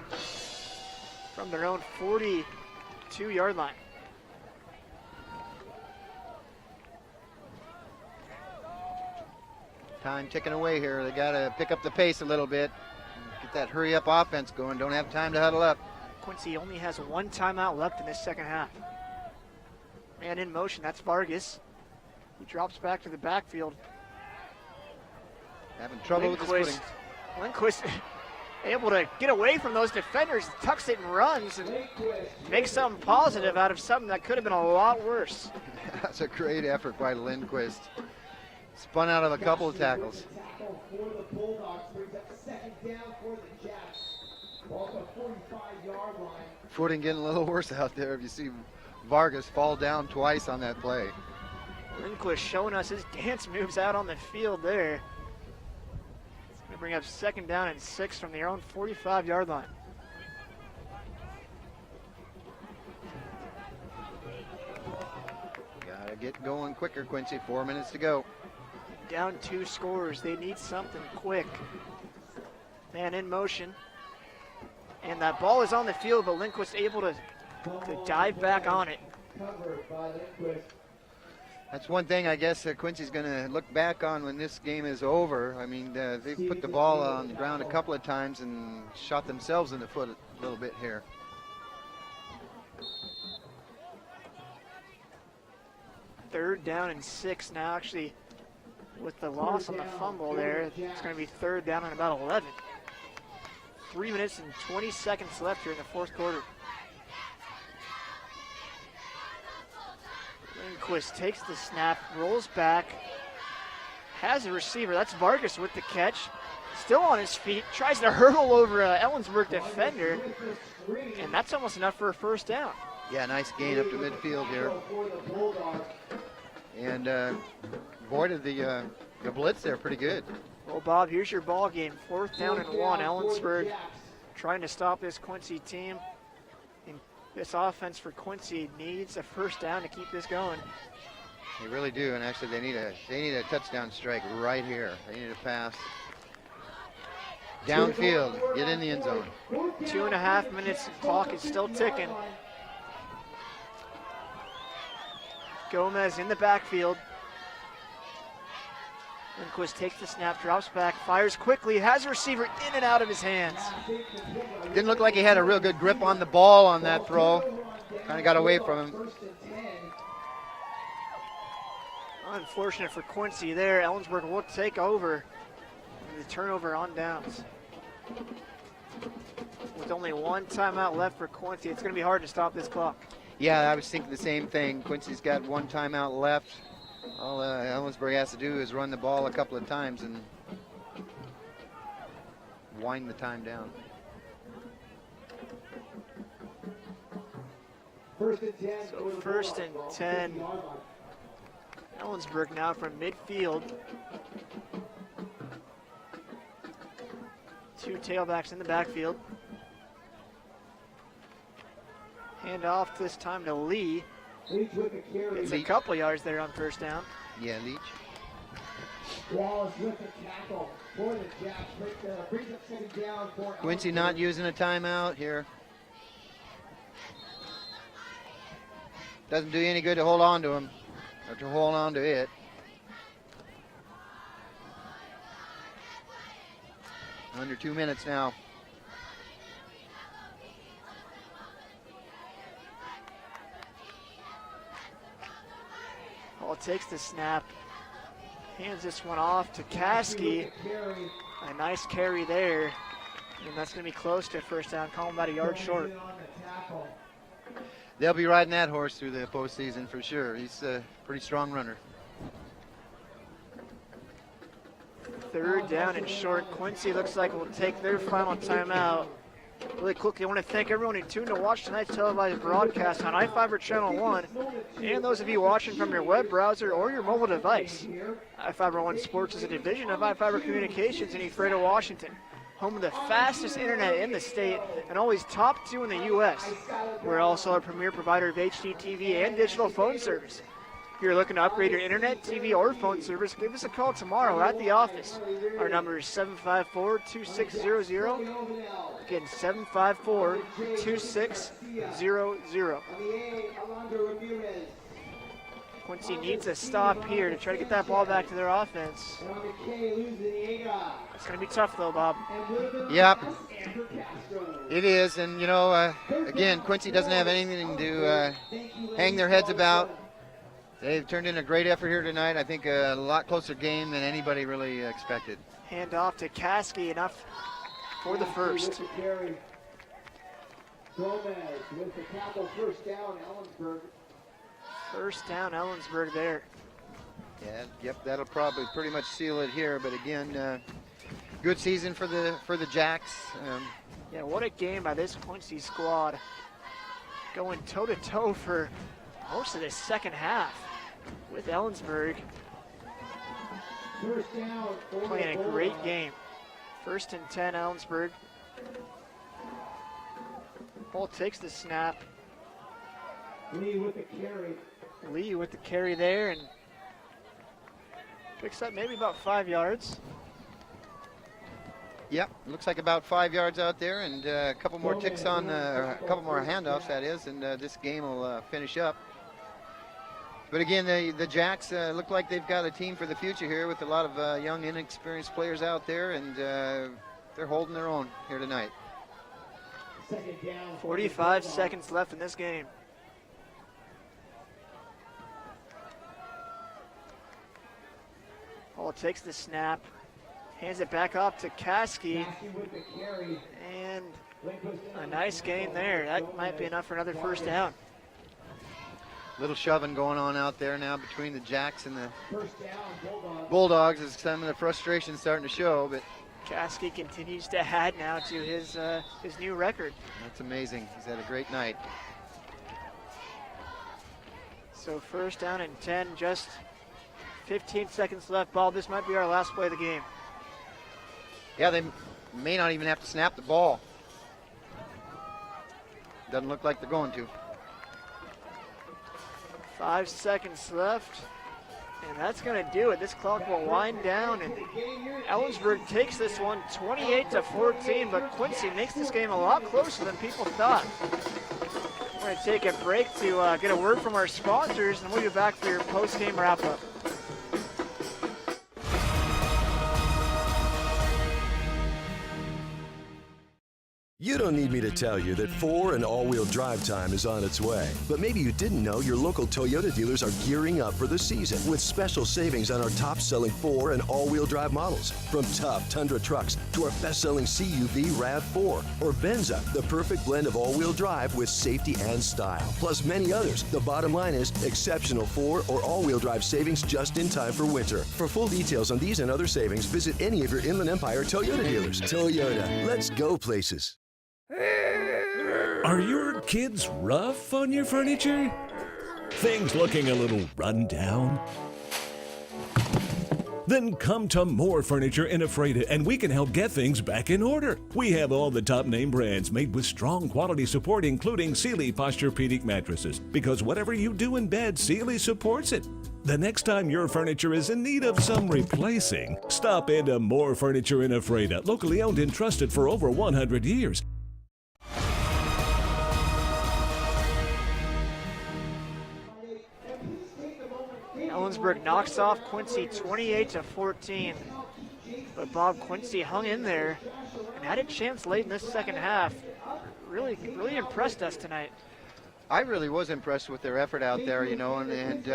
from their own 42-yard line. Time ticking away here. They got to pick up the pace a little bit. Get that hurry-up offense going. Don't have time to huddle up. Quincy only has 1 timeout left in this second half. Man in motion, that's Vargas. He drops back to the backfield. Having trouble with his footing. Lindquist able to get away from those defenders, tucks it and runs and makes something positive out of something that could have been a lot worse. That's a great effort by Lindquist. Spun out of a couple of tackles. Footing getting a little worse out there if you see Vargas fall down twice on that play. Lindquist showing us his dance moves out on the field there. It's going to bring up 2nd down and 6 from their own 45-yard line. Gotta get going quicker, Quincy. 4 minutes to go. Down 2 scores. They need something quick. Man in motion. And that ball is on the field, but Lindquist able to dive back on it. That's one thing I guess Quincy's going to look back on when this game is over. I mean, they put the ball on the ground a couple of times and shot themselves in the foot a little bit here. Third down and 6 now. Actually, with the loss on the fumble there, it's going to be 3rd down and about 11. 3 minutes and 20 seconds left here in the 4th quarter. Lindquist takes the snap, rolls back, has a receiver. That's Vargas with the catch. Still on his feet, tries to hurdle over an Ellensburg defender, and that's almost enough for a 1st down. Yeah, nice gain up to midfield here. And avoided the blitz there pretty good. Well, Bob, here's your ball game. 4th down and 1. Ellensburg trying to stop this Quincy team. And this offense for Quincy needs a 1st down to keep this going. They really do, and actually they need a touchdown strike right here. They need a pass. Downfield, get in the end zone. 2.5 minutes, the clock is still ticking. Gomez in the backfield. Lindquist takes the snap, drops back, fires quickly, has a receiver in and out of his hands. Didn't look like he had a real good grip on the ball on that throw. Kind of got away from him. Unfortunate for Quincy there. Ellensburg will take over the turnover on downs. With only 1 timeout left for Quincy, it's going to be hard to stop this clock. Yeah, I was thinking the same thing. Quincy's got 1 timeout left. All Ellensburg has to do is run the ball a couple of times and wind the time down. So 1st and 10. Ellensburg now from midfield. 2 tailbacks in the backfield. Hand off this time to Lee. It's a couple yards there on 1st down. Yeah, Leach. Wallace with the tackle for the Jacks. Brings up 2nd down for Quincy not using a timeout here. Doesn't do you any good to hold on to him, or to hold on to it. Under 2 minutes now. Hall takes the snap, hands this one off to Caskey. A nice carry there, and that's going to be close to a 1st down. Call him about a yard short. They'll be riding that horse through the postseason for sure. He's a pretty strong runner. 3rd down and short. Quincy looks like will take their final timeout. Really quickly, I want to thank everyone who tuned to watch tonight's televised broadcast on iFIBER Channel 1, and those of you watching from your web browser or your mobile device. iFIBER 1 Sports is a division of iFIBER Communications in Ephrata, Washington, home of the fastest internet in the state and always top 2 in the U.S. We're also a premier provider of HDTV and digital phone service. If you're looking to upgrade your internet, TV, or phone service, give us a call tomorrow at the office. Our number is 754-2600. Again, 754-2600. Quincy needs a stop here to try to get that ball back to their offense. It's going to be tough, though, Bob. Yep, it is. And, you know, again, Quincy doesn't have anything to hang their heads about. They've turned in a great effort here tonight. I think a lot closer game than anybody really expected. Hand off to Caskey, enough for the first. Gomez with the tackle, first down, Ellensburg. First down, Ellensburg there. Yeah, yep, that'll probably pretty much seal it here. But again, good season for the Jacks. Yeah, what a game by this Quincy squad. Going toe-to-toe for most of the second half with Ellensburg. Playing a great game. 1st and 10, Ellensburg. Ball takes the snap. Lee with the carry. Lee with the carry there and picks up maybe about 5 yards. Yep, looks like about 5 yards out there, and a couple more ticks on, a couple more handoffs, that is, and this game will finish up. But again, the Jacks look like they've got a team for the future here with a lot of young, inexperienced players out there, and they're holding their own here tonight. 45 seconds left in this game. Ball takes the snap, hands it back off to Caskey, and a nice gain there. That might be enough for another first down. Little shoving going on out there now between the Jacks and the Bulldogs as some of the frustration starting to show, but Caskey continues to add now to his new record. That's amazing. He's had a great night. So first down and 10, just 15 seconds left. Bob, this might be our last play of the game. Yeah, they may not even have to snap the ball. Doesn't look like they're going to. 5 seconds left, and that's going to do it. This clock will wind down, and Ellensburg takes this one 28-14, but Quincy makes this game a lot closer than people thought. We're going to take a break to get a word from our sponsors, and we'll be back for your post-game wrap-up. You don't need me to tell you that 4 and all-wheel drive time is on its way. But maybe you didn't know your local Toyota dealers are gearing up for the season with special savings on our top-selling 4 and all-wheel drive models. From tough Tundra trucks to our best-selling CUV RAV4 or Benza, the perfect blend of all-wheel drive with safety and style. Plus many others. The bottom line is exceptional 4 or all-wheel drive savings just in time for winter. For full details on these and other savings, visit any of your Inland Empire Toyota dealers. Toyota, let's go places. Are your kids rough on your furniture? Things looking a little run down? Then come to More Furniture in Ephrata and we can help get things back in order. We have all the top name brands made with strong quality support, including Sealy Posturepedic mattresses, because whatever you do in bed, Sealy supports it. The next time your furniture is in need of some replacing, stop into More Furniture in Ephrata, locally owned and trusted for over 100 years. Ellensburg knocks off Quincy 28-14. But Bob, Quincy hung in there and had a chance late in this second half. Really impressed us tonight. I really was impressed with their effort out there, you know, and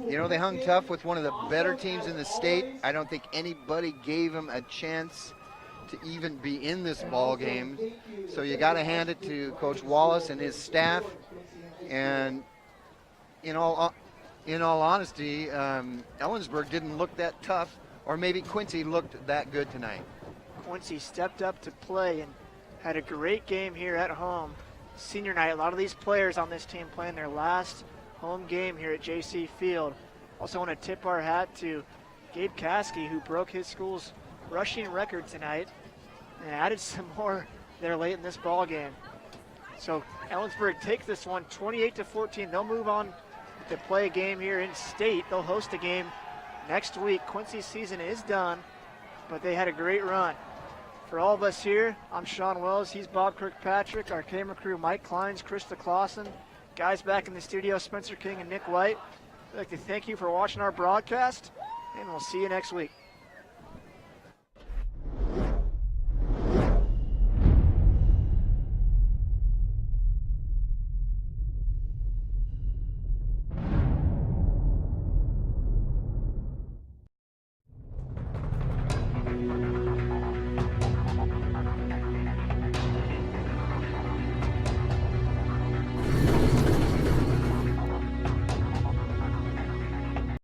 you know, they hung tough with one of the better teams in the state. I don't think anybody gave them a chance to even be in this ball game. So you got to hand it to Coach Wallace and his staff. And in all honesty, Ellensburg didn't look that tough, or maybe Quincy looked that good tonight. Quincy stepped up to play and had a great game here at home. Senior night, a lot of these players on this team playing their last home game here at JC Field. Also want to tip our hat to Gabe Caskey, who broke his school's rushing record tonight and added some more there late in this ball game. So Ellensburg takes this one 28-14. They'll move on to play a game here in state. They'll host a game next week. Quincy's season is done, but they had a great run. For all of us here, I'm Sean Wells. He's Bob Kirkpatrick. Our camera crew, Mike Kleins, Krista Clausen. Guys back in the studio, Spencer King and Nick White. I'd like to thank you for watching our broadcast, and we'll see you next week.